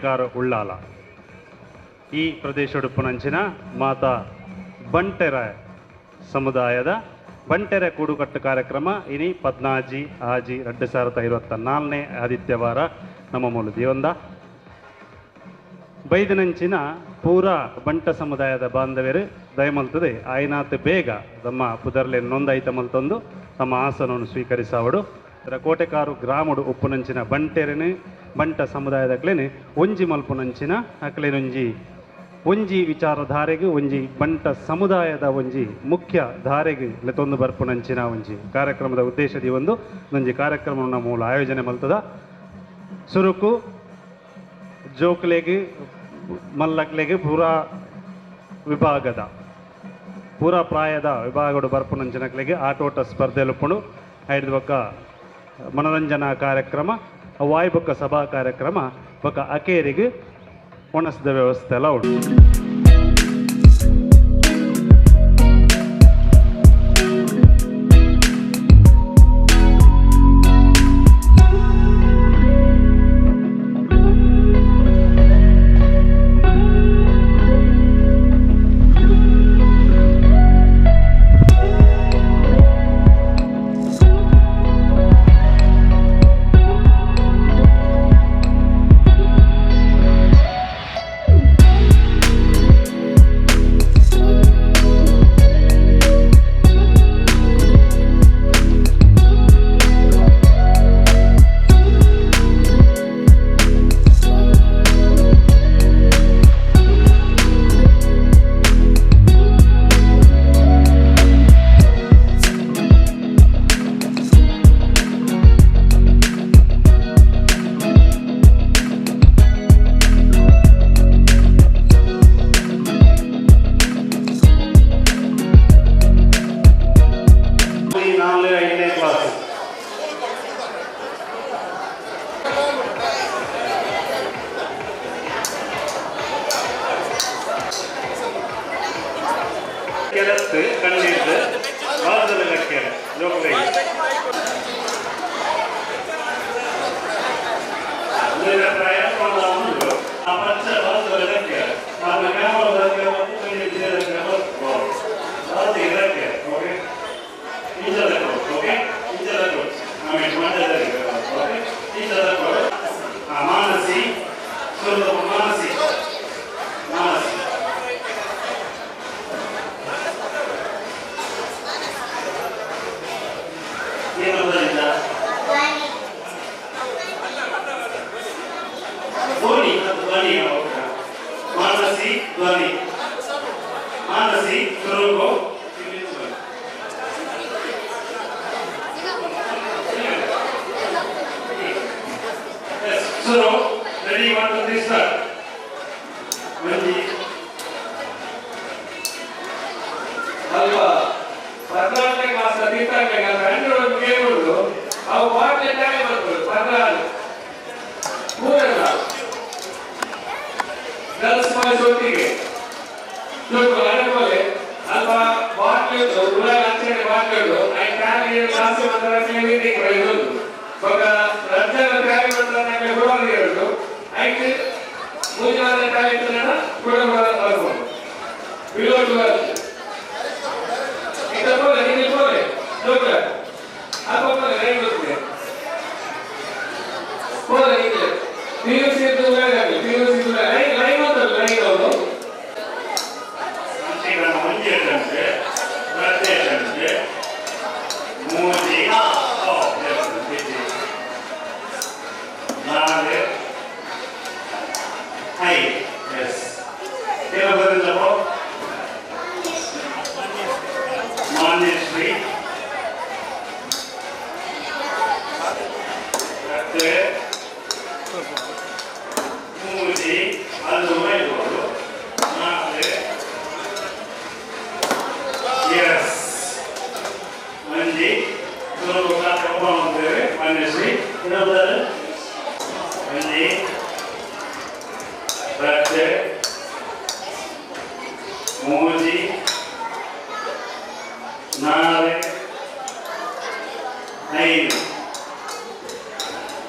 ಕೋಟೆಕಾರು ಉಳ್ಳಾಲ ಈ ಪ್ರದೇಶ ಉಡುಪುನಂಚಿನ ಮಾತಾ ಬಂಟೆರ ಸಮುದಾಯದ ಬಂಟೆರೆ ಕೂಡುಕಟ್ಟು ಕಾರ್ಯಕ್ರಮ ಇನಿ 14 ಆಜಿ 2024 ಆದಿತ್ಯವಾರ ನಮ್ಮ ಮೂಲ ದಿವಂದ ಬೈದನಂಚಿನ ಪೂರಾ ಬಂಟ ಸಮುದಾಯದ ಬಾಂಧವ್ಯರು ದಯಮಲ್ತದೆ ಆಯ್ನಾತ್ ಬೇಗ ತಮ್ಮ ಪುದರ್ಲೆ ನೊಂದಾಯಿತ ಮಲ್ತೊಂದು ತಮ್ಮ ಆಸನವನ್ನು ಸ್ವೀಕರಿಸಾವಡು ಕೋಟೆಕಾರು ಗ್ರಾಮಡು ಉಪ್ಪುನಂಚಿನ ಬಂಟೆರೆನು ಬಂಟ ಸಮುದಾಯದಕ್ಲೇನೆ ಒಂಜಿ ಮಲ್ಪುನಂಚಿನ ಅಕ್ಲೇನೊಂಜಿ ಒಂಜಿ ವಿಚಾರಧಾರೆಗೆ ಒಂಜಿ ಬಂಟ ಸಮುದಾಯದ ಒಂಜಿ ಮುಖ್ಯ ಧಾರೆಗೆ ಲೆತೊಂದು ಬರ್ಪುನಂಚಿನ ಒಂಜಿ ಕಾರ್ಯಕ್ರಮದ ಉದ್ದೇಶದಿ ಒಂಜಿ ಕಾರ್ಯಕ್ರಮವನ್ನು ಮೂಲ ಆಯೋಜನೆ ಮಲ್ತದ ಸುರುಕು ಜೋಕ್ಲೆಗೆ ಮಲ್ಲಕ್ಲೆಗೆ ಪೂರಾ ವಿಭಾಗದ ಪೂರಾ ಪ್ರಾಯದ ವಿಭಾಗಡು ಬರ್ಪುನಂಚಿನಕ್ಲೆಗೆ ಆಟೋಟ ಸ್ಪರ್ಧೆಲುಪ್ಪುಡು ಐದು ಬೊಕ್ಕ ಮನೋರಂಜನಾ ಕಾರ್ಯಕ್ರಮ ವಾಯ್ಬೊಕ್ಕ ಸಭಾ ಕಾರ್ಯಕ್ರಮ ಬೊಕ್ಕ ಅಕೇರಿಗೆ ಒಣಸಿದ ವ್ಯವಸ್ಥೆ ಎಲ್ಲ ಉಂಟು.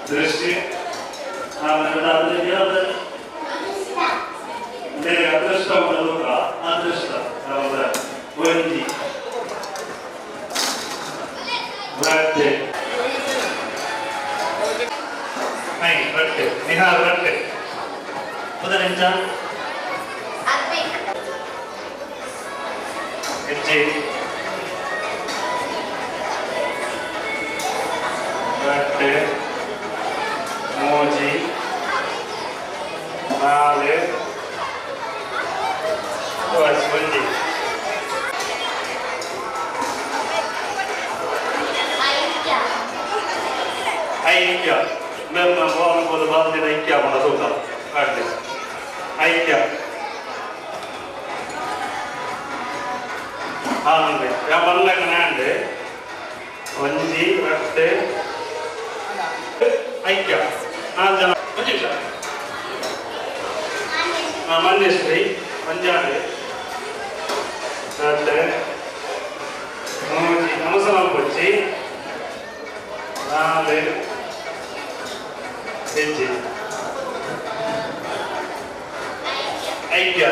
दृष्टि ಅದೃಷ್ಟ ಉಂಟು ಅದೃಷ್ಟ ಹೌದಾ ಒಂಜಿ ರಟ್ಟೆ ರಟ್ಟೆ ನಿಹಾರ್ ರಟ್ಟೆ ಪುದರೆಂಚ ಹೆಜ್ಜೆ ರಟ್ಟೆ ಮೋಜಿ ನಾಳೆ ಒಂಜಿ ಐಕ್ಯ ನಮ್ಮ ಭವನದ ಬಾಲ್ಯದ ಐಕ್ಯ ಮಾಡೋ ಸೂತ ಕಾಡ್ಲಿ ಐಕ್ಯ ಆನಂದೆ ಮಲ್ಲಕನ ಅಂಡೆ ಒಂಜಿ ರಟ್ಟೆ ಐಕ್ಯ 4 ಜನ ಮನ್ಯಶ್ರೀ ಪಂಜಾಬಿ ರಟ್ಟೆ ನಮಸ್ಕಾರ ಕೊಚ್ಚಿ ನಾಳೆ ಹೆಜ್ಜೆ ಐಕ್ಯ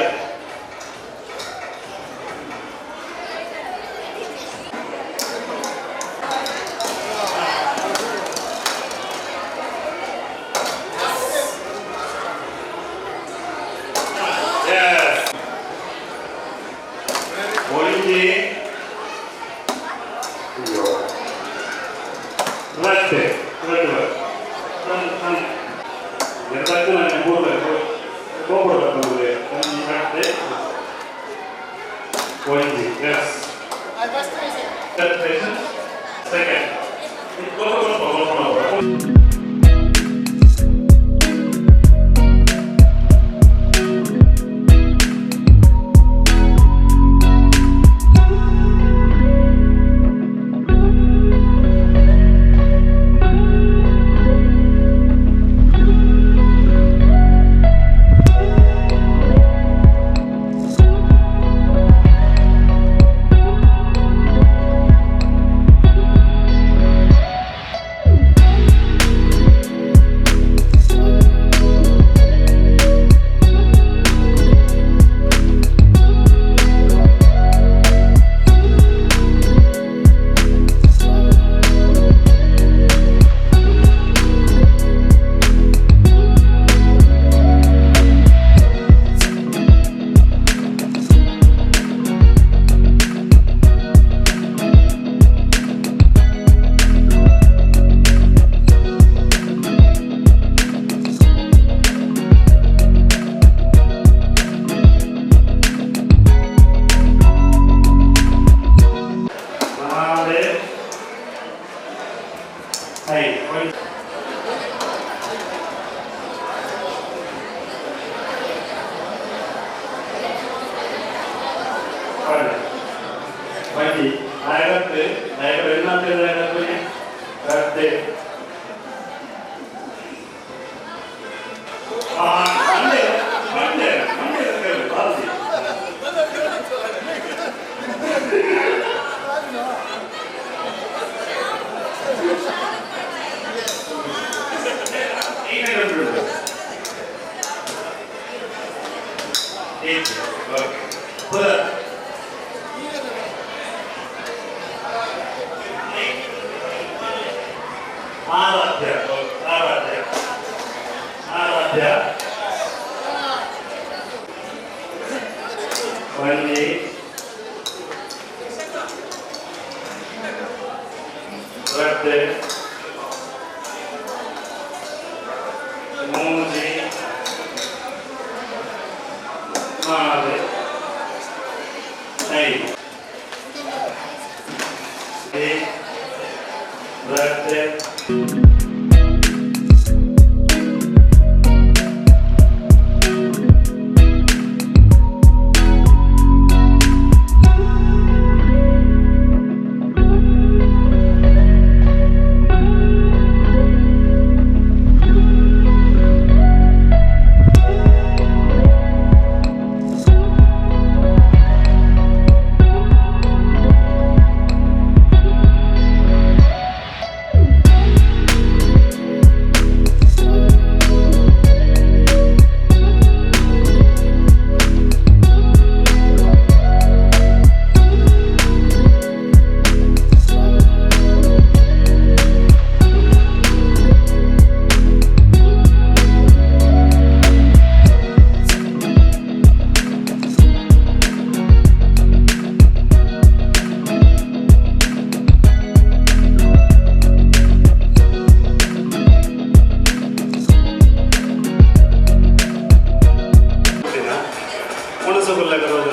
ಒಣಸುಗುಲ್ಲದ రోజు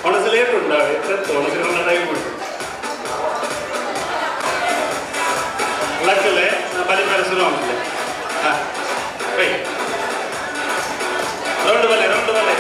ಒಣಸು ಲೇಟ್ ഉണ്ടാവേ ಒಣಸಿനുള്ള ಟೈಮ್ ಉಂಟು ಲಕ್ಕಲೆ ಬಲಿಪರ ಶುರು ಆಗುತ್ತೆ ಹಾಂ ರೌಂಡ್ ಬಲೆ ಬಲೆ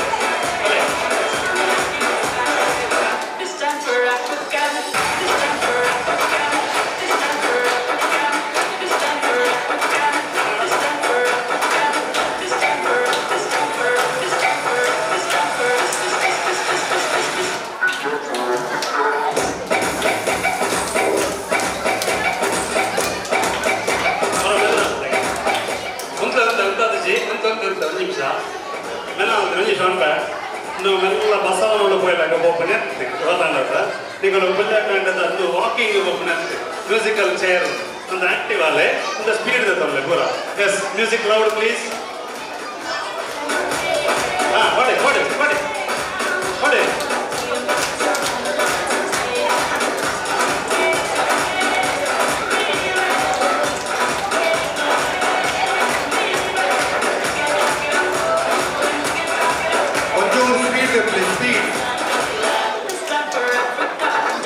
ನಿಮಿಷ ಮೆಲ್ಲ ಒಂದು ನಿಮಿಷ ಉಂಟೆ ನೀವು ಮೆಲ್ಲ ಬಸವನೊಳಗೆ ಹೋಯ್ಲಾಗ ಒಬ್ಬನೇ ಗೊತ್ತಾಂಡ ನೀವು ಒಬ್ಬಂದ ಅದು ವಾಕಿಂಗ್ ಒಬ್ಬನೇ ಮ್ಯೂಸಿಕಲ್ ಚೇರ್ ಒಂದು ಆಕ್ಟಿವ್ ಅಲ್ಲೇ ಒಂದು ಸ್ಪೀಡ್ ಇರ್ತವೆ ಪೂರ ಎಸ್ ಮ್ಯೂಸಿಕ್ ಲೌಡ್ ಪ್ಲೀಸ್ ಹಾಂ ಹೊಡೆ ಹೊಡೆ ಹೊಡೆ ಹೊಡೆ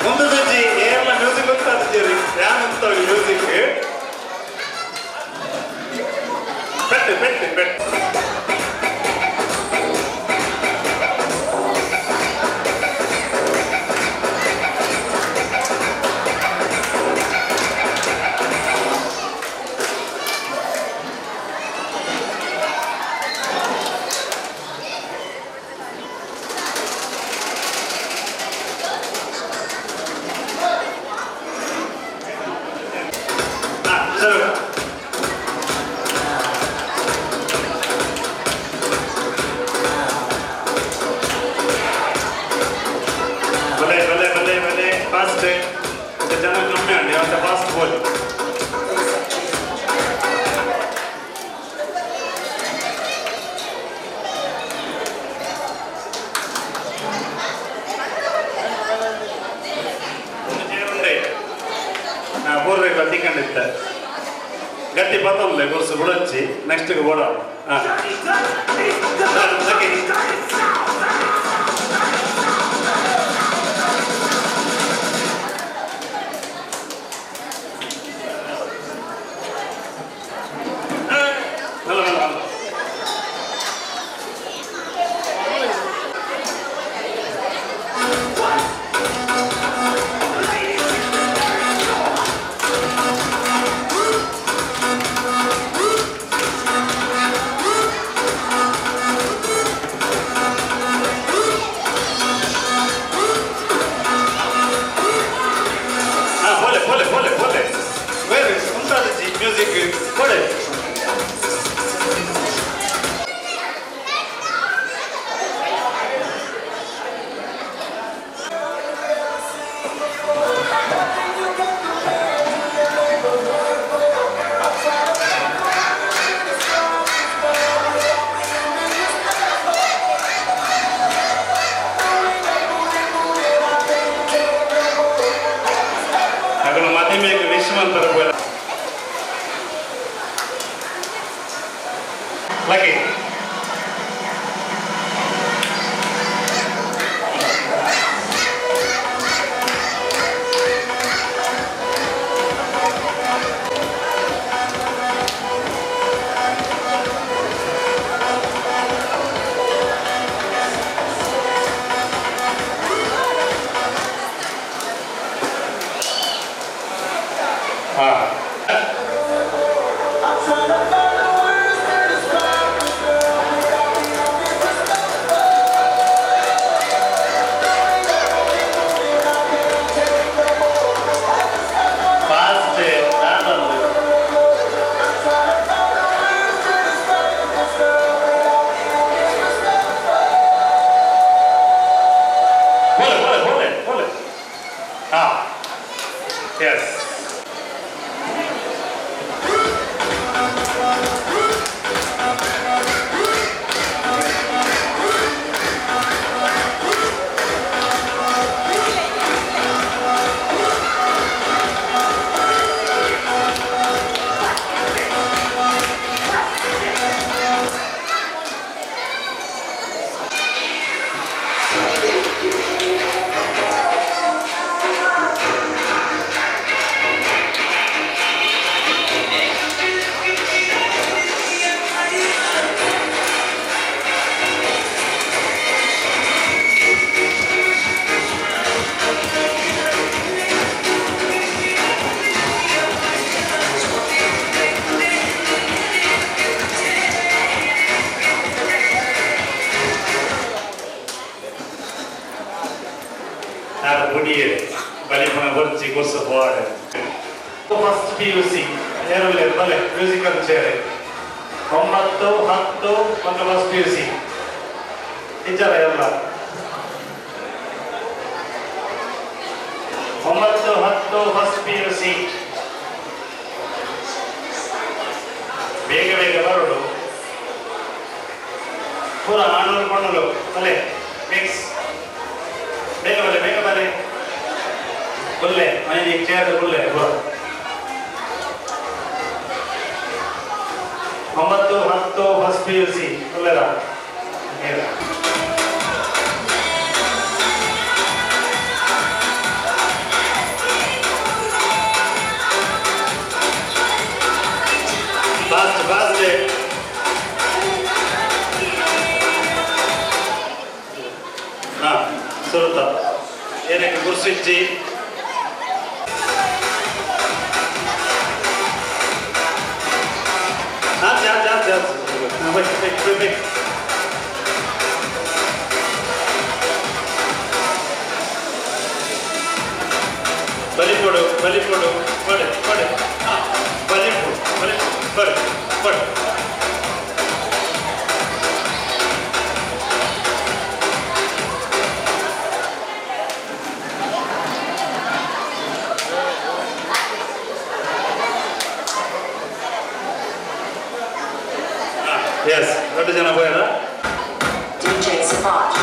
ಒಂದು ಸಜ್ಜಿ ಏರ್ಲ ಮ್ಯೂಸಿಕ್ ಗೊತ್ತಾಗ್ತೀರಿ ಯಾನಂತ ಮ್ಯೂಸಿಕ್ ಪೆಟ್ಟು ಪೆಟ್ಟು ಪೆಟ್ಟು ಫಾಸ್ಟ್ ಜನ ಕಮ್ಮಿ ಅಂడి ಅಂತ ಫಾಸ್ಟ್ ಬೋಲಿ ಪೂರ್ವ ಗತಿಕೊಂಡಿತ್ತ ಗಟ್ಟಿ ಪತ್ತೊಂದು ಗುರುಸು ಗುಡಚ್ಚಿ ನೆಕ್ಸ್ಟ್ಗೆ ಓಡ ಮ್ಯೂಸಿಕ್ ಕೊಡೆ ಅದನ್ನು ಮಧ್ಯಮೇಕ ವಿಶ್ವಂತರ Lucky. Ah. Budiye, Balipana Burchi Kursa Board. First PUC, Aerole, Bale, musical chair. Hommato, Hatto, Pandavas PUC. Ijarayala. Hommato, Hatto, first PUC. Bega Bega Barudo. Pura Anul Panolo, Bale, mix. Bega Bale. Bulle, I chair the bulle. Hommato, Hatto, first PUC. Bullera. Fast day. Surta. Here Gurswitchi. Wait. Balipodu. Yes, what is an abuela? DJ Savage.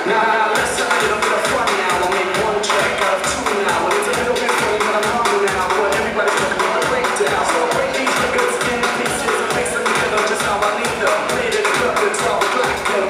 Now listen, a little bit of fun now. I'll make one track out of two now. It's a little bit funny, but I'm humble now. But everybody's talking about a breakdown. So break these records in pieces and mix them together just how I need them. Made it up and 12 o'clock them.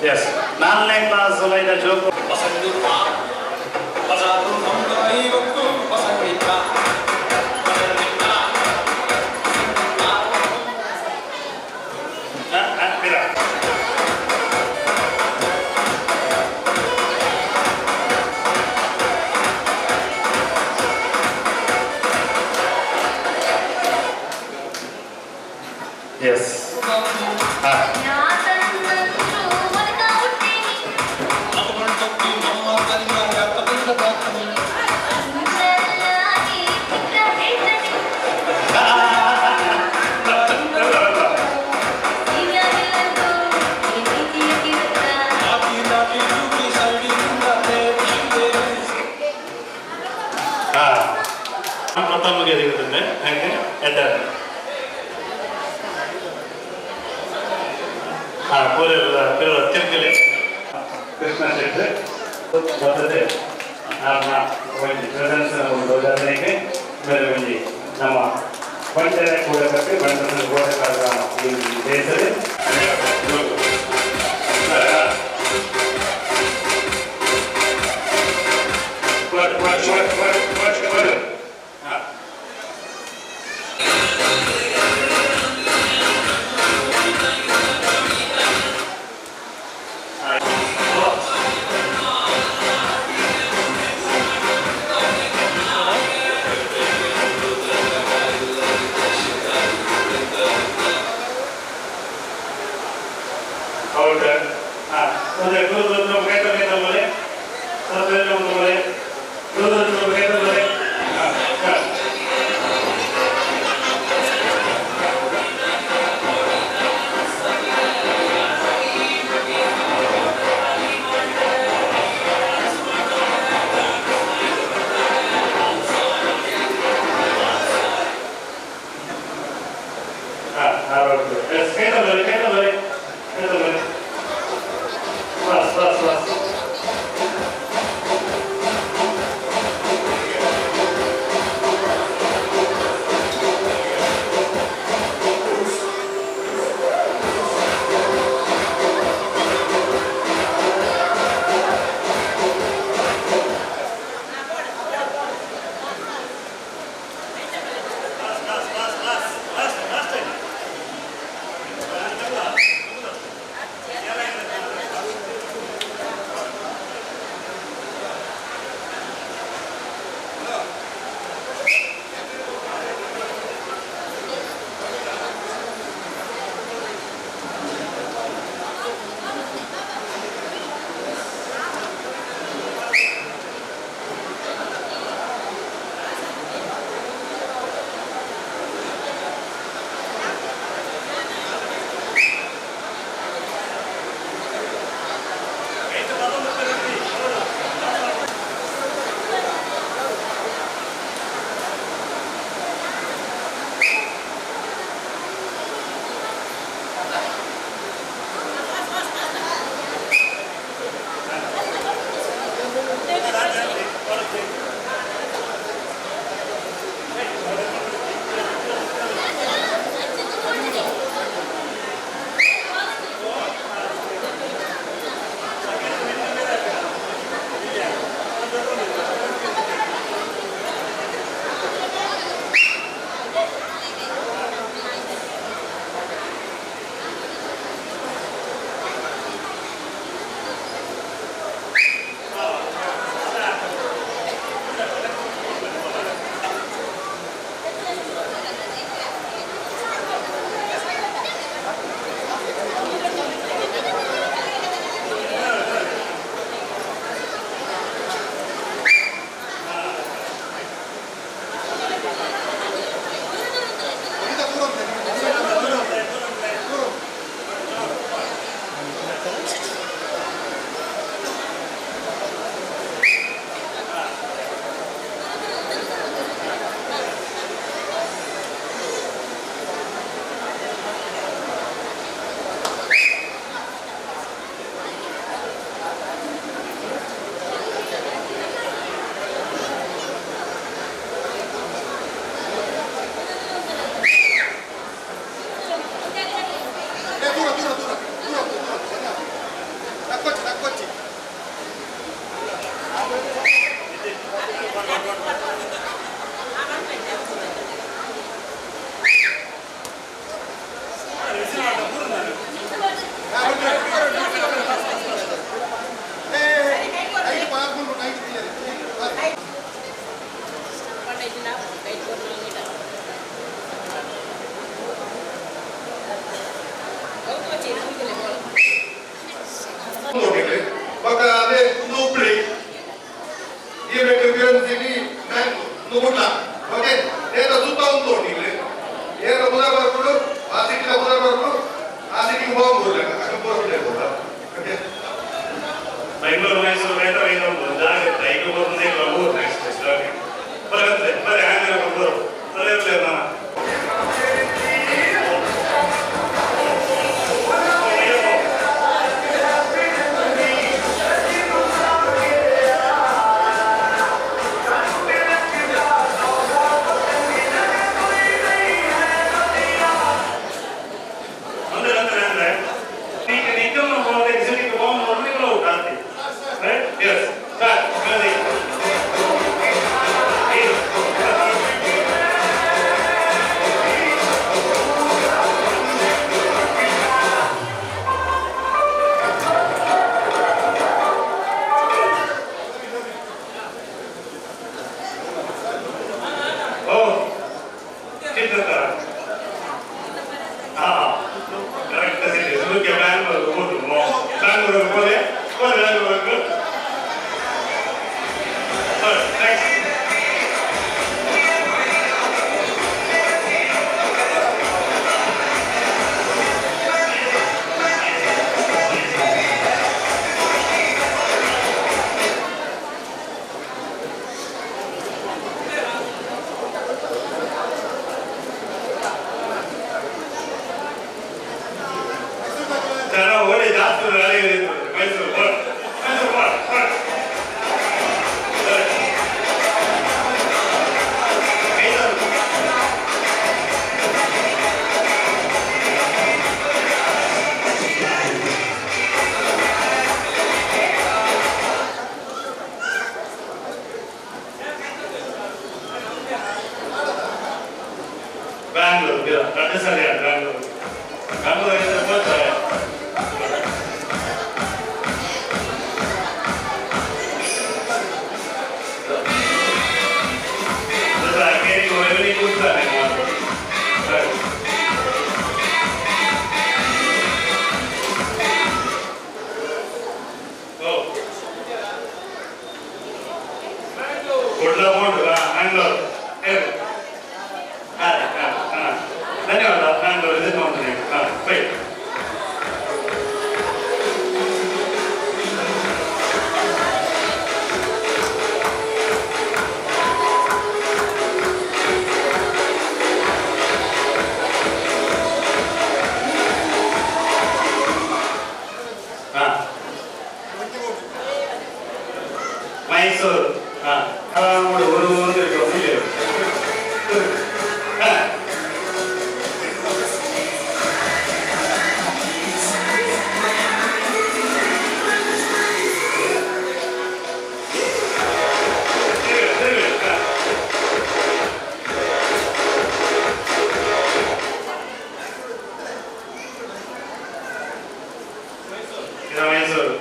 Yes, non-length class like the joke. Yes. Krishna said, ನುಗುಡ್ಲ okay ಏನ ಸುತ್ತ ಉಂಟು ಇಲ್ಲಿ ಏನ ಮುದ ಬರ್ಬಿಡು ಆ ಸಿಕ್ಕಿದ ಮುದ ಬರ್ಬಿಡು ಆ ಸಿಕ್ಕಿಗೆ ಹೋಗ್ಬಿಡ್ಲ ಅಕ್ಕ ಬೋರ್ಬಿಡ್ಲೆ ಓಕೆ ಬೆಂಗಳೂರು ಮೈಸೂರು ಮೆಟ್ರೋ ಇನ್ನೊಂದು ಜಾಗ್ರತೆ ಈಗ ಬಂದೇ ಊರು ನೆಕ್ಸ್ಟ್ ಬರುತ್ತೆ ಬರೀ ಆಮೇಲೆ ಬರು ಬರೀ ನಾನು ಧನ್ಯವಾದ ನಾನು ವಿಸಿಟ್ ಮಾಡ್ತೀನಿ ಬೈ ಮೈಸೂರು ஒரு ಮೈಸೂರು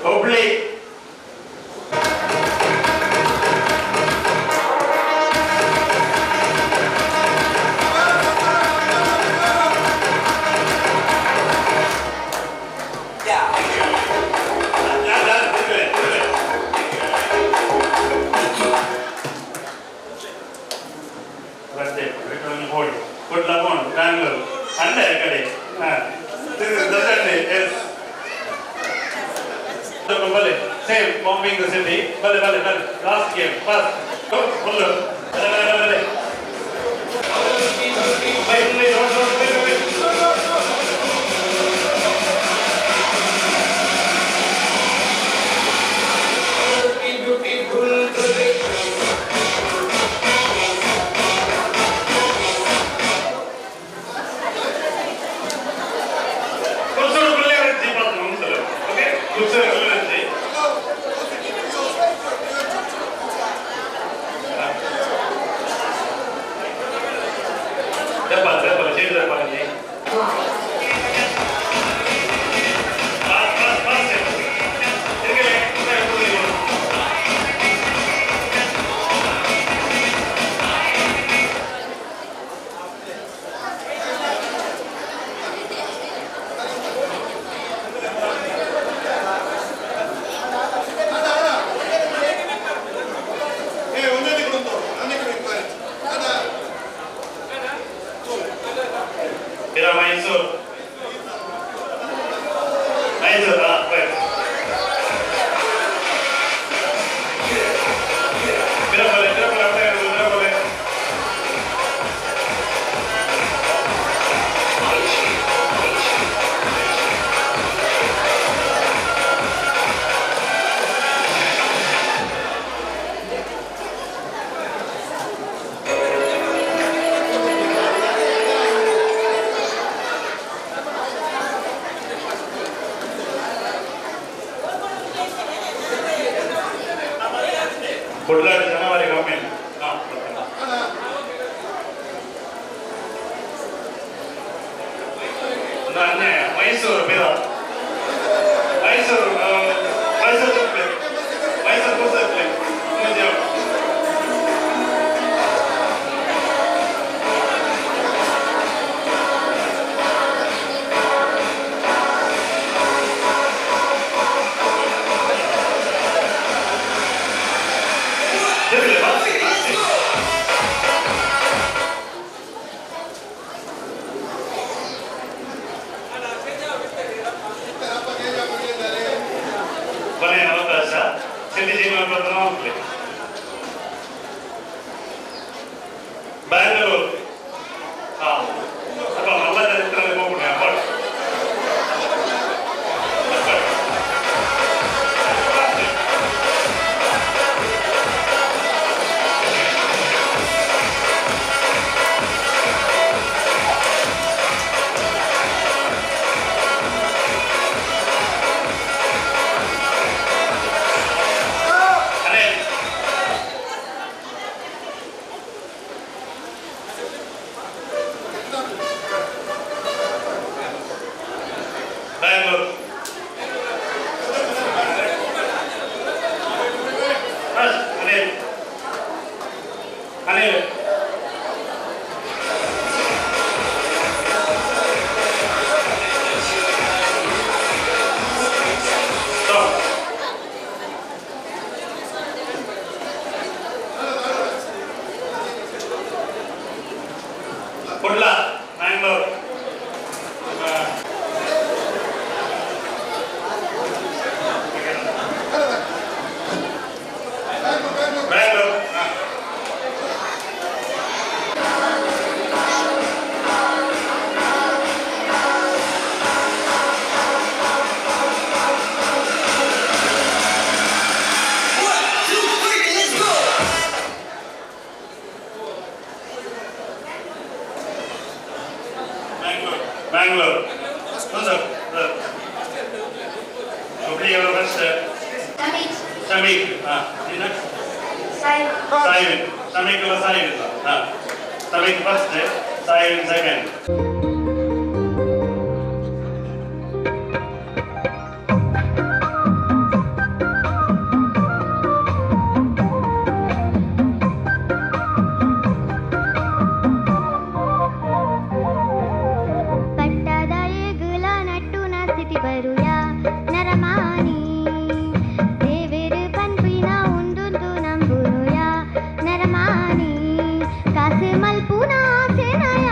ಹುಬ್ಳಿ ಬ್ಯಾಂಗ್ಳೂರು ಅಂಡೆ ಕಡೆ Bale, same, bombing the city. Bale. Last game, first. Go, hold up. Bale. ಕೊಡ್ಲಾಡಿ ಜನವರಿ ಒಮ್ಮೆ ನಾನೇ ಮೈಸೂರು ಬೇಡ ಮೈಸೂರು ಮೈಸೂರು ಮೈಸೂರು ಕೂಸತ್ಲೆ ಕೊನೆಯ ಅವಕಾಶ ಸಿಟಿ ಜೀವನ ಪ್ರಥಮ ಬ್ಯಾಂಗ್ಳೂರು ಅಥವಾ ಮಲ್ಲ ಚರಿತ್ರೆ ಹೋಗ್ಬಿಡಿ ಅಪ್ಪ ಬ್ಯಾಂಗ್ಳೂರು ಅನಿಲ್ ಅನಿಲ್ ಕುಡ್ಲ ಬ್ಯಾಂಗ್ಳೂರು ಬ್ಯಾಂಗ್ಳೂರು ಬ್ಯಾಂಗ್ಳೂರು ಸರ್ ಹುಬ್ಳಿಯವರು ಫಸ್ಟ್ ಶಮೀಕ್ ಸಾಯಿವಿನ್ ಶಮೀಕ್ ಅಲ್ಲ ಸಾಯಿವಿನ್ ಶಮೀಕ್ ಫಸ್ಟ್ ಸಾಯಿವಿನ್ ಸೆಕೆಂಡ್ ಮಲ್ಪುನಾ ಸೆನಯ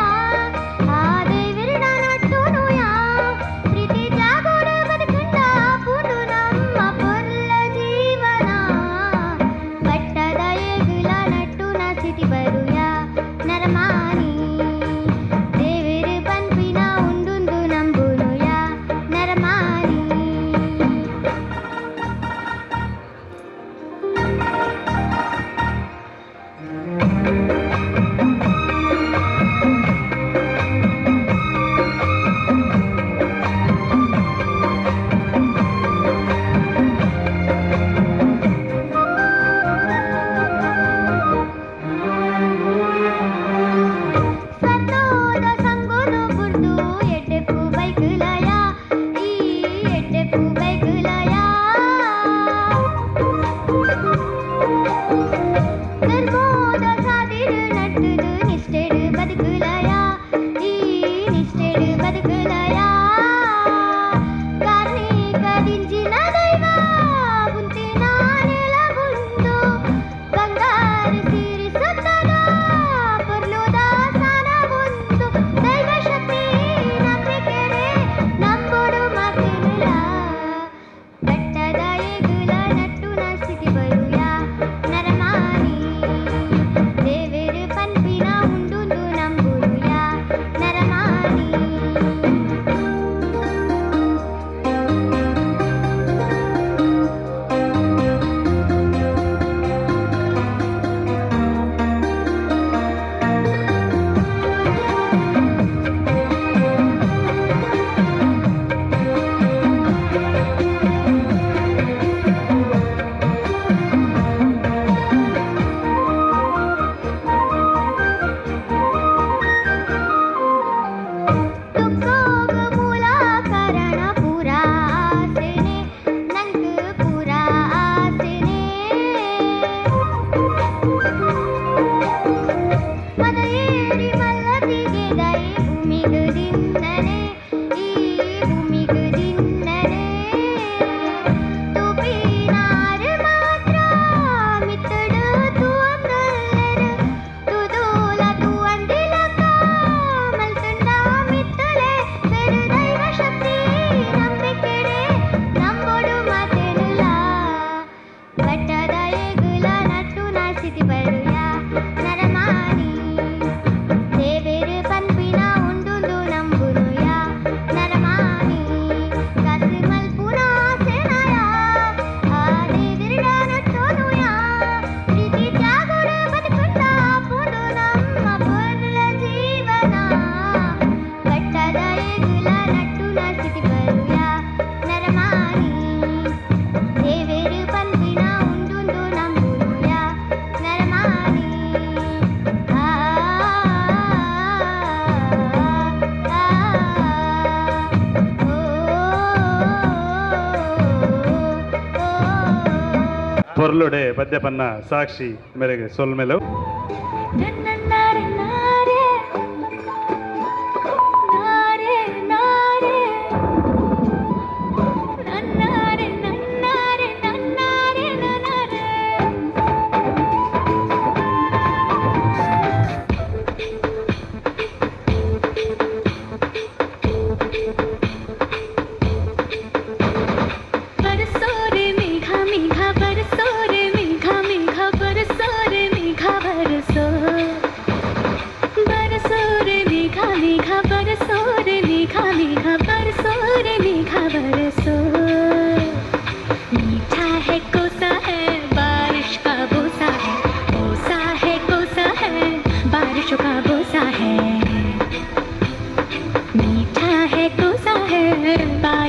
ಒಲ್ಲೊಡೆ ಪದ್ಯಪನ್ನ ಸಾಕ್ಷಿ ಮೇರೆಗೆ ಸೊಲ್ಮೆಲು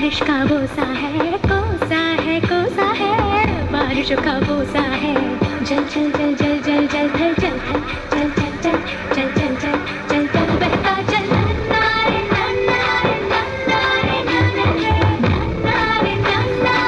बारिश का बोसा है कोसा है कोसा है बारिश का बोसा है जल जल जल जल जल जल जल जल जल जल जल जल जल जल जल जल बहता जल नारे नारे नारे नारे नारे नारे नारे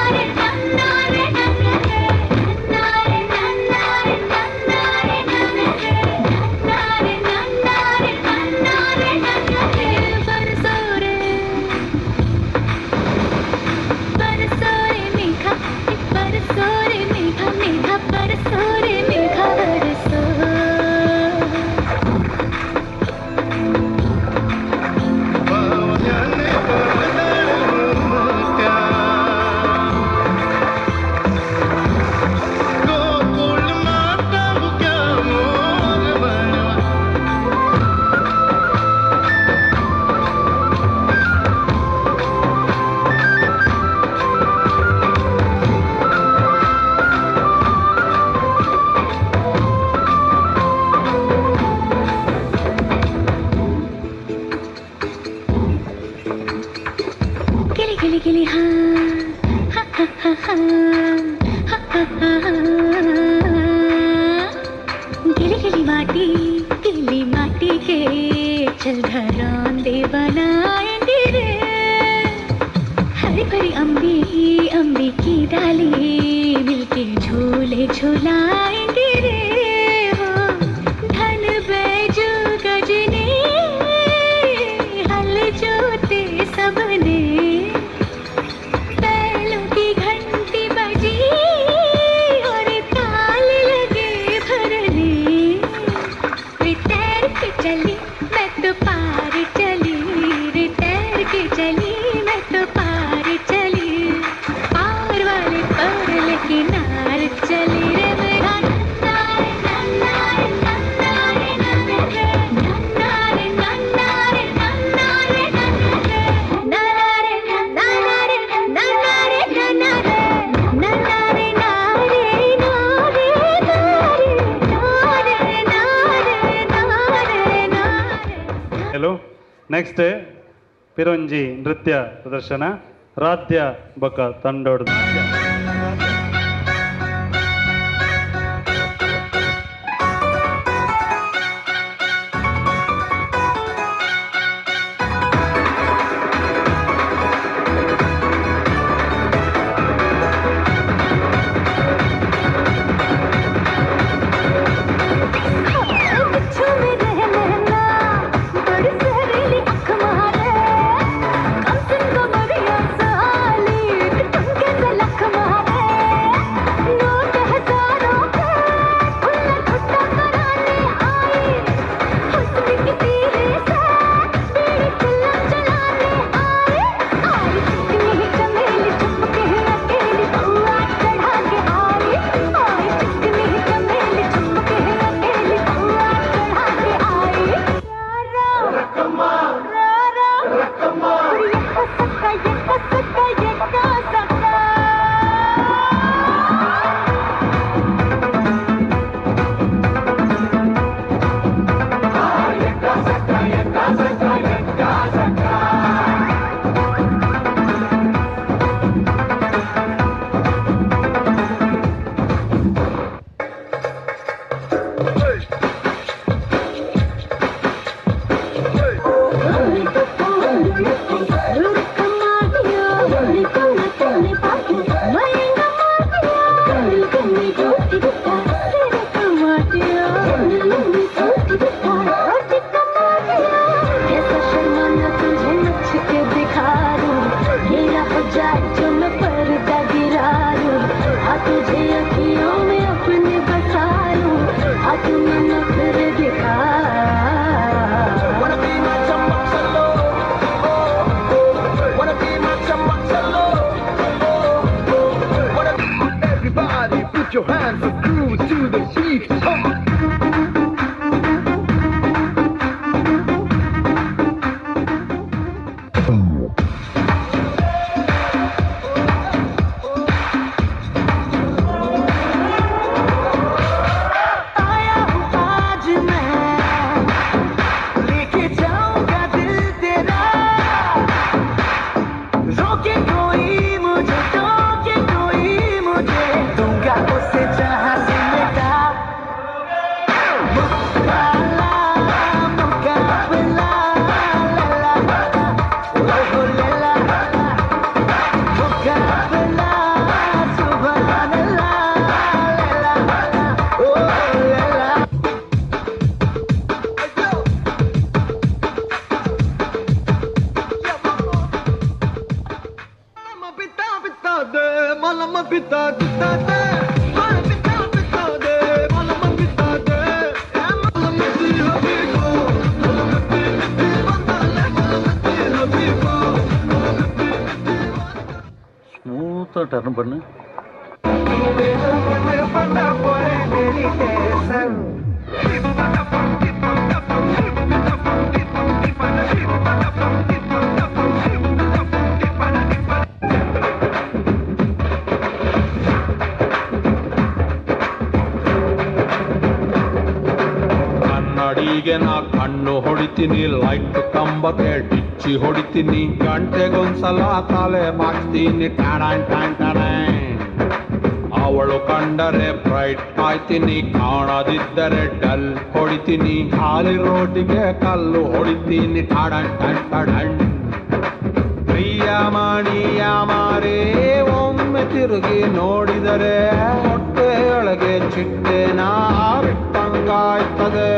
गिली गिली हाँ हाँ हाँ हाँ हाँ हाँ हाँ हाँ गिली माटी के चल घरौंदे बनाएंगे रे हरी भरी अम्बी की डाली मिलके झूले झूलाएंगे रे हो धन बैजू गजने हल जोते सबने बैलों की घंटी बजी और ताल लगे भरने रे तैर के चली मैं तो पार चली रे तैर के चली मैं तो पार चली पार वाले पर लेकिन नार चली रे मेरा नारे नारे नारे नारे नारे नारे नारे नारे नारे ಹಲೋ ನೆಕ್ಸ್ಟ್ ಪಿರೊಂಜಿ ನೃತ್ಯ ಪ್ರದರ್ಶನ ರಾಧ್ಯ ಬೊಕ ತಂಡೋಡ ನೃತ್ಯ Come beat. आया हूँ आज मैं लेके जाऊंगा दिल तेरा रोके कोई मुझे टोके कोई मुझे दूंगा उसे जहाँ से मिटा मुकाबला मुकाबला ला ला ला ओ ला ला मुकाबला सुभान अल्लाह ला ला ओ ला ला Malama pita pita de, malama pita pita de, malama pita de, malama pita habibo, malama pita bandale, malama pita habibo. ஸ்மூத்தா டர்ன் பண்ணு. ಕನ್ನಡಿಗೆ ನಾ ಕಣ್ಣು ಹೊಡಿತೀನಿ, ಲೈಟ್ ಕಂಬಕ್ಕೆ ಡಿಚ್ಚಿ ಹೊಡಿತೀನಿ, ಗಂಟೆಗೊಂದ್ಸಲ ತಲೆ ಬಾಚ್ತೀನಿ, ಟಾಡಾನ್ ಟಾನ್ ಟಾಡಾನ್. ಅವಳು ಕಂಡರೆ ಬ್ರೈಟ್ ಆಯ್ತೀನಿ, ಕಾಣದಿದ್ದರೆ ಡಲ್ ಹೊಡಿತೀನಿ, ಖಾಲಿ ರೋಟಿಗೆ ಕಲ್ಲು ಹೊಡಿತೀನಿ, ಟಾಡಾನ್ ಟಾನ್ ಟಾಡಾನ್. ಪ್ರಿಯ ಮಾಡಿಯ ಮಾರೇ ಒಮ್ಮೆ ತಿರುಗಿ ನೋಡಿದರೆ ಹೊಟ್ಟೆಯೊಳಗೆ ಚಿಟ್ಟೆನ ಬಿಟ್ಟಂಗಾಯ್ತದೆ.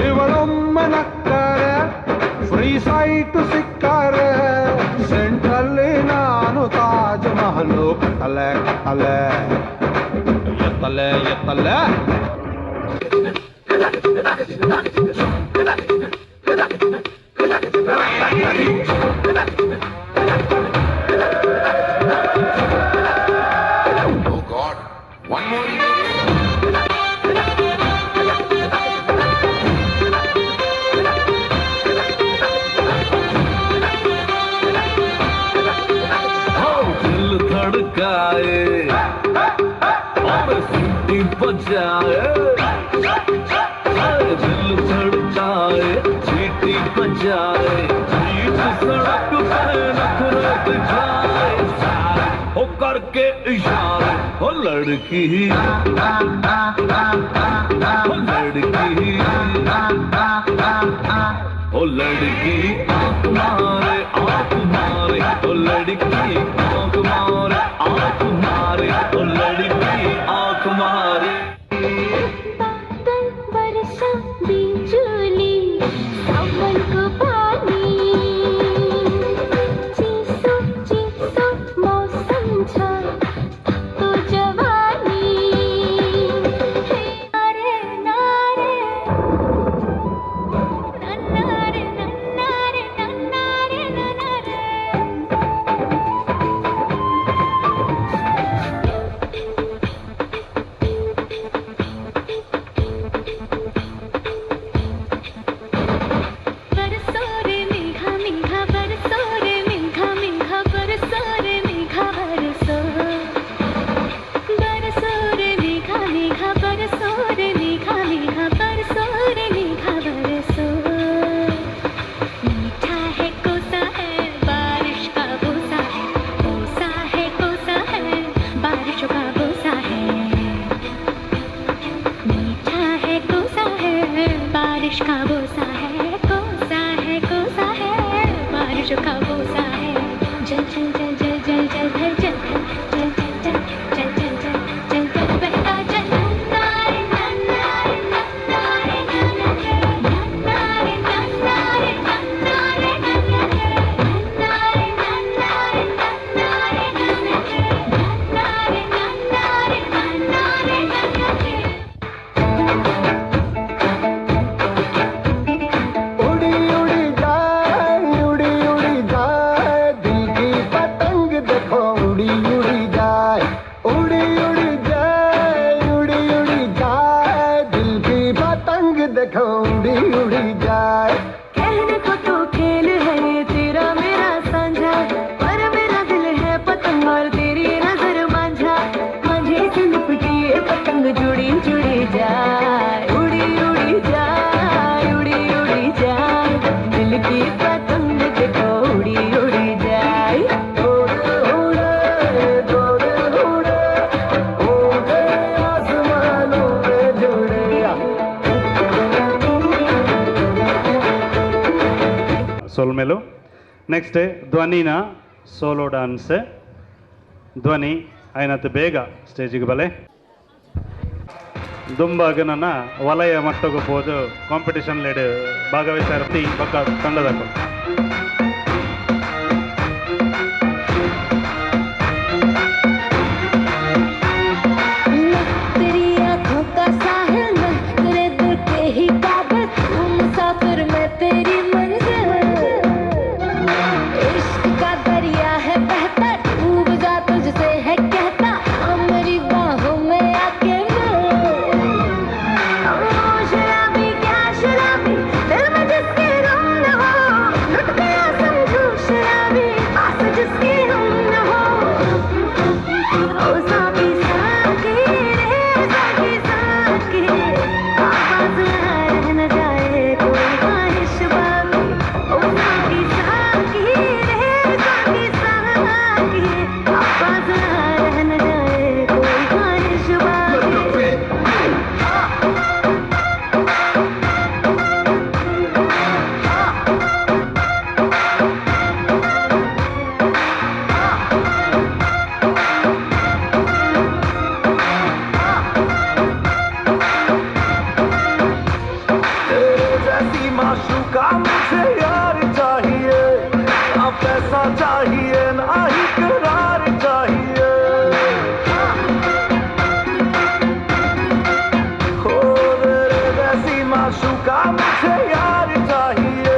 ಇವಳೊಮ್ಮೆ ನಕ್ಕರೆ ಫ್ರೀ ಸೈಟ್ ಸಿಕ್ಕರೆ ಸೆಂಟ್ರಲ್ಲಿ ನಾನು ತಾಜ್ ಮಹಲು ಕಟ್ಟಲೆ ಕಟ್ಟಲೆ ಎತ್ತಲೆ ಎತ್ತಲೆ. Oh God, one more. दिल धड़काए और सीटी बजाए, दिल धड़काए सीटी बजाए, बीच सड़क पे नखरे दिखाए, हो करके इशारे, हो लड़की हो लड़की ओ लड़की आँख मारे ओ लड़की आँख मारे ओ लड़की आँख मारे. बादल बरसा बिजुली सावन को पानी चीसो मौसम छा तो जवानी नारे नारे नन्नारे नन्नारे नन्नारे नन्नारे. देखो उड़ी उड़ी जाए। कहने को तो खेल है ये तेरा मेरा साझा, पर मेरा दिल है पतंग और तेरी नजर मांझा। मांझे से लिपटी ये पतंग जुड़ी जुड़ी जाए, उड़ी उड़ी जाए, उड़ी उड़ी जाए। दिल की पतंग देखो उड़ी उड़ी जाए। उड़े उड़े उड़े उड़े उड़े आसमानों में जुड़े। ಸೋಲ್ ಮೇಲು. ನೆಕ್ಸ್ಟ್ ಧ್ವನಿನ ಸೋಲೋ ಡಾನ್ಸ್. ಧ್ವನಿ ಆಯ್ನತ್ತು ಬೇಗ ಸ್ಟೇಜಿಗೆ ಬಲೆ. ದುಂಬಾಗನ ವಲಯ ಮಟ್ಟಕ್ಕೆ ಹೋದು ಕಾಂಪಿಟೇಷನ್ ಲೇಡ್ ಭಾಗವಹಿಸಿ ಪಕ್ಕ ತಂಡದ तेरी आंखों का साहिल मैं तेरे दिल के ही काबिल, तू मुसाफिर मैं तेरी मंजिल। इश्क का दरिया है बहता, डूब जा तुझसे है कहता, आ मेरी बाहों में आके मिल। ओ शराबी क्या शराबी, दिल में जिसके गम न हो, लुट गया समझो शराबी, पास जिसके हम न हो। ओ साकी साकी रे साकी साकी, आवाज़ रह न जाए कोई ख्वाहिश बाकी। ओ साकी साकी रे साकी साकी, आवाज़ रह न जाए कोई ख्वाहिश बाकी। तेरे जैसी माशूका मुझे यार चाहिए, ना पैसा चाहिए ना ही करार चाहिए। हो तेरे जैसी माशूका मुझे यार चाहिए,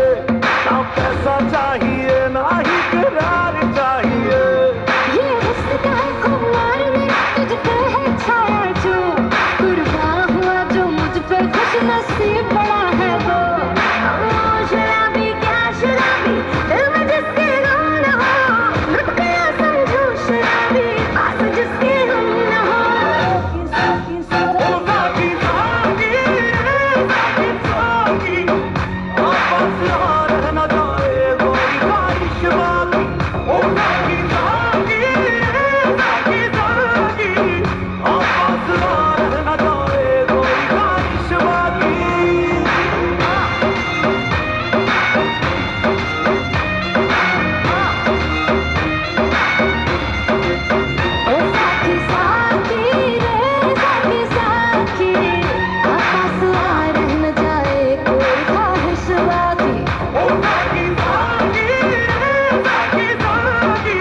ना पैसा चाहिए ना ही करार चाहिए। ये हुस्न का है खुमार में तुझ पे है छाया जो, कुर्बान हुआ जो मुझ पे खुश नसीब बड़ा है वो। ओ शराबी क्या शराबी, दिल में जिसके गम न हो, लुट गया समझो शराबी, पास जिसके हम न हो। साकी साकी ओ साकी साकी रे साकी साकी, आपस यहाँ रह न जाए कोई ख्वाहिश बाकी। ओ साकी साकी रे साकी साकी, आपस यहाँ रह न जाए कोई ख्वाहिश बाकी। ओ साकी साकी रे साकी साकी, आपस आ रह न जाए कोई ख्वाहिश बाकी। ओ साकी साकी रे साकी साकी,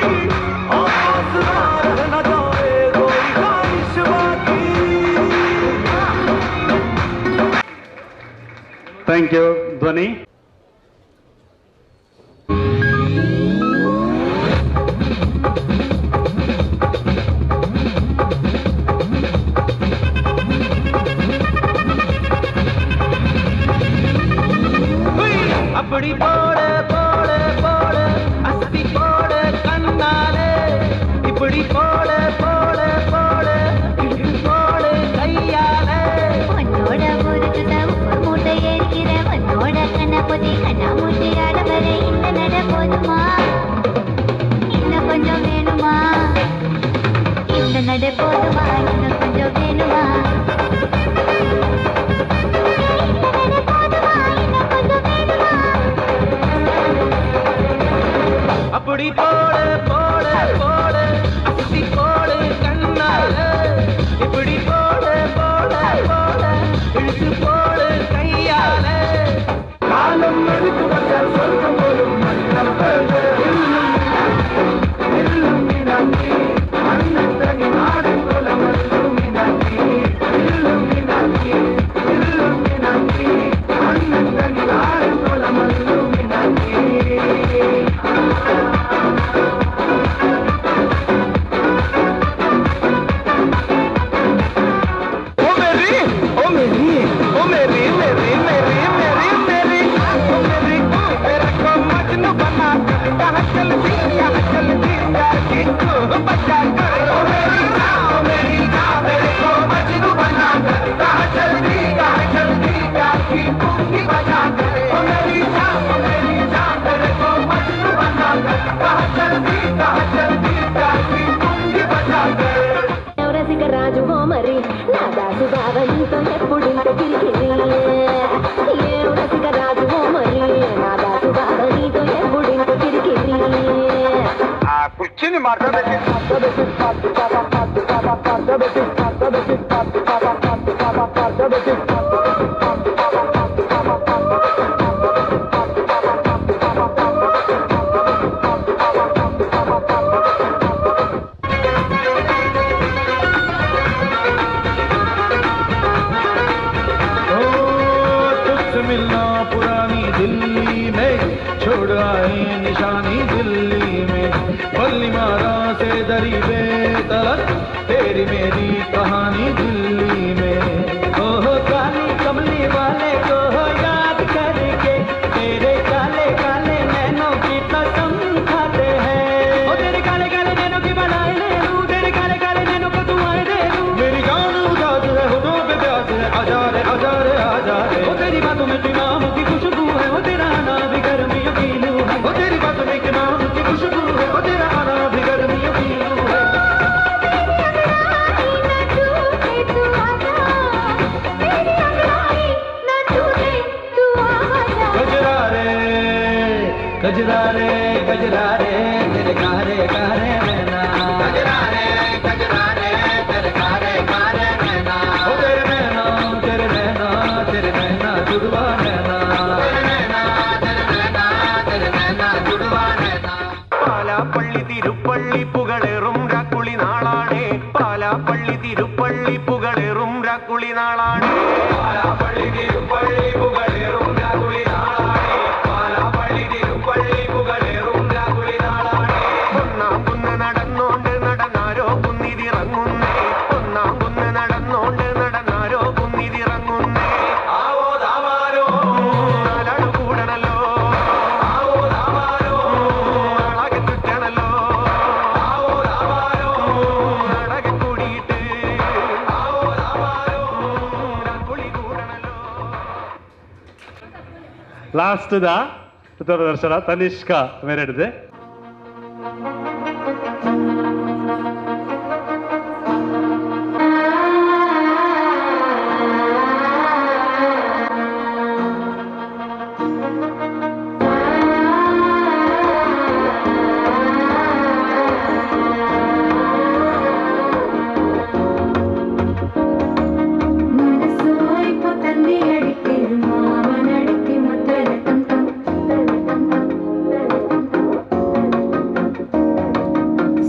आपस यहाँ रह न जाए कोई ख्वाहिश बाकी। ಥ್ಯಾಂಕ್ ಯು ಧ್ವನಿ. அப்படி போட போட போட அஸ்தி போட கண்ணாலே, இப்படி போட போட போட இடுப்பு போட கையாலே. உன்னோட முறுக்குத உப்பு மூட்டை ஏறிக்கிற உன்னோட கண்ணாமூச்சி கண்ணாமூச்சி ஆடவர இந்த நட போதுமா, இன்னும் கொஞ்சம் வேணுமா, இந்த நட போதுமா, இன்னும் கொஞ்சம் வேணுமா, இந்த நட போதுமா, இன்னும் கொஞ்சம் வேணுமா. அப்படி போட போட போட அஸ்தி போட கண்ணாலே, இப்படி போட போட போட இடுப்பு போட கையாலே. காலம் எடுத்து வந்த சொர்க்கம் போலும் மன்னம் பெற்று எல்லும் மீனாட்சி, அண்ணன் தனி நாடு போல மல்லும் மீனாட்சி, எல்லும் மீனாட்சி, எல்லும் மீனாட்சி, அண்ணன் தனி நாடு போல மல்லும் மீனாட்சி. ओ मेरी मेरी मेरी ఎప్పుడు ఇంత కిరికిరి ఏం రసిక రాజు మరి నా దాసు బాబా నీతో ఎప్పుడు ఇంత కిరికిరి ఆ కుర్చీని మాట్లాడబెట్టి मिलना पुरानी दिल्ली में छोड़ आए निशानी दिल्ली में बल्ली मारा से दरी बेतलक तेरी मेरी कहानी दिल्ली में ओहो काली कमली वाले को याद करके तेरे काले काले नैनों की कसम खाते हैं ओ तेरे काले काले नैनों की बनाए ले लूं तेरे काले काले नैनों को दुआएं दे लूं मेरी जान उदास है होठों पे प्यास है आजा रे आजा रे आजा रे ओ तेरी बातों में नाम की खुशबू है वो तेरा आना भी गर्मियों की लू है वो तेरी बातों में नाम की खुशबू है वो तेरा आना भी गर्मियों की लू है गजरा रे गजरा रे गजरा रे तेरे कारे कारे नैना गजरा रे तेरे कारे कारे नैना ओ तेरे नैना तेरे नैना तेरे नैना जुड़वा नैना പാലാപ്പള്ളി തിരുപ്പള്ളി പുകളേറും രാക്കുളി നാളാണേ പാലാപ്പള്ളി തിരുപ്പള്ളി പുകളേറും രാക്കുളി നാളാണേ പാലാപ്പള്ളി തിരുപ്പള്ളി പുകളേറും രാക്കുളി നാളാണേ പാലാപ്പള്ളി തിരുപ്പള്ളി പുകളേറും രാക്കുളി നാളാണേ ഒന്നാം കുന്ന് നടന്നോണ്ട് നടന്നാരോ കുന്നിതിറങ്ങുന്നേ ഒന്നാം കുന്ന് നടന്നോണ്ട് നടന്നാരോ കുന്നിതിറങ്ങുന്നേ ആവോ ദാവാരോ നാലാളു കൂടണല്ലോ ആവോ ദാവാരോ നാളാകെ ചുറ്റണല്ലോ ആവോ ദാവാരോ നാടകം കൂടിയിട്ട് ആവോ ദാവാരോ കുളി കൂടണല്ലോ ಲಾಸ್ಟ್ ದ ದೂರದರ್ಶನ ತನಿಷ್ಕಾ ಮೇರೆಡಿದೆ മനസ്സോയി പൊത്തന്നി അടിക്കിരുന്നു അവനടിക്കി മുത്തലട്ടം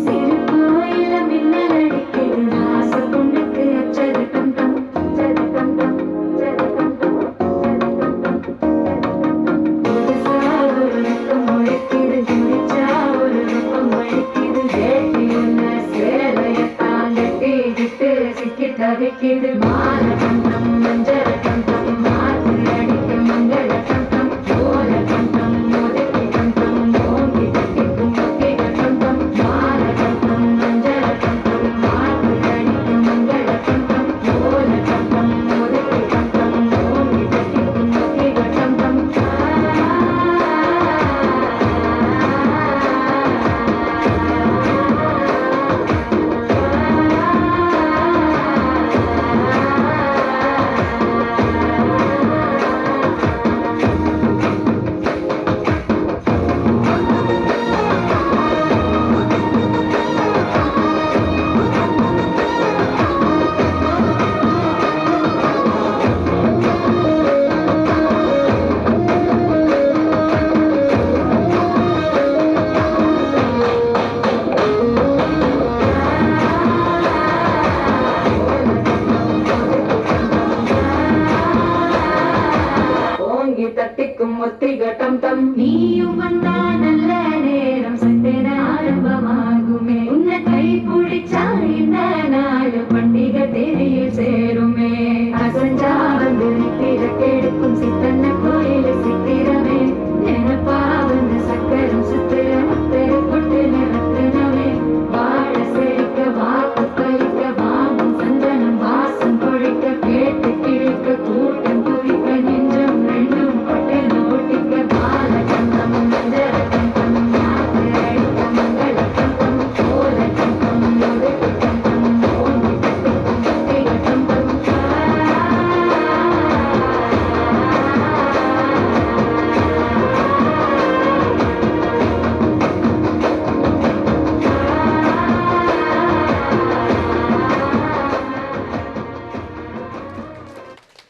സിരിപ്പോയില മിന്നലടിക്കിരുന്നു ആസപ്പുണ്ണിക്ക് അച്ചരട്ടം സാവൊരുക്കം മുഴക്കിത് ജുടിച്ചാ ഒരുക്കം വഴിക്കിത് കേട്ടിരുന്ന സേവയത്താൻ കെട്ടിയിട്ട് സിക്കി തവിക്കിത് മാലകണ്ഠം മഞ്ചരകണ്ഠം മാറ്റ് അടിക്ക മംഗളകണ്ഠം ഓലകണ്ഠം മുതക്കികണ്ഠം ഓങ്കി തട്ടിക്കും മുക്കികണ്ഠം മാലകണ്ഠം മഞ്ചരകണ്ഠം മാറ്റ് അടിക്ക മംഗളകണ്ഠം ഓലകണ്ഠം മുതക്കികണ്ഠം ഓങ്കി തട്ടിക്കും മുക്കികണ്ഠം ஓங்கி தட்டிக்கும் ஒத்திகட்டம் தம் நீயும் வந்தா நல்ல நேரம் சட்டென ஆரம்பமாகுமே உன்னை கை பிடிச்சா இந்த நாள் பண்டிகை தேதியில் சேருமே அசஞ்சா வந்து நித்திரக்கெடுக்கும் சித்தன்ன கோயில சித்திரமே நினைப்பா வந்து சக்கரம் சுத்துற முத்தர கொட்டு நிறத்தினமே வாழ செழிக்க வாக்கு பலிக்க வாங்கும் சந்தனம் வாசம் பொழிக்க கேட்டு கிழக்க கூட்டம் குவிக்க நெஞ்சம் ரெண்டும் பட்டன ஒட்டிக்க பாலகண்டம் மஞ்சரகண்டம் யாத்திரை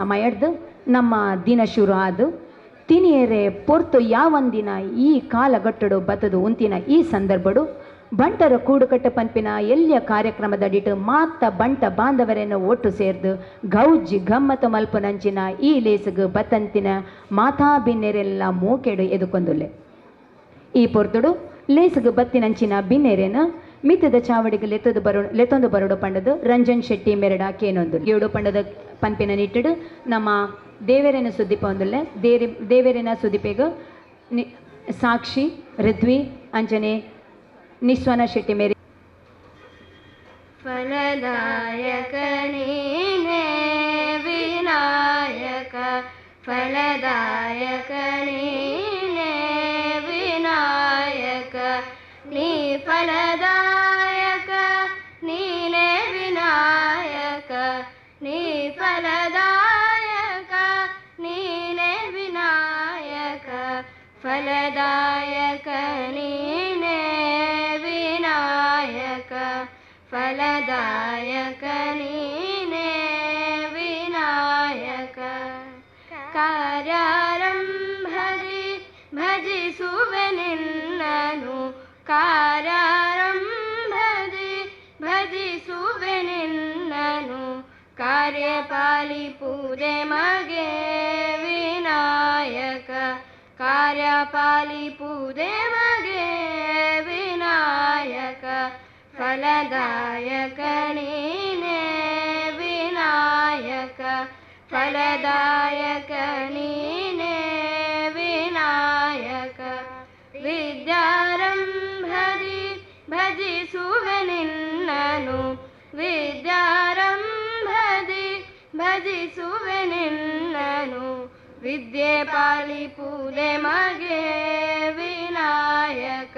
ಮಯಡ್ದು ನಮ್ಮ ದಿನ ಶುರು ಆದು ತಿನಿಯರೆ ಪೊರ್ತು ಯಾವಂದಿನ ಈ ಕಾಲಗಟ್ಟಡು ಬತ್ತದು ಉಂತಿನ ಈ ಸಂದರ್ಭಡು ಬಂಟರ ಕೂಡುಕಟ್ಟ ಪಂಪಿನ ಎಲ್ಲಿಯ ಕಾರ್ಯಕ್ರಮದಡಿಟ್ಟು ಮಾತ ಬಂಟ ಬಾಂಧವರನ್ನು ಒಟ್ಟು ಸೇರ್ದು ಗೌಜಿ ಗಮ್ಮತ ಮಲ್ಪನಂಚಿನ ಈ ಲೇಸಗು ಬತ್ತಂತಿನ ಮಾತಾ ಬಿನ್ನೆರೆಲ್ಲ ಮೂಕೆಡು ಎದುಕೊಂದುಲ್ಲೆ ಈ ಪೊರ್ತುಡು ಲೇಸಗು ಬತ್ತಿನಂಚಿನ ಬಿನ್ನೆರೆನ ಮಿತ್ತದ ಚಾವಡಿಗೆ ಲೆತ್ತೊಂದು ಬರೋಡು ಪಂಡದು ರಂಜನ್ ಶೆಟ್ಟಿ ಮೆರಡ ಕೇನೊಂದು ಏಡು ಪಂಡದ ಪಂಪಿನ ನಿಟ್ಟಡು ನಮ್ಮ ದೇವರಿನ ಸುದ್ದಿಪ ಒಂದುಲ್ಲೆ ದೇವರಿನ ಸುದ್ದಿಪೆಗು ಸಾಕ್ಷಿ ಋದ್ವಿ ಅಂಜನೆ ನಿಸ್ವನ ಶೆಟ್ಟಿ ಮೇರಿ ಫಲದಾಯಕ ನೀನೇ ವಿನಾಯಕ ಫಲದಾಯಕ ನೀನೇ ವಿನಾಯಕ ನೀ ಫಲದಾಯಕ ನೀನೇ ವಿನಾಯಕ ನೀ ಫಲದಾಯಕ ನೀನೇ ವಿನಾಯಕ ಫಲದಾಯಕ ನೀನೇ ವಿನಾಯಕ ಫಲದಾಯಕ ನೀನೇ ವಿನಾಯಕ ಕಾರ್ಯಾರಂಭದಿ ಭಜಿಸುವೆ ನಿನ್ನನು ಕಾರ್ಯಾರಂಭದಿ ಭಜಿಸುವೆ ನಿನ್ನನು ಕಾರ್ಯಪಾಲಿಪುದೆ ಮಗೆ ವಿನಾಯಕ ಕಾರ್ಯಪಾಲಿಪುದೆ ಮಗೆ ವಿನಾಯಕ ಫಲದಾಯಕ ನೀನೇ ವಿನಾಯಕ ಫಲದಾಯಕ ನೀನೇ ವಿನಾಯಕ ವಿದ್ಯಾರಂಭದಿ ಭಜಿಸುವೆ ನಿನ್ನನು ವಿದ್ಯಾರಂಭದಿ ಭಜಿಸುವೆ ನಿನ್ನನು ವಿದ್ಯೆ ಪಾಲಿಪುದೆ ಮಗೆ ವಿನಾಯಕ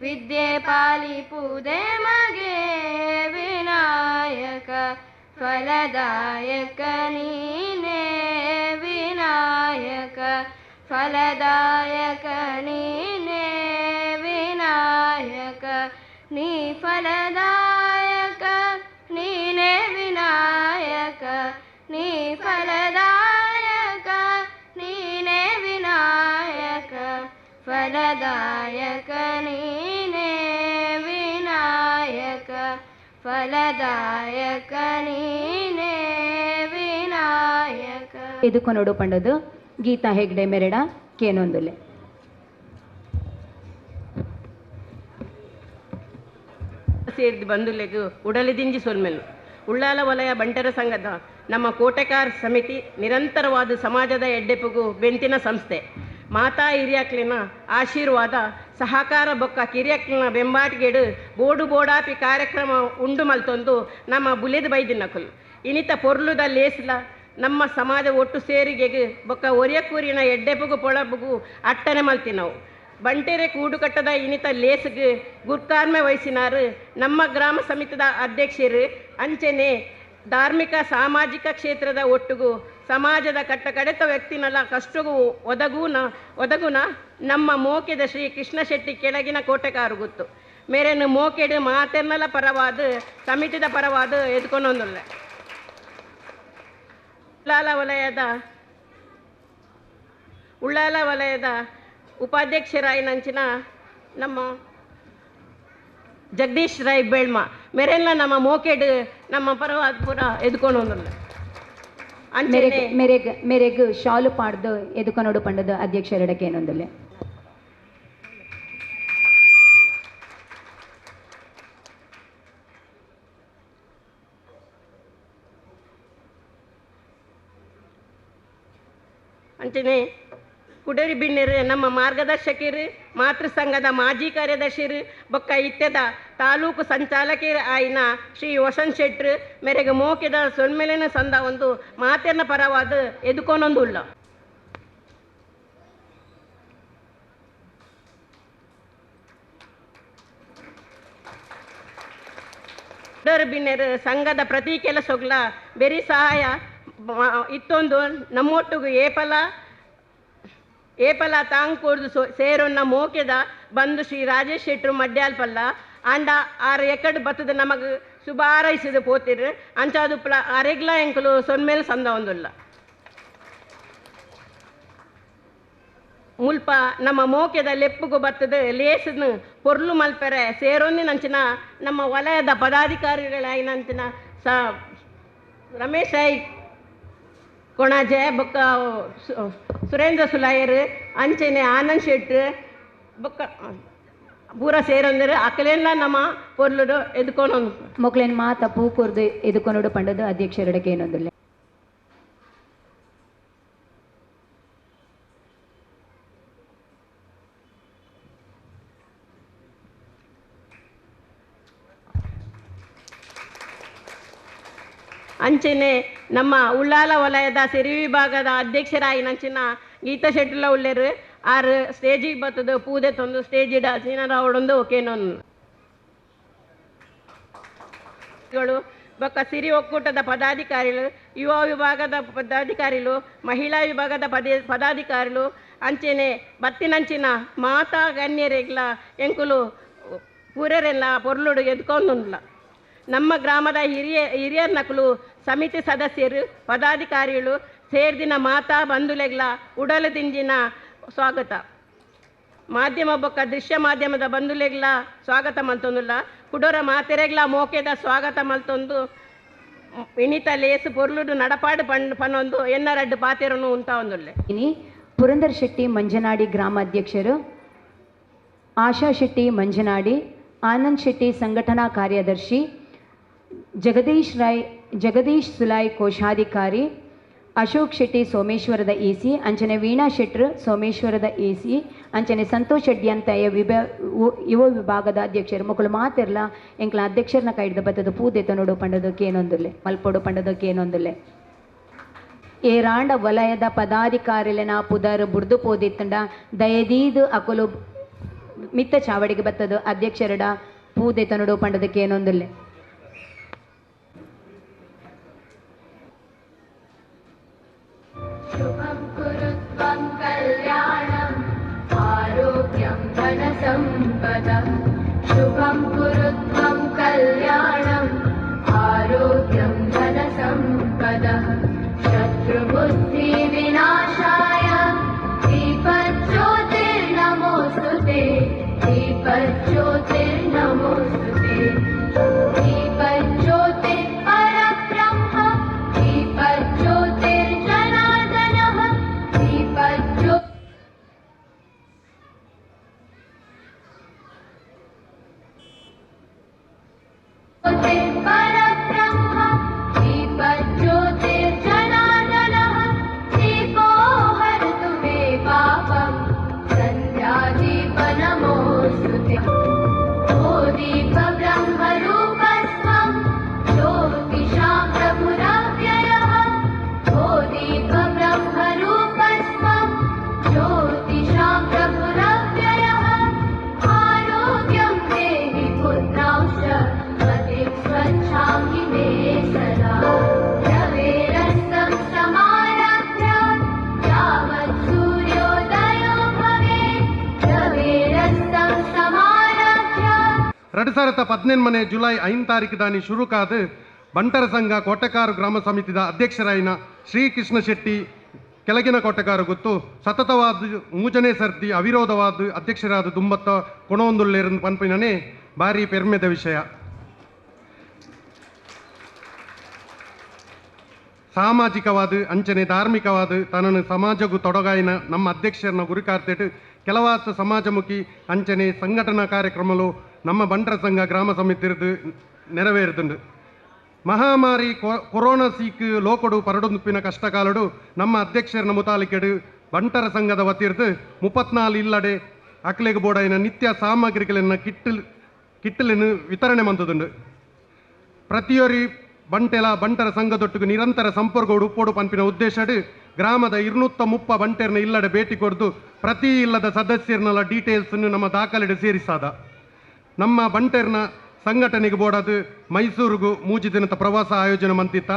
ವಿದ್ಯೆ ಪಾಲಿಪುದೆ ಮಗೆ ವಿನಾಯಕ ಫಲದಾಯಕ ನೀನೇ ವಿನಾಯಕ ಫಲದಾಯಕ ನೀನೇ ವಿನಾಯಕ ನೀ ಫಲದಾಯಕ ನೀನೇ ವಿನಾಯಕ ನೀ ಫಲದಾಯಕ ನೀನೇ ವಿನಾಯಕ ಫಲದಾಯಕ ನೀನೇ ವಿನಾಯಕ ಫಲದಾಯಕ ನೀನೇ ವಿನಾಯಕ ಎದುಕೊನೋಡು ಪಂಡದು ಗೀತಾ ಹೆಗ್ಡೆ ಮೆರಡ ಕೇನೊಂದುಲೆ ಸೇರಿದು ಬಂದುಲೆಗು ಉಡಲಿದಿಂಜಿ ಸೊಲ್ಮೆಲು ಉಳ್ಳಾಲ ವಲಯ ಬಂಟರ ಸಂಘದ ನಮ್ಮ ಕೋಟೆಕಾರ್ ಸಮಿತಿ ನಿರಂತರವಾದ ಸಮಾಜದ ಎಡ್ಡೆಪುಗು ಬೆಂತಿನ ಸಂಸ್ಥೆ ಮಾತಾ ಹಿರಿಯಕ್ಲಿನ ಆಶೀರ್ವಾದ ಸಹಕಾರ ಬೊಕ್ಕ ಕಿರಿಯಕ್ಲಿನ ಬೆಂಬಾಟಿಗೆಡು ಬೋಡು ಬೋಡಾಪಿ ಕಾರ್ಯಕ್ರಮ ಉಂಡು ಮಲ್ತೊಂದು ನಮ್ಮ ಬುಲೆದು ಬೈದಿನಕುಲು ಇನಿತ ಪೊರ್ಲುದ ಲೇಸ್ಲ ನಮ್ಮ ಸಮಾಜ ಒಟ್ಟು ಸೇರಿಗೆಗೆ ಬೊಕ್ಕ ಒರಿಯಕೂರಿನ ಎಡ್ಡೆಪುಗು ಪೊಳಬುಗು ಅಟ್ಟನೆ ಮಲ್ತಿನವು ಬಂಟೆರೆ ಕೂಡುಕಟ್ಟದ ಇನಿತ ಲೇಸ್ಗೆ ಗುರ್ಕಾರ್ಮೆ ವಹಿಸಿನಾರು ನಮ್ಮ ಗ್ರಾಮ ಸಮಿತಿದ ಅಧ್ಯಕ್ಷರು ಅಂಚೆನೆ ಧಾರ್ಮಿಕ ಸಾಮಾಜಿಕ ಕ್ಷೇತ್ರದ ಒಟ್ಟುಗು ಸಮಾಜದ ಕಟ್ಟಕಡೆತ ವ್ಯಕ್ತಿನಲ್ಲ ಕಷ್ಟಗೂ ಒದಗುನ ನಮ್ಮ ಮೋಕೆದ ಶ್ರೀ ಕೃಷ್ಣ ಶೆಟ್ಟಿ ಕೆಳಗಿನ ಕೋಟೆಕಾರು ಗೊತ್ತು ಮೇರೇನು ಮೋಕೆಡು ಮಾತೆರ್ನಲ ಪರವಾದ ಸಮಿತಿದ ಪರವಾದ ಎದ್ಕೊಂಡೊಂದುಲ್ಲ ಉಳ್ಳಾಲ ವಲಯದ ಉಪಾಧ್ಯಕ್ಷರಾಯಿ ನಂಚಿನ ನಮ್ಮ ಜಗದೀಶ್ ರಾಯ್ ಬೇಳ್ಮ ಮೇರೆಲ್ಲ ನಮ್ಮ ಮೋಕೆಡು ನಮ್ಮ ಪರವಾದ ಪೂರ ಎದ್ಕೊಂಡೊಂದುಲ್ಲ ಮೇರೆಗ್ ಶಾಲು ಪಾಡ್ದು ಎದುಕೊನೋಡು ಪಂಡದು ಅಧ್ಯಕ್ಷರಡಕ್ಕೆ ಏನೊಂದುಲ್ಲೆ ಅಂಚನೆ ಕುಡರಿ ಬಿಣ್ಣರು ನಮ್ಮ ಮಾರ್ಗದರ್ಶಕರು ಮಾತೃ ಸಂಘದ ಮಾಜಿ ಕಾರ್ಯದರ್ಶಿರು ಬೊಕ್ಕ ಇತ್ಯದ ತಾಲೂಕು ಸಂಚಾಲಕರು ಆಯ್ನ ಶ್ರೀ ವಸಂತ್ ಶೆಟ್ರು ಮೇರೆಗೆ ಮೋಕೆದ ಸೊನ್ಮೆಲಿನ ಸಂದ ಒಂದು ಮಾತೆರ್ನ ಪರವಾದ ಎದುಕೊನೊಂದುಲ್ಲ ಕುಡರಿ ಬಿಣ್ಣರು ಸಂಘದ ಪ್ರತಿ ಕೆಲಸಗಳ ಬೆರಿ ಸಹಾಯ ಇತ್ತೊಂದು ನಮ್ಮೊಟ್ಟಿಗೂ ಏಪಲ ತಾಂಗ್ಕೊಡ್ದು ಸೇರೊನ್ನ ಮೋಕೆದ ಬಂದು ಶ್ರೀ ರಾಜೇಶ್ ಶೆಟ್ರು ಮಡ್ಯಾಲ್ಪಲ್ಲ ಅಂಡ ಆರು ಎಕಡ್ ಬತ್ತದ ನಮಗೆ ಶುಭಾರೈಸಿದ ಪೋತಿರು ಅಂಚಾದು ಅರೆಗ್ಲ ಎಂಕಲು ಸೊನ್ಮೇಲೆ ಸಂದ ಒಂದುಲ್ಲ ಮುಲ್ಪ ನಮ್ಮ ಮೋಕೆದ ಲೆಪ್ಪುಗು ಬರ್ತದೆ ಲೇಸನ್ನು ಪೊರ್ಲು ಮಲ್ಪೆರೆ ಸೇರೊಂದಿನಂಚಿನ ನಮ್ಮ ವಲಯದ ಪದಾಧಿಕಾರಿಗಳಾಯಿನಂಚಿನ ರಮೇಶ್ ಐ ಕೊಣಾಜೆ ಬೊಕ್ಕ ಸುರೇಂದ್ರ ಸುಲಾಯರ್ ಅಂಚೆನೆ ಆನಂದ್ ಶೆಟ್ಟಿ ಬೊಕ್ಕ ಪೂರ ಸೇರೊಂದಿರು ಅಕಲೆಲ್ಲ ನಮ್ಮ ಪೊರ್ಲುಡು ಎದ್ಕೊಂಡು ಮೊಕ್ಲೇನ್ ಮಾತ ಪೂಕೂರ್ದು ಎದುಕೊಂಡು ಪಂಡದು ಅಧ್ಯಕ್ಷರಡಕ್ಕೆ ಏನೊಂದಿಲ್ಲ. ಅಂಚೆನೆ ನಮ್ಮ ಉಳ್ಳಾಲ ವಲಯದ ಸಿರಿ ವಿಭಾಗದ ಅಧ್ಯಕ್ಷರಾಯಿನಂಚಿನ ಗೀತಾ ಶೆಟ್ಟಿಲ ಉಳ್ಳೇರು ಆರು ಸ್ಟೇಜಿಗೆ ಬರ್ತದೆ ಪೂದೆ ತಂದು ಸ್ಟೇಜ್ ಇಡ ಚೀನರಾವಡೊಂದು ಓಕೆನೋಗಳು ಬೊಕ್ಕ ಸಿರಿ ಒಕ್ಕೂಟದ ಪದಾಧಿಕಾರಿಗಳು ಯುವ ವಿಭಾಗದ ಪದಾಧಿಕಾರಿಗಳು ಮಹಿಳಾ ವಿಭಾಗದ ಪದಾಧಿಕಾರಿಗಳು ಅಂಚೆನೆ ಬತ್ತಿನಂಚಿನ ಮಾತಾ ಗಣ್ಯರೆಗ್ಲ ಎಂಕುಲು ಪೂರೆರೆಲ್ಲ ಪೊರ್ಲುಡು ಎದ್ಕೊಂಡುಲ್ಲ. ನಮ್ಮ ಗ್ರಾಮದ ಹಿರಿಯರ ನಕಲು ಸಮಿತಿ ಸದಸ್ಯರು ಪದಾಧಿಕಾರಿಗಳು ಸೇರ್ದಿನ ಮಾತಾ ಬಂಧುಲೆಗ್ಲ ಉಡಲು ದಿಂಜಿನ ಸ್ವಾಗತ. ಮಾಧ್ಯಮ ಬೊಕ್ಕ ದೃಶ್ಯ ಮಾಧ್ಯಮದ ಬಂಧುಲೆಗ್ಲ ಸ್ವಾಗತ ಮಲ್ತೊಂದುಲ್ಲ ಕುಡೋರ ಮಾತೆರೆಗ್ಲ ಮೋಕೆದ ಸ್ವಾಗತ ಮಲ್ತೊಂದು ವಿನೀತ ಲೇಸು ಪೊರ್ಲುಡು ನಡಪಾಡು ಪನ್ನೊಂದು ಎನ್ನರಡ್ಡು ಪಾತೆರನು ಉಂಟ ಒಂದುಲ್ಲೆ. ಪುರಂದರ್ ಶೆಟ್ಟಿ ಮಂಜನಾಡಿ ಗ್ರಾಮ ಅಧ್ಯಕ್ಷರು, ಆಶಾ ಶೆಟ್ಟಿ ಮಂಜನಾಡಿ, ಆನಂದ್ ಶೆಟ್ಟಿ ಸಂಘಟನಾ ಕಾರ್ಯದರ್ಶಿ, ಜಗದೀಶ್ ಸುಲಾಯ್ ಕೋಶಾಧಿಕಾರಿ, ಅಶೋಕ್ ಶೆಟ್ಟಿ ಸೋಮೇಶ್ವರದ ಎಸಿ, ಅಂಚನೆ ವೀಣಾ ಶೆಟ್ರು ಸೋಮೇಶ್ವರದ ಎಸಿ, ಅಂಚನೆ ಸಂತೋಷ್ ಶೆಟ್ಟಿ ಅಂತ ಯುವ ವಿಭಾಗದ ಅಧ್ಯಕ್ಷರು ಮೊಕ್ಕಳು ಮಾತಿರ್ಲ ಎಂಕ್ಲ ಅಧ್ಯಕ್ಷರನ್ನ ಕೈಡ್ದು ಬತ್ತದು ಪೂದೆತ ನೋಡು ಪಂಡದಕ್ಕೆ ಏನೊಂದುಲ್ಲೆ ಮಲ್ಪೊಡು ಪಂಡದಕ್ಕೆ ಏನೊಂದುಲ್ಲೆ. ಏರಾಂಡ ವಲಯದ ಪದಾಧಿಕಾರಿಲೆನ ಪುದರ್ ಬುಡ್ದು ಪೋದಿತ್ತಂಡ ದಯದೀದು ಅಕುಲು ಮಿತ್ತ ಚಾವಡಿಗೆ ಬತ್ತದು ಅಧ್ಯಕ್ಷರಡ ಪೂದೆತ ನೋಡು ಪಂಡದಕ್ಕೆ ಏನೊಂದುಲ್ಲೆ. शुभं कुरु त्वं कल्याणम् आरोग्यं धनसम्पदम् शुभं कुरु त्वं कल्याणम् आरोग्यं धनसम्पदम् शत्रुबुद्धिविनाशाय दीपज्योतिर्नमोऽस्तुते दीपज्योतिर्नमोऽस्तुते दीपज्योतिः परब्रह्म दीपज्योतिर्जनार्दनः परब्रह्म दीपज्योतिर्जनार्दनः दीपो हरतु मे पापं सन्ध्यादीपनमोऽस्तुते ओ दीप ब्रह्मरूपस्त्वं ज्योतिषां प्रभुरव्ययः ओ दीप ब्रह्मरूपस्त्वं ज्योतिषां प्रभुरव्ययः आरोग्यं देहि पुत्रांश्च मतिं स्वच्छां हि मे सदा रवेरस्तं समारभ्य यावत् सूर्योदयो भवेत् रवेरस्तं समारभ्य 2018 ಜುಲೈ 5 ತಾರೀಕು ದಾನಿ ಶುರುಕಾದ ಬಂಟರ ಸಂಘ ಕೋಟೆಕಾರು ಗ್ರಾಮ ಸಮಿತಿದ ಅಧ್ಯಕ್ಷರಾಯಿನ ಶ್ರೀಕೃಷ್ಣ ಶೆಟ್ಟಿ ಕೆಳಗಿನ ಕೋಟೆಕಾರು ಗೊತ್ತು ಸತತವಾದ 3ನೇ ಸರ್ತಿ ಅವಿರೋಧವಾದ ಅಧ್ಯಕ್ಷರಾದ ದುಂಬತ್ತ ಕೊಣೊಂದುಲ್ಲೇರನ್ನು ಪನ್ಪಿನೇ ಭಾರಿ ಪೆರ್ಮೆದ ವಿಷಯ. ಸಾಮಾಜಿಕವಾದ ಅಂಚನೆ ಧಾರ್ಮಿಕವಾದ ತನ್ನನ್ನು ಸಮಾಜಕ್ಕೂ ತೊಡಗಾಯಿನ ನಮ್ಮ ಅಧ್ಯಕ್ಷರನ್ನ ಗುರಿಕಾರ್ತೆಟ್ಟು ಕೆಲವಾದ ಸಮಾಜಮುಖಿ ಅಂಚನೆ ಸಂಘಟನಾ ಕಾರ್ಯಕ್ರಮಗಳು ನಮ್ಮ ಬಂಟರ ಸಂಘ ಗ್ರಾಮ ಸಮಿತಿರದು ನೆರವೇರುದುಂಡು. ಮಹಾಮಾರಿ ಕೊರೋನಾ ಸೀಕ್ ಲೋಕಡು ಪರಡುಪಿನ ಕಷ್ಟಕಾಲಡು ನಮ್ಮ ಅಧ್ಯಕ್ಷರನ್ನ ಮುತಾಲಿಕೆಡು ಬಂಟರ ಸಂಘದ ವತಿರ್ದು 34 ಇಲ್ಲಡೆ ಅಕ್ಲೆಗ್ ಬೋಡಾಯಿನ ನಿತ್ಯ ಸಾಮಗ್ರಿಗಳನ್ನು ಕಿಟ್ಟಲನ್ನು ವಿತರಣೆ ಮಂತದುಂಡು. ಪ್ರತಿಯೊರಿ ಬಂಟರ ಸಂಘದೊಟ್ಟಿಗೆ ನಿರಂತರ ಸಂಪರ್ಕ ಉಡುಪೋಡು ಪಂಪಿನ ಉದ್ದೇಶಡು ಗ್ರಾಮದ 230 ಬಂಟೆರ್ನ ಇಲ್ಲಡೆ ಭೇಟಿ ಕೊಡ್ದು ಪ್ರತಿ ಇಲ್ಲದ ಸದಸ್ಯರನ್ನೆಲ್ಲ ಡೀಟೇಲ್ಸನ್ನು ನಮ್ಮ ದಾಖಲೆಡೆ ಸೇರಿಸಾದ. ನಮ್ಮ ಬಂಟೆರ್ನ ಸಂಘಟನೆಗೆ ಬೋಡದು ಮೈಸೂರಿಗೂ 3 ದಿನದ ಪ್ರವಾಸ ಆಯೋಜನೆ ಮಂತಿತ್ತ.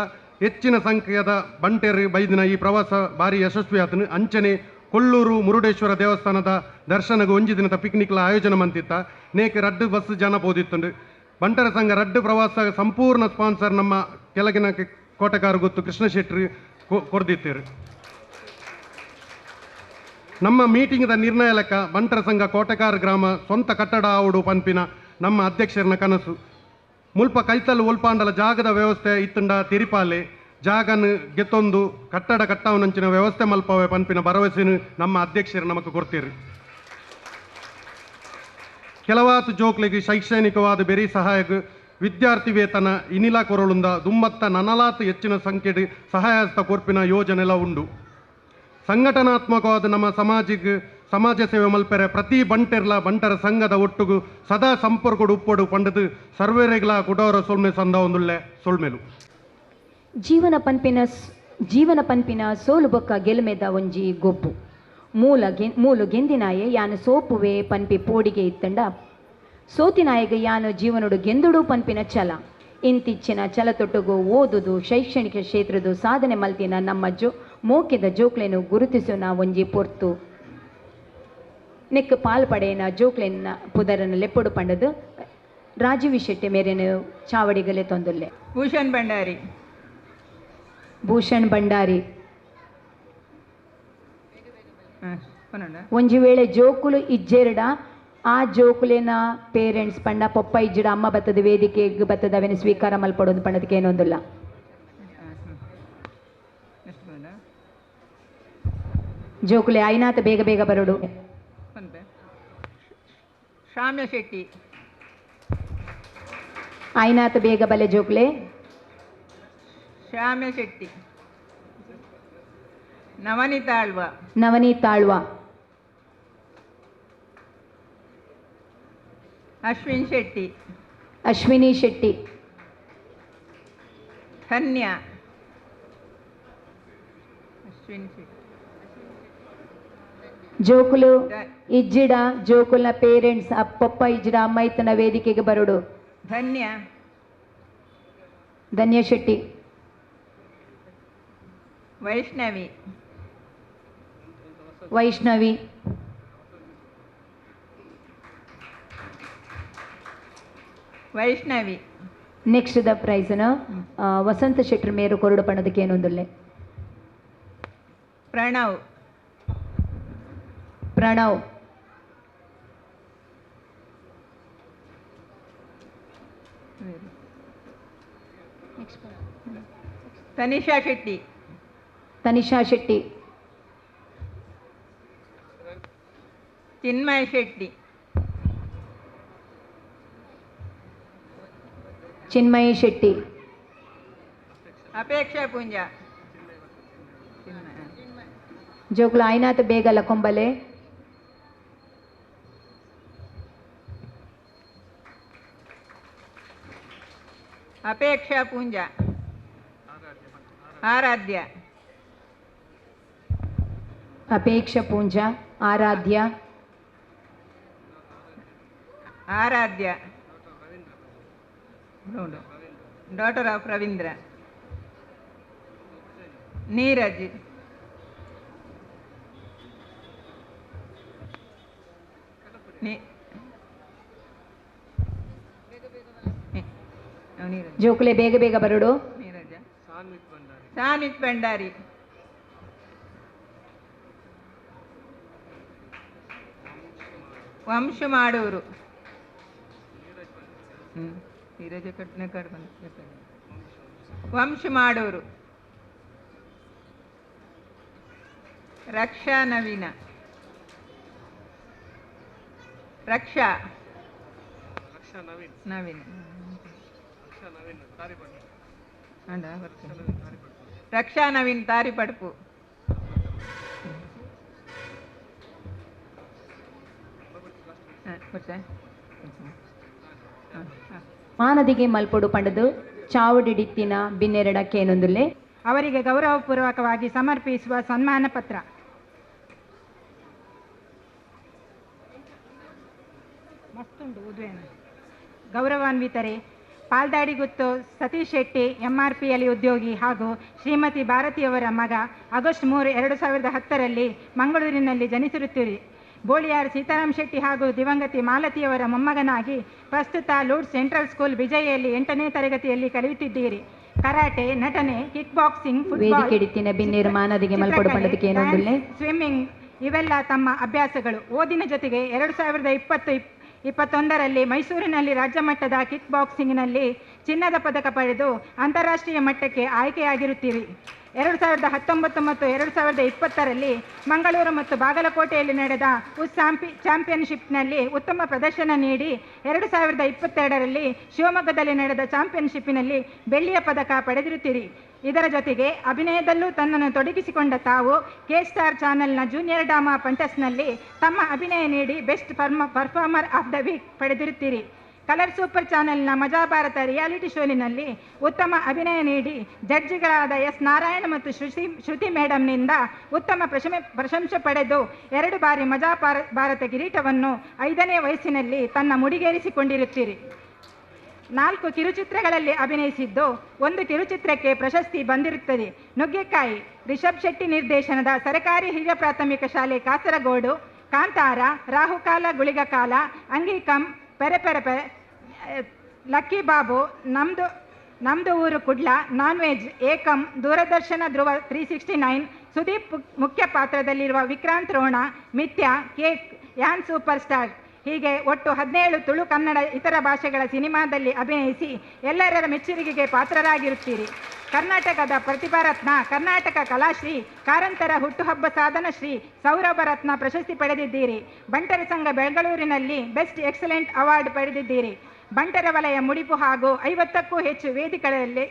ಹೆಚ್ಚಿನ ಸಂಖ್ಯೆಯ ಬಂಟೆರ್ ಬೈದಿನ ಈ ಪ್ರವಾಸ ಭಾರಿ ಯಶಸ್ವಿ ಆತನು. ಅಂಚನೆ ಕೊಲ್ಲೂರು ಮುರುಡೇಶ್ವರ ದೇವಸ್ಥಾನದ ದರ್ಶನಗೂ 1 ದಿನದ ಪಿಕ್ನಿಕ್ಲ ಆಯೋಜನೆ ಮಂತಿತ್ತ. ನೇಕ ರಡ್ಡು ಬಸ್ ಜನ ಪೋದಿತ್ತುಂಡು. ಬಂಟರ ಸಂಘ ರಡ್ಡು ಪ್ರವಾಸ ಸಂಪೂರ್ಣ ಸ್ಪಾನ್ಸರ್ ನಮ್ಮ ಕೆಳಗಿನ ಕೋಟೆಕಾರು ಗೊತ್ತು ಕೃಷ್ಣ ಶೆಟ್ಟಿ ಕೊಡ್ದಿತ್ತೇರು. ನಮ್ಮ ಮೀಟಿಂಗ್ದ ನಿರ್ಣಯ ಲೆಕ್ಕ ಬಂಟರ ಸಂಘ ಕೋಟೆಕಾರ ಗ್ರಾಮ ಸ್ವಂತ ಕಟ್ಟಡ ಆವುಡು ಪನ್ಪಿನ ನಮ್ಮ ಅಧ್ಯಕ್ಷರನ ಕನಸು. ಮುಲ್ಪ ಕೈತಲ್ ಉಲ್ಪಾಂಡಲ ಜಾಗದ ವ್ಯವಸ್ಥೆ ಇತ್ತಂಡ ತಿರಿಪಾಲೆ ಜಾಗನ್ ಗೆತ್ತೊಂದು ಕಟ್ಟಡ ಕಟ್ಟಾವನಂಚಿನ ವ್ಯವಸ್ಥೆ ಮಲ್ಪವೆ ಪನ್ಪಿನ ಭರವಸೆನು ನಮ್ಮ ಅಧ್ಯಕ್ಷರು ನಮಗೆ ಕೊಡ್ತೀರಿ. ಕೆಲವಾತು ಜೋಕ್ಲಿಗೆ ಶೈಕ್ಷಣಿಕವಾದ ಬೆರಿ ಸಹಾಯಕ ವಿದ್ಯಾರ್ಥಿ ವೇತನ ಇನಿಲ ಕೊರಳುಂದ ದುಮ್ಮತ್ತ ನನಲಾತು ಹೆಚ್ಚಿನ ಸಂಖ್ಯೆಡ್ ಸಹಾಯಸ್ತ ಕೊರ್ಪಿನ ಯೋಜನೆಲ್ಲ ಉಂಡು. ಸಂಘಟನಾತ್ಮಕವಾದ ನಮ್ಮ ಸಮಾಜ ಸೇವೆ ಮಲ್ಪೆರೆ ಪ್ರತಿ ಬಂಟರ ಸಂಘದ ಒಟ್ಟುಗು ಸದಾ ಸಂಪರ್ಕಡು ಉಪ್ಪೊಡು ಪಂಡದು ಸರ್ವೇರೆಗಳ ಕುಡೋರ ಸೊಲ್ಮೆ ಸಂದ ಒಂದುಳ್ಳೆ ಸೊಲ್ಮೆಲು ಜೀವನ ಪನ್ಪಿನ ಸೋಲು ಬೊಕ್ಕ ಗೆಲುಮೆದ ಒಂಜಿ ಗೊಬ್ಬು ಮೂಲು ಗೆಂದಿನಾಯೆ ಯಾನು ಸೋಪುವೆ ಪನ್ಪಿ ಪೋಡಿಗೆ ಇತ್ತಂಡ ಸೋತಿನಾಯಗೆ ಯಾನು ಜೀವನಡು ಗೆಂದುಡು ಪನ್ಪಿನ ಛಲ ಇಂತಿಚ್ಚಿನ ಛಲತೊಟ್ಟುಗು ಓದುದು ಶೈಕ್ಷಣಿಕ ಕ್ಷೇತ್ರದ ಸಾಧನೆ ಮಲ್ತಿನ ನಮ್ಮ ಮೋಕೆದ ಜೋಕ್ಲೆನು ಗುರುತಿಸುನ ಒಂಜಿ ಪೊರ್ತು ನೆಕ್ ಪಾಲ್ಪಡೆಯನ ಜೋಕ್ಲೆನ ಪುದರನ ಲೆಪ್ಪೊಡು ಪಂಡದು ರಾಜೀವ್ ಶೆಟ್ಟಿ ಮೇರೆನು ಚಾವಡಿಗಲೆ ತೊಂದುಲ್ಲೆ. ಭೂಷಣ್ ಭಂಡಾರಿ ಒಂಜಿ ವೇಳೆ ಜೋಕುಲು ಇಜ್ಜೆರಡ ಆ ಜೋಕುಲಿನ ಪೇರೆಂಟ್ಸ್ ಪಂಡ ಪೊಪ್ಪ ಇಜ್ಜಿಡ ಅಮ್ಮ ಬತ್ತದ ವೇದಿಕೆ ಬತ್ತದ ಅವೆನ ಸ್ವೀಕಾರ ಮಲ್ಪಡೋದು ಪಂಡದಕ್ಕೆ ಏನೊಂದಿಲ್ಲ. ಜೋಕುಲೆ ಆಯ್ನಾತ ಬೇಗ ಬೇಗ ಬರೋಡು. ಶಾಮ್ಯ ಶೆಟ್ಟಿ ಆಯ್ನಾತ ಬೇಗ ಬಲೆ ಜೋಕುಲೆ. ಶಾಮ್ಯ ಶೆಟ್ಟಿ ನವನೀತ ಆಳ್ವ ಅಶ್ವಿನಿ ಶೆಟ್ಟಿ ಧನ್ಯ ಜೋಕುಲು ಇಜ್ಜಿಡ ಜೋಕುಲ್ನ ಪೇರೆಂಟ್ಸ್ ಅಪ್ಪಪ್ಪ ಇಜ್ಜಿಡ ಅಮ್ಮ ಇತ್ತನ ವೇದಿಕೆಗೆ ಬರೋಡು. ಧನ್ಯ ಶೆಟ್ಟಿ ವೈಷ್ಣವಿ ನೆಕ್ಸ್ಟ್ ದ ಪ್ರೈಸ್ನ ವಸಂತ ಶೆಟ್ಟಿ ಮೇರು ಕೊರಡು ಪಣದಕ್ಕೆ ಏನೊಂದುಲ್ಲೆ. ಪ್ರಣವ್ ತನಿಷಾ ಶೆಟ್ಟಿ ಚಿನ್ಮಯ ಶೆಟ್ಟಿ ಅಪೇಕ್ಷಾ ಪುಂಜ ಜೋಕುಲ ಆಯ್ನಾತ ಬೇಗ ಲಕೊಂಬಲೆ. ಅಪೇಕ್ಷಾ ಪುಂಜ ಆರಾಧ್ಯ ಡಾಟರ್ ಆಫ್ ರವೀಂದ್ರ. ನೀರಜ್ ಜೋಕುಲೆ ಬೇಗ ಬೇಗ ಬರೋಡು. ಸಾನ್ವಿತ್ ಭಂಡಾರಿ ವಂಶ ಮಾಡೂರು ರಕ್ಷಾ ನವೀನ ರಕ್ಷಾ ನವೀನ್ ತಾರಿಪಡ್ಪು. ಮಾನದಿಗೆ ಮಲ್ಪೊಡು ಪಂಡದು ಚಾವುಡಿಡಿತ್ತಿನ ಬಿನ್ನೆರಡಕ್ಕೆ ಏನೊಂದುಲ್ಲೆ. ಅವರಿಗೆ ಗೌರವಪೂರ್ವಕವಾಗಿ ಸಮರ್ಪಿಸುವ ಸನ್ಮಾನ ಪತ್ರ. ಮಸ್ತುಂಡು ಉದ್ವೇನ. ಗೌರವಾನ್ವಿತರೆ ಪಾಲ್ದಾಡಿಗುತ್ತು ಸತೀಶ್ ಶೆಟ್ಟಿ MRPಯಲ್ಲಿ ಉದ್ಯೋಗಿ ಹಾಗೂ ಶ್ರೀಮತಿ ಭಾರತಿಯವರ ಮಗ ಆಗಸ್ಟ್ 3, 2010ರಲ್ಲಿ ಮಂಗಳೂರಿನಲ್ಲಿ ಜನಿಸಿರುತ್ತೀರಿ. ಬೋಳಿಯಾರ್ ಸೀತಾರಾಮ್ ಶೆಟ್ಟಿ ಹಾಗೂ ದಿವಂಗತಿ ಮಾಲತಿಯವರ ಮೊಮ್ಮಗನಾಗಿ ಪ್ರಸ್ತುತ ಲೂಡ್ಸ್ ಸೆಂಟ್ರಲ್ ಸ್ಕೂಲ್ ವಿಜಯಲ್ಲಿ 8ನೇ ತರಗತಿಯಲ್ಲಿ ಕಲಿಯುತ್ತಿದ್ದೀರಿ. ಕರಾಟೆ, ನಟನೆ, ಕಿಕ್ ಬಾಕ್ಸಿಂಗ್, ಫುಟ್ಬಾಲ್, ಸ್ವಿಮ್ಮಿಂಗ್ ಇವೆಲ್ಲ ತಮ್ಮ ಅಭ್ಯಾಸಗಳು. ಓದಿನ ಜೊತೆಗೆ 2020-21ರಲ್ಲಿ ಮೈಸೂರಿನಲ್ಲಿ ರಾಜ್ಯ ಮಟ್ಟದ ಕಿಕ್ ಬಾಕ್ಸಿಂಗ್ನಲ್ಲಿ ಚಿನ್ನದ ಪದಕ ಪಡೆದು ಅಂತಾರಾಷ್ಟ್ರೀಯ ಮಟ್ಟಕ್ಕೆ ಆಯ್ಕೆಯಾಗಿರುತ್ತೀರಿ. 2019 ಮತ್ತು 2020ರಲ್ಲಿ ಮಂಗಳೂರು ಮತ್ತು ಬಾಗಲಕೋಟೆಯಲ್ಲಿ ನಡೆದ ಚಾಂಪಿಯನ್ಶಿಪ್ನಲ್ಲಿ ಉತ್ತಮ ಪ್ರದರ್ಶನ ನೀಡಿ 2022ರಲ್ಲಿ ಶಿವಮೊಗ್ಗದಲ್ಲಿ ನಡೆದ ಚಾಂಪಿಯನ್ಶಿಪ್ಪಿನಲ್ಲಿ ಬೆಳ್ಳಿಯ ಪದಕ ಪಡೆದಿರುತ್ತೀರಿ. ಇದರ ಜೊತೆಗೆ ಅಭಿನಯದಲ್ಲೂ ತನ್ನನ್ನು ತೊಡಗಿಸಿಕೊಂಡ ತಾವು ಕೆ ಸ್ಟಾರ್ ಚಾನೆಲ್ನ ಜೂನಿಯರ್ ಡ್ರಾಮಾ ಕಂಟೆಸ್ಟ್ನಲ್ಲಿ ತಮ್ಮ ಅಭಿನಯ ನೀಡಿ best performer of the week ಪಡೆದಿರುತ್ತೀರಿ. ಕಲರ್ ಸೂಪರ್ ಚಾನೆಲ್ನ ಮಜಾ ಭಾರತ ರಿಯಾಲಿಟಿ ಶೋನಿನಲ್ಲಿ ಉತ್ತಮ ಅಭಿನಯ ನೀಡಿ ಜಡ್ಜಿಗಳಾದ ಎಸ್ ನಾರಾಯಣ ಮತ್ತು ಶ್ರುತಿ ಮೇಡಮ್ನಿಂದ ಉತ್ತಮ ಪ್ರಶಂಸೆ ಪಡೆದು 2 ಬಾರಿ ಮಜಾ ಭಾರತ ಕಿರೀಟವನ್ನು 5ನೇ ವಯಸ್ಸಿನಲ್ಲಿ ತನ್ನ ಮುಡಿಗೇರಿಸಿಕೊಂಡಿರುತ್ತೀರಿ. 4 ಕಿರುಚಿತ್ರಗಳಲ್ಲಿ ಅಭಿನಯಿಸಿದ್ದು 1 ಕಿರುಚಿತ್ರಕ್ಕೆ ಪ್ರಶಸ್ತಿ ಬಂದಿರುತ್ತದೆ. ನುಗ್ಗೆಕಾಯಿ ರಿಷಬ್ ಶೆಟ್ಟಿ ನಿರ್ದೇಶನದ ಸರಕಾರಿ ಹಿರಿಯ ಪ್ರಾಥಮಿಕ ಶಾಲೆ ಕಾಸರಗೋಡು, ಕಾಂತಾರ, ರಾಹುಕಾಲ ಗುಳಿಗಕಾಲ, ಅಂಗೀಕಂ, ಪೆರೆ ಲಕ್ಕಿ ಬಾಬು, ನಮ್ದು ಊರು ಕುಡ್ಲ, ನಾನ್ ವೆಜ್, ಏಕಂ, ದೂರದರ್ಶನ ಧ್ರುವ 369, ಸುದೀಪ್ ಮುಖ್ಯ ಪಾತ್ರದಲ್ಲಿರುವ ವಿಕ್ರಾಂತ್ ರೋಣ, ಮಿಥ್ಯಾ, ಕೇಕ್, ಯಾನ್ ಸೂಪರ್ ಸ್ಟಾರ್ ಹೀಗೆ ಒಟ್ಟು 17 ತುಳು ಕನ್ನಡ ಇತರ ಭಾಷೆಗಳ ಸಿನಿಮಾದಲ್ಲಿ ಅಭಿನಯಿಸಿ ಎಲ್ಲರ ಮೆಚ್ಚುಗೆಗೆ ಪಾತ್ರರಾಗಿರುತ್ತೀರಿ. ಕರ್ನಾಟಕದ ಪ್ರತಿಭಾರತ್ನ, ಕರ್ನಾಟಕ ಕಲಾಶ್ರೀ, ಕಾರಂತರ ಹುಟ್ಟುಹಬ್ಬ ಸಾಧನಶ್ರೀ, ಸೌರಭ ರತ್ನ ಪ್ರಶಸ್ತಿ ಪಡೆದಿದ್ದೀರಿ. ಬಂಟರ ಸಂಘ ಬೆಂಗಳೂರಿನಲ್ಲಿ ಬೆಸ್ಟ್ ಎಕ್ಸಲೆಂಟ್ ಅವಾರ್ಡ್ ಪಡೆದಿದ್ದೀರಿ. ಬಂಟರ ವಲಯ ಮುಡಿಪು ಹಾಗೂ 50ಕ್ಕೂ ಹೆಚ್ಚು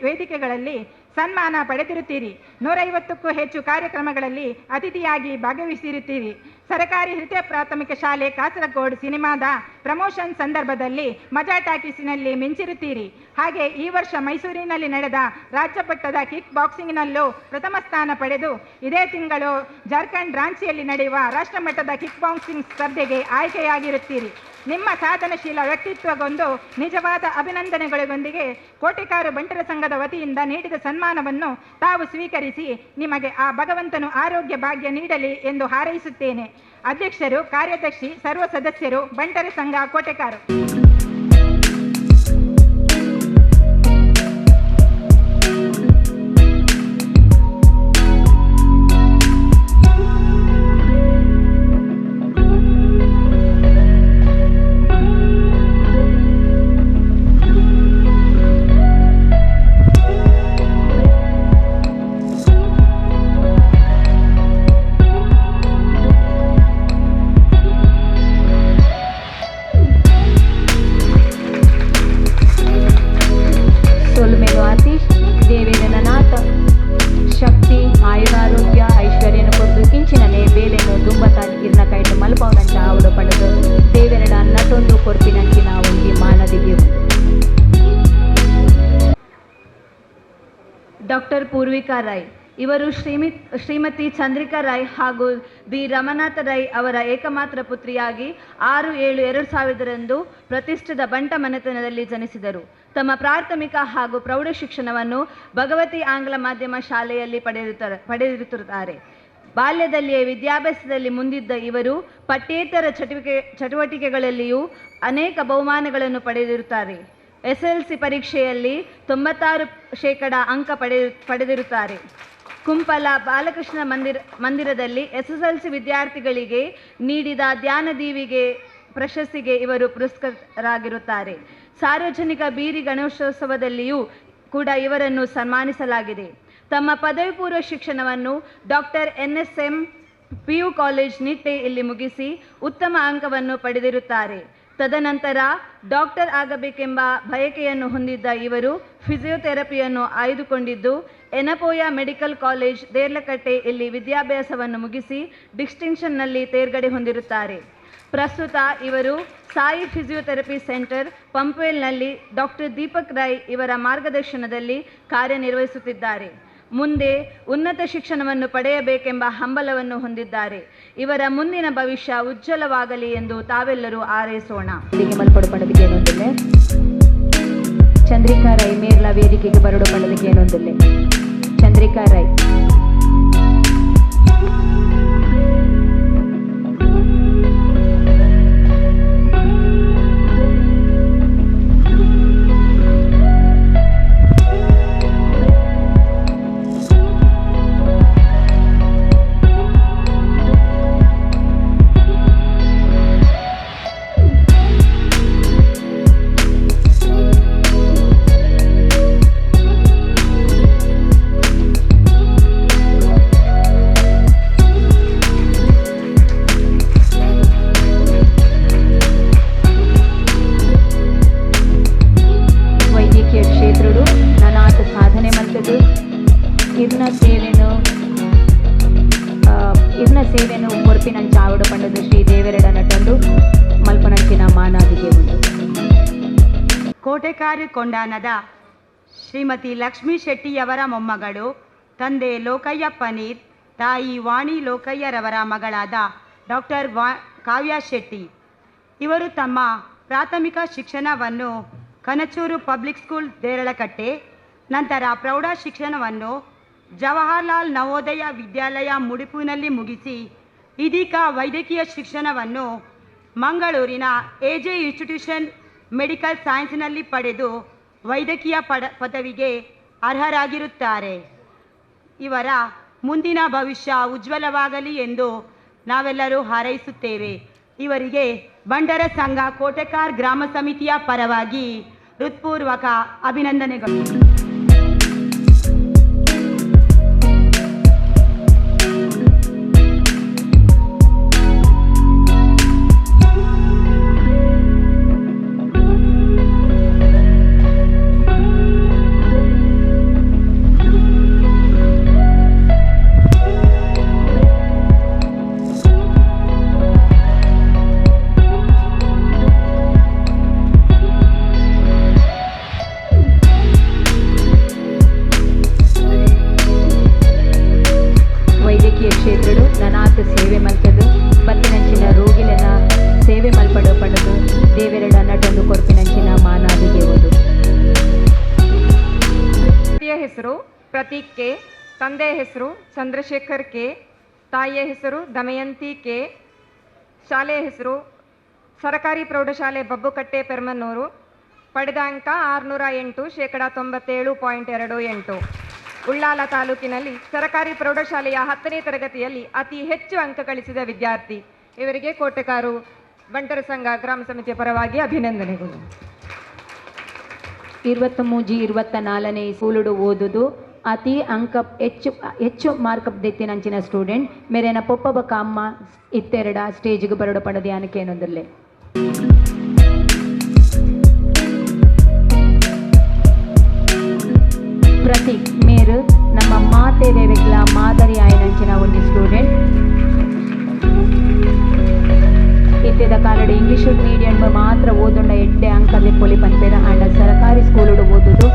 ವೇದಿಕೆಗಳಲ್ಲಿ ಸನ್ಮಾನ ಪಡೆದಿರುತ್ತೀರಿ. 150ಕ್ಕೂ ಹೆಚ್ಚು ಕಾರ್ಯಕ್ರಮಗಳಲ್ಲಿ ಅತಿಥಿಯಾಗಿ ಭಾಗವಹಿಸಿರುತ್ತೀರಿ. ಸರಕಾರಿ ಹಿರಿಯ ಪ್ರಾಥಮಿಕ ಶಾಲೆ ಕಾಸರಗೋಡು ಸಿನಿಮಾದ ಪ್ರಮೋಷನ್ ಸಂದರ್ಭದಲ್ಲಿ ಮಜಾ ಟಾಕೀಸಿನಲ್ಲಿ ಮಿಂಚಿರುತ್ತೀರಿ. ಹಾಗೆ ಈ ವರ್ಷ ಮೈಸೂರಿನಲ್ಲಿ ನಡೆದ ರಾಜ್ಯ ಮಟ್ಟದ ಕಿಕ್ ಬಾಕ್ಸಿಂಗ್ನಲ್ಲೂ ಪ್ರಥಮ ಸ್ಥಾನ ಪಡೆದು ಇದೇ ತಿಂಗಳು ಜಾರ್ಖಂಡ್ ರಾಂಚಿಯಲ್ಲಿ ನಡೆಯುವ ರಾಷ್ಟ್ರ ಮಟ್ಟದ ಕಿಕ್ ಬಾಕ್ಸಿಂಗ್ ಸ್ಪರ್ಧೆಗೆ ಆಯ್ಕೆಯಾಗಿರುತ್ತೀರಿ. ನಿಮ್ಮ ಸಾಧನಶೀಲ ವ್ಯಕ್ತಿತ್ವಗೊಂದು ನಿಜವಾದ ಅಭಿನಂದನೆಗಳೊಂದಿಗೆ ಕೋಟೆಕಾರು ಬಂಟರ ಸಂಘದ ವತಿಯಿಂದ ನೀಡಿದ ಸನ್ಮಾನವನ್ನು ತಾವು ಸ್ವೀಕರಿಸಿ ನಿಮಗೆ ಆ ಭಗವಂತನು ಆರೋಗ್ಯ ಭಾಗ್ಯ ನೀಡಲಿ ಎಂದು ಹಾರೈಸುತ್ತೇನೆ. ಅಧ್ಯಕ್ಷರು, ಕಾರ್ಯದರ್ಶಿ, ಸರ್ವ ಸದಸ್ಯರು, ಬಂಟರ ಸಂಘ ಕೋಟೆಕಾರು. ಡಾಕ್ಟರ್ ಪೂರ್ವಿಕಾ ರೈ ಇವರು ಶ್ರೀಮತಿ ಚಂದ್ರಿಕಾ ರೈ ಹಾಗೂ ಬಿ ರಮನಾಥ ರೈ ಅವರ ಏಕಮಾತ್ರ ಪುತ್ರಿಯಾಗಿ 6/7/2000 ಪ್ರತಿಷ್ಠಿತ ಬಂಟ ಮನೆತನದಲ್ಲಿ ಜನಿಸಿದರು. ತಮ್ಮ ಪ್ರಾಥಮಿಕ ಹಾಗೂ ಪ್ರೌಢ ಶಿಕ್ಷಣವನ್ನು ಭಗವತಿ ಆಂಗ್ಲ ಮಾಧ್ಯಮ ಶಾಲೆಯಲ್ಲಿ ಪಡೆದಿರುತ್ತಾರೆ. ಬಾಲ್ಯದಲ್ಲಿಯೇ ವಿದ್ಯಾಭ್ಯಾಸದಲ್ಲಿ ಮುಂದಿದ್ದ ಇವರು ಪಠ್ಯೇತರ ಚಟುವಟಿಕೆಗಳಲ್ಲಿಯೂ ಅನೇಕ ಬಹುಮಾನಗಳನ್ನು ಪಡೆದಿರುತ್ತಾರೆ. SLC ಪರೀಕ್ಷೆಯಲ್ಲಿ 96% ಅಂಕ ಪಡೆದಿರುತ್ತಾರೆ. ಕುಂಪಲ ಬಾಲಕೃಷ್ಣ ಮಂದಿರದಲ್ಲಿ SSLC ವಿದ್ಯಾರ್ಥಿಗಳಿಗೆ ನೀಡಿದ ಧ್ಯಾನದೀವಿಗೆ ಪ್ರಶಸ್ತಿಗೆ ಇವರು ಪುರಸ್ಕೃತರಾಗಿರುತ್ತಾರೆ. ಸಾರ್ವಜನಿಕ ಬೀರಿ ಗಣೇಶೋತ್ಸವದಲ್ಲಿಯೂ ಕೂಡ ಇವರನ್ನು ಸನ್ಮಾನಿಸಲಾಗಿದೆ. ತಮ್ಮ ಪದವಿ ಪೂರ್ವ ಶಿಕ್ಷಣವನ್ನು doctor NSM PU college Nitte ಇಲ್ಲಿ ಮುಗಿಸಿ ಉತ್ತಮ ಅಂಕವನ್ನು ಪಡೆದಿರುತ್ತಾರೆ. ತದನಂತರ ಡಾಕ್ಟರ್ ಆಗಬೇಕೆಂಬ ಬಯಕೆಯನ್ನು ಹೊಂದಿದ್ದ ಇವರು ಫಿಸಿಯೋಥೆರಪಿಯನ್ನು ಆಯ್ದುಕೊಂಡಿದ್ದು ಎನಪೋಯ ಮೆಡಿಕಲ್ ಕಾಲೇಜ್ ದೇರ್ಲಕಟ್ಟೆ ಇಲ್ಲಿ ವಿದ್ಯಾಭ್ಯಾಸವನ್ನು ಮುಗಿಸಿ ಡಿಸ್ಟಿಂಕ್ಷನ್ನಲ್ಲಿ ತೇರ್ಗಡೆ ಹೊಂದಿರುತ್ತಾರೆ. ಪ್ರಸ್ತುತ ಇವರು ಸಾಯಿ ಫಿಸಿಯೋಥೆರಪಿ ಸೆಂಟರ್ ಪಂಪ್ವೆಲ್ನಲ್ಲಿ ಡಾಕ್ಟರ್ ದೀಪಕ್ ರೈ ಇವರ ಮಾರ್ಗದರ್ಶನದಲ್ಲಿ ಕಾರ್ಯನಿರ್ವಹಿಸುತ್ತಿದ್ದಾರೆ. ಮುಂದೆ ಉನ್ನತ ಶಿಕ್ಷಣವನ್ನು ಪಡೆಯಬೇಕೆಂಬ ಹಂಬಲವನ್ನು ಹೊಂದಿದ್ದಾರೆ. ಇವರ ಮುಂದಿನ ಭವಿಷ್ಯ ಉಜ್ವಲವಾಗಲಿ ಎಂದು ತಾವೆಲ್ಲರೂ ಹಾರೈಸೋಣ. ಚಂದ್ರಿಕಾ ರೈ ಮೇರ್ಲ ವೇದಿಕೆಗೆ ಬರಡು ಪಡೆದಕ್ಕೆ ಏನೊಂದಿಲ್ಲ. ಚಂದ್ರಿಕಾ ರೈ ಸೇವೆಯನ್ನು ಕೊರ್ಪಿನಂಚ ಆವಡು ಪಂಡದು ಶ್ರೀ ದೇವೆರಡ ನಟಂದು ಮಲ್ಪನಂಚಿನ ಮಾನಾದಿಗೆ ಉಂಟು. ಕೋಟೆಕಾರಿ ಕೊಂಡಾನದ ಶ್ರೀಮತಿ ಲಕ್ಷ್ಮೀ ಶೆಟ್ಟಿಯವರ ಮೊಮ್ಮಗಳು, ತಂದೆ ಲೋಕಯ್ಯ ಪನೀರ್, ತಾಯಿ ವಾಣಿ ಲೋಕಯ್ಯರವರ ಮಗಳಾದ ಡಾಕ್ಟರ್ ಕಾವ್ಯ ಶೆಟ್ಟಿ. ಇವರು ತಮ್ಮ ಪ್ರಾಥಮಿಕ ಶಿಕ್ಷಣವನ್ನು ಕನಚೂರು ಪಬ್ಲಿಕ್ ಸ್ಕೂಲ್ ದೇರಳಕಟ್ಟೆ, ನಂತರ ಪ್ರೌಢ ಶಿಕ್ಷಣವನ್ನು ಜವಾಹರ್ಲಾಲ್ ನವೋದಯ ವಿದ್ಯಾಲಯ ಮುಡಿಪಿನಲ್ಲಿ ಮುಗಿಸಿ ಇದೀಗ ವೈದ್ಯಕೀಯ ಶಿಕ್ಷಣವನ್ನು ಮಂಗಳೂರಿನ ಎಜೆ ಇನ್ಸ್ಟಿಟ್ಯೂಷನ್ ಮೆಡಿಕಲ್ ಸೈನ್ಸ್ನಲ್ಲಿ ಪಡೆದು ವೈದ್ಯಕೀಯ ಪದವಿಗೆ ಅರ್ಹರಾಗಿರುತ್ತಾರೆ. ಇವರ ಮುಂದಿನ ಭವಿಷ್ಯ ಉಜ್ವಲವಾಗಲಿ ಎಂದು ನಾವೆಲ್ಲರೂ ಹಾರೈಸುತ್ತೇವೆ. ಇವರಿಗೆ ಬಂಟರ ಸಂಘ ಕೋಟೆಕಾರ್ ಗ್ರಾಮ ಸಮಿತಿಯ ಪರವಾಗಿ ಹೃತ್ಪೂರ್ವಕ ಅಭಿನಂದನೆಗಳು. ಕ್ಷೇತ್ರಡು ನನಾತ್ ಸೇವೆ ಮಲ್ಪದು ಬತ್ತಿನಂಚಿನ ರೋಗಿಲನ ಸೇವೆ ಮಲ್ಪಡು ಪಡೆದು ದೇವೆರಡ ನಟೊಂದು ಕೊರ್ಪಿನಂಚಿನ ಮಾನಾದಿಗೆ ಓದು. ಹೆಸರು ಪ್ರತೀಕ್ ಕೆ, ತಂದೆ ಹೆಸರು ಚಂದ್ರಶೇಖರ್ ಕೆ, ತಾಯಿಯ ಹೆಸರು ದಮಯಂತಿ ಕೆ, ಶಾಲೆಯ ಹೆಸರು ಸರಕಾರಿ ಪ್ರೌಢಶಾಲೆ ಬಬ್ಬುಕಟ್ಟೆ ಪೆರ್ಮನ್ನೂರು, ಪಡೆದ ಅಂಕ 608, 97.28. ಉಳ್ಳಾಲ ತಾಲೂಕಿನಲ್ಲಿ ಸರಕಾರಿ ಪ್ರೌಢಶಾಲೆಯ 10ನೇ ತರಗತಿಯಲ್ಲಿ ಅತಿ ಹೆಚ್ಚು ಅಂಕ ಗಳಿಸಿದ ವಿದ್ಯಾರ್ಥಿ. ಇವರಿಗೆ ಕೋಟೆಕಾರು ಬಂಟರ ಸಂಘ ಗ್ರಾಮ ಸಮಿತಿಯ ಪರವಾಗಿ ಅಭಿನಂದನೆಗಳು. 23-24ನೇ ಸ್ಕೂಲುಡು ಓದುದು ಅತಿ ಅಂಕ ಹೆಚ್ಚು ಮಾರ್ಕ್ ದೆತ್ತಿನಂಚಿನ ಸ್ಟೂಡೆಂಟ್ ಮೇರೆನ ಪೊಪ್ಪಬ ಕಾಮ್ಮ ಇತ್ತೆರಡ ಸ್ಟೇಜ್ಗೆ ಬರಡು ಪಡದೆ ಏನೊಂದಿರಲಿ. ಪ್ರತೀಕ್ ಮೇರು ನಮ್ಮ ಮಾತೆ ರೇವೆಗ್ಲ ಮಾದರಿ ಆಯ್ನಂಚಿನ ಒಂದು ಸ್ಟೂಡೆಂಟ್ ಇತ್ತೆದ ಕಾಲಡು ಇಂಗ್ಲಿಷ್ ಮೀಡಿಯಂ ಮಾತ್ರ ಓದುಂಡ 8 ಅಂಕದ ಪೊಲಿ ಪಂಪೇರ ಆಂಡ ಸರ್ಕಾರಿ ಸ್ಕೂಲುಡು ಓದುದು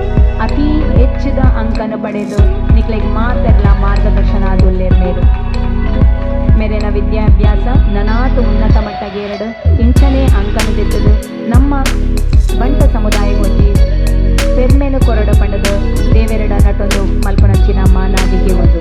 ಅತಿ ಹೆಚ್ಚಿದ ಅಂಕನ ಪಡೆದು ನಿಕ್ಲೆಗ್ ಮಾತೆರ್ಲ ಮಾರ್ಗದರ್ಶನ ಆದುಲ್ಲೆ ಮೇರು ಮೇರೆನ ವಿದ್ಯಾಭ್ಯಾಸ ನನಾತು ಉನ್ನತ ಮಟ್ಟಗೆ 2 ಇಂಚನೇ ಅಂಕನ ತೆತ್ತದು ನಮ್ಮ ಬಂಟ ಸಮುದಾಯ ಹೋಗಿ ಪೆರ್ಮೆನು ಕೊರಡು ಪಂಡದು ದೇವೆರಡ ನಟೊಂದು ಮಲ್ಪನಂಚಿನ ಮಾನಾದಿಗೆ ಒಂದು.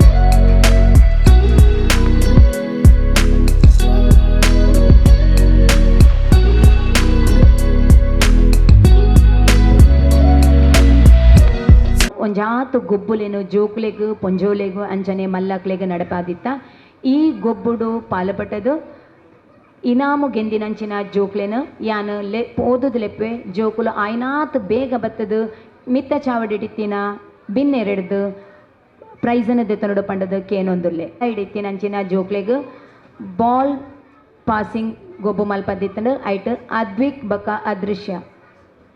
ಒಂಜಾತು ಗೊಬ್ಬುಲೆನು ಜೋಕುಲೆಗು ಪೊಂಜೋಲೆಗು ಅಂಚನೆ ಮಲ್ಲಕ್ಲೆಗು ನಡಪಾದಿತ್ತ ಈ ಗೊಬ್ಬುಡು ಪಾಲಪಟ್ಟದು ಇನಾಮು ಗೆಂದಿನಂಚಿನ ಜೋಕ್ಲೆನು ಯಾನು ಓದುದು ಲೆಪ್ಪೆ ಜೋಕುಲು ಆಯ್ನಾತ್ ಬೇಗ ಬತ್ತದು ಮಿತ್ತ ಚಾವಡಿಟ್ಟಿನ ಬಿನ್ನೆರೆಡ್ದು ಪ್ರೈಸನ್ನು ದೆತ್ತನೋಡು ಪಂಡದು ಕೇನೊಂದುಲ್ಲೆ ಇಡಿತ್ತಿನಂಚಿನ ಜೋಕ್ಲೆಗು ಬಾಲ್ ಪಾಸಿಂಗ್ ಗೊಬ್ಬು ಮಲ್ಪದಿತ್ತಂಡು ಐಟ್ ಅದ್ವಿಕ್ ಬಕ ಅದೃಶ್ಯ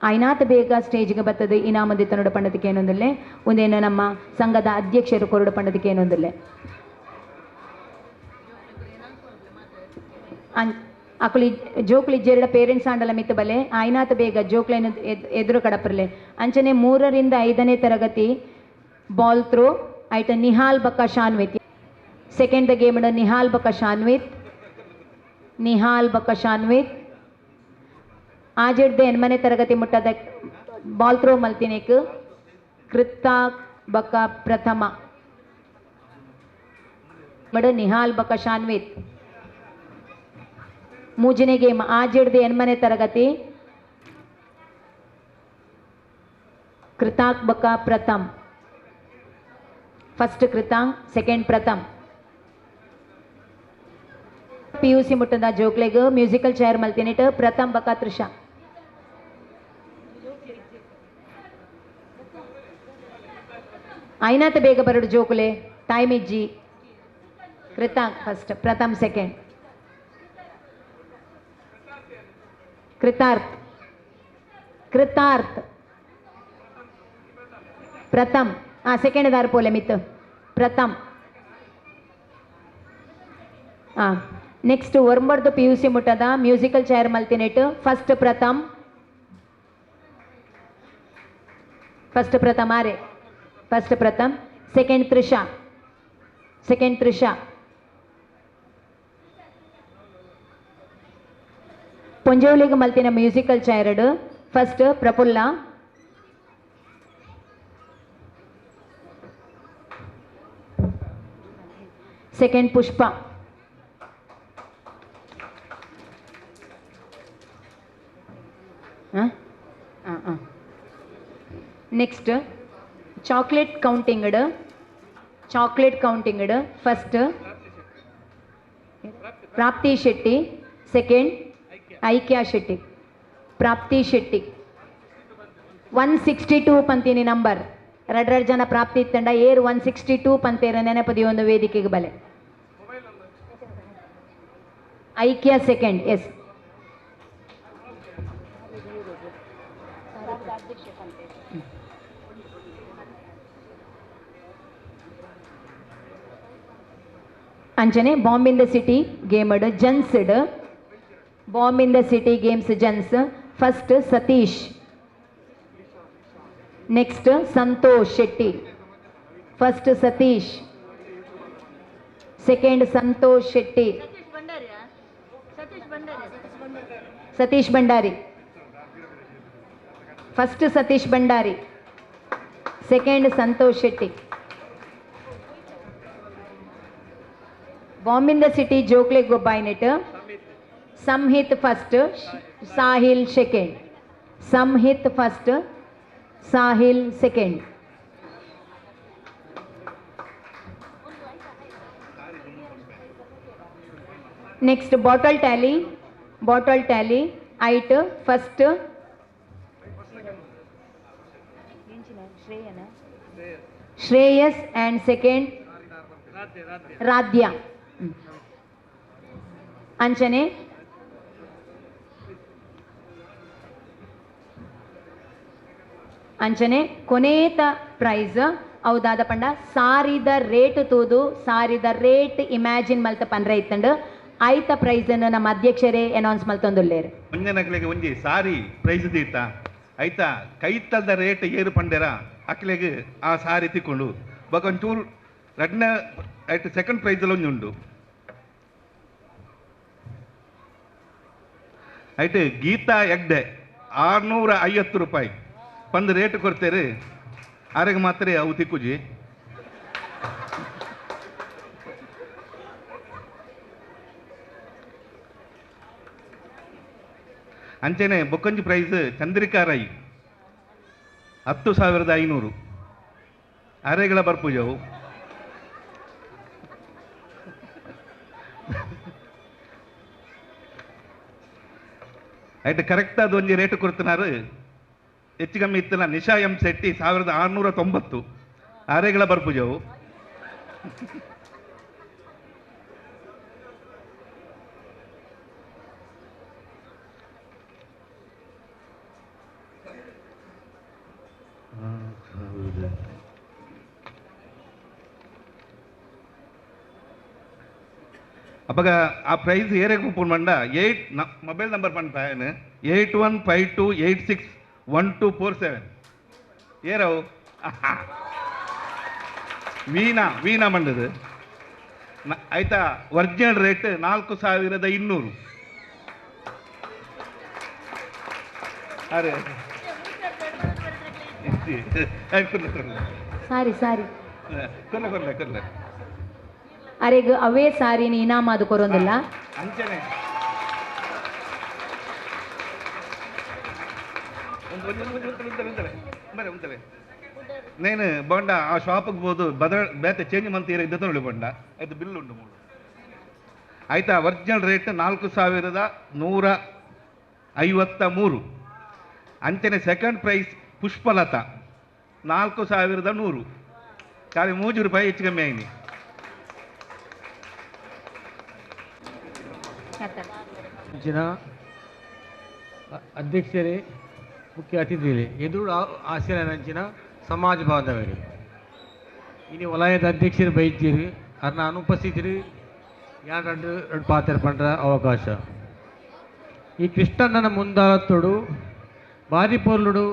ಆಯ್ನಾತ್ ಬೇಗ ಸ್ಟೇಜ್ಗೆ ಬತ್ತದು ಇನಾಮ ದೆತ್ತನೋಡು ಪಂಡದಕ್ಕೆ ಏನೊಂದುಲ್ಲೆ ಒಂದೇನು ನಮ್ಮ ಸಂಘದ ಅಧ್ಯಕ್ಷರು ಕೊರಡು ಪಂಡದಕ್ಕೆ ಏನೊಂದುಲ್ಲೆ ಅಕುಲಿ ಜೋಕ್ಲಿ ಜೆರಡ ಪೇರೆಂಟ್ಸ್ ಆಂಡಲ ಮಿತ್ತ ಬಲೆ ಆಯ್ನಾತ ಬೇಗ ಜೋಕ್ಲೈನ ಎದುರು ಕಡಪರ್ಲೆ ಅಂಚನೆ 3ರಿಂದ 5ನೇ ತರಗತಿ ಬಾಲ್ ಥ್ರೋ ಐಟ ನಿಹಾಲ್ ಬಕ್ಕ ಶಾನ್ವಿತ್ ಸೆಕೆಂಡ್ ದ ಗೇಮ್ ನಿಹಾಲ್ ಬಕ್ಕ ಶಾನ್ವಿತ್ ಆಜಿಡ್ದೆ 8ನೇ ತರಗತಿ ಮುಟ್ಟದ ಬಾಲ್ ಥ್ರೋ ಮಲ್ತಿನೇಕ್ ಕೃತಾಕ್ ಬಕ್ಕ ಪ್ರಥಮ ನಿಹಾಲ್ ಬಕ್ಕ ಶಾನ್ವಿತ್. 3ನೇ ಗೇಮ್ ಆಜಿಡ್ದೆ 8ನೇ ತರಗತಿ ಕೃತಾಕ್ ಬಕ ಪ್ರಥಮ್ ಫಸ್ಟ್ ಕೃತಾಂಗ್ ಸೆಕೆಂಡ್ ಪ್ರಥಮ್. PUC ಮುಟ್ಟದ ಜೋಕ್ಲೆಗ್ ಮ್ಯೂಸಿಕಲ್ ಚೇರ್ ಮಲ್ತಿನಿಟ್ ಪ್ರಥಮ್ ಬಕ ತ್ರಿಷಾ. ಆಯ್ನಾತ ಬೇಗ ಬರಡು ಜೋಕುಲೆ ಟೈಮ್ ಇಜ್ಜಿ ಕೃತಾಂಗ್ ಫಸ್ಟ್ ಪ್ರಥಮ್ ಸೆಕೆಂಡ್ कृतार्थ प्रथम सेकेंड दार पोले मित प्रथम ಹಾಂ ನೆಕ್ಸ್ಟ್ ಒರ್ಮರ್ದು ಪಿ ಯು ಸಿ ಮುಟ್ಟದ ಮ್ಯೂಸಿಕಲ್ ಚೇರ್ ಮಲ್ತಿನೆಟ್ ಫಸ್ಟ್ ಪ್ರಥಮ್ ಆರೆ ಫಸ್ಟ್ ಪ್ರಥಮ್ ಸೆಕೆಂಡ್ ತ್ರಿಷಾ ಪೊಂಜೋಳಿಗೆ ಮಲ್ತಿನ ಮ್ಯೂಸಿಕಲ್ ಚೇರ್ಡ್ ಫಸ್ಟ್ ಪ್ರಫುಲ್ಲ ಸೆಕೆಂಡ್ ಪುಷ್ಪ ನೆಕ್ಸ್ಟ್ ಚಾಕ್ಲೇಟ್ ಕೌಂಟಿಂಗ್ಡ್ ಫಸ್ಟ್ ಪ್ರಾಪ್ತಿ ಶೆಟ್ಟಿ ಸೆಕೆಂಡ್ ಐಕ್ಯಾ ಶೆಟ್ಟಿ ಪ್ರಾಪ್ತಿ ಶೆಟ್ಟಿ 162 ಪಂತೀನಿ ನಂಬರ್ 2 ಜನ ಪ್ರಾಪ್ತಿ ತಂಡ ಏರ್ 162 ಪಂತೇರ ನೆನಪದಿ ಒಂದು ವೇದಿಕೆಗೆ ಬಲೆ ಐಕ್ಯಾ ಸೆಕೆಂಡ್ ಎಸ್ ಅಂಚನೆ ಬಾಂಬ್ ಇನ್ ದ ಸಿಟಿ ಗೇಮಡ್ ಜನ್ಸ್ಡ್ bomb in the city games ಜನ್ಸ್ first Satish next Santosh Shetty first Satish second Santosh Shetty Satish Bhandari first Satish Bhandari second Santosh Shetty bomb in the city ಜೋಕ್ಲೆ ಗೊಬ್ಬಾಯ್ನೆಟ್ Samhith first Sahil second Samhith first Sahil second next bottle tally ಐಟ್ first Shreyas and second Radhya ಅಂಚನೆ ಕೊನೇತ price ಹೌದಾದ ಪಂಡ ಸಾರಿದ ರೇಟ್ ತೂದು ಸಾರಿದ ರೇಟ್ ಇಮ್ಯಾಜಿನ್ ಮಲ್ತ ಪಂಡ್ರೆ ಇತ್ತಂಡು ಐತ ಪ್ರೈಸ್ ಅನ್ನು ನಮ್ಮ ಅಧ್ಯಕ್ಷರೇ ಅನೌನ್ಸ್ ಮಲ್ತೊಂದುಲ್ಲೇರು ಮುಂಜಾನೆ ಒಂಜಿ ಸಾರಿ ಪ್ರೈಸ್ ದೀತ ಐತ ಕೈತಲ್ದ ರೇಟ್ ಏರು ಪಂಡೆರ ಅಕ್ಲೆಗ್ ಆ ಸಾರಿ ತಿಕ್ಕೊಂಡು ಬೊಕೊಂಚೂರು ರಡ್ನ ಐಟ್ ಸೆಕೆಂಡ್ ಪ್ರೈಸ್ ಒಂಜಿ ಉಂಡು ಐಟ್ ಗೀತಾ ಹೆಗ್ಡೆ 650 ರೂಪಾಯಿ ಪಂದ್ ರೇಟ್ ಕೊಡ್ತೇರಿ ಆರೆಗೆ ಮಾತ್ರ ಅವು ತಿಕ್ಕುಜಿ ಅಂಚೆನೆ ಬೊಕ್ಕಂಜಿ ಪ್ರೈಸ್ ಚಂದ್ರಿಕಾ ರೈ 10,500 ಅರೆಗಳ ಬರ್ಪುಜವು ಐಟ್ ಕರೆಕ್ಟ್ ಅದು ಒಂಜಿ ರೇಟ್ ಕೊಡ್ತಿನಾರು ಹೆಚ್ಚು ಕಮ್ಮಿ ಇತ್ತಲ್ಲ ನಿಶಾ ಎಂ ಶೆಟ್ಟಿ 1690 ಅರೆಗಳ ಬರ್ಪುಜವು ಅವಾಗ ಆ ಪ್ರೈಸ್ ಏರೇ ಕೂಪನ್ ಬಂಡ 8 ಮೊಬೈಲ್ ನಂಬರ್ ಪಂಡ 8152861247 ಏರವು ವೀಣಾ ಬಂಡದು ಆಯ್ತಾ ಒರಿಜಿನಲ್ ರೇಟ್ 4200 ಅರೆ ಸಾರಿ ಕೊಲ್ಲ ಅರೆಗ್ ಅವೇ ಸಾರಿನ ಇನಾಮ ಅದು ಕೊರೊಂದಿಲ್ಲ ಅಂಚನೆ నేను బండ ఆ షాప్కి పోదు ಬೇತೆ ಚೇಂಜ್ ಮಂತೀರ ಇದ್ದ ನೋಡಿ ಬಂಡ ಅದು ಬಿಲ್ ಉಂಟು ಮೂರು ಆಯ್ತಾ ಒರಿಜಿನಲ್ ರೇಟ್ 4153 ಅಂಚನೆ ಸೆಕೆಂಡ್ ಪ್ರೈಸ್ ಪುಷ್ಪಲತಾ 4100 ಖಾಲಿ 3 ರೂಪಾಯಿ ಹೆಚ್ಚು ಕಮ್ಮಿ ಆಯ್ನಿ ಅಂಚಿನ ಅಧ್ಯಕ್ಷರೇ ಮುಖ್ಯ ಅತಿಥಿಗಳೇ ಎದುರು ಆಸೀನಂಚಿನ ಸಮಾಜ ಬಾಂಧವರೇ ಇನ್ನು ವಲಯದ ಅಧ್ಯಕ್ಷರು ಬೈತೀರಿ ಅವ್ರನ್ನ ಅನುಪಸ್ಥಿತರು ಎರಡು ಪಾತ್ರ ಪಂಡ್ರ ಅವಕಾಶ ಈ ಕೃಷ್ಣಣ್ಣನ ಮುಂದಾಳತ್ತೋಡು ಭಾರಿ ಪೊರ್ಲುಡು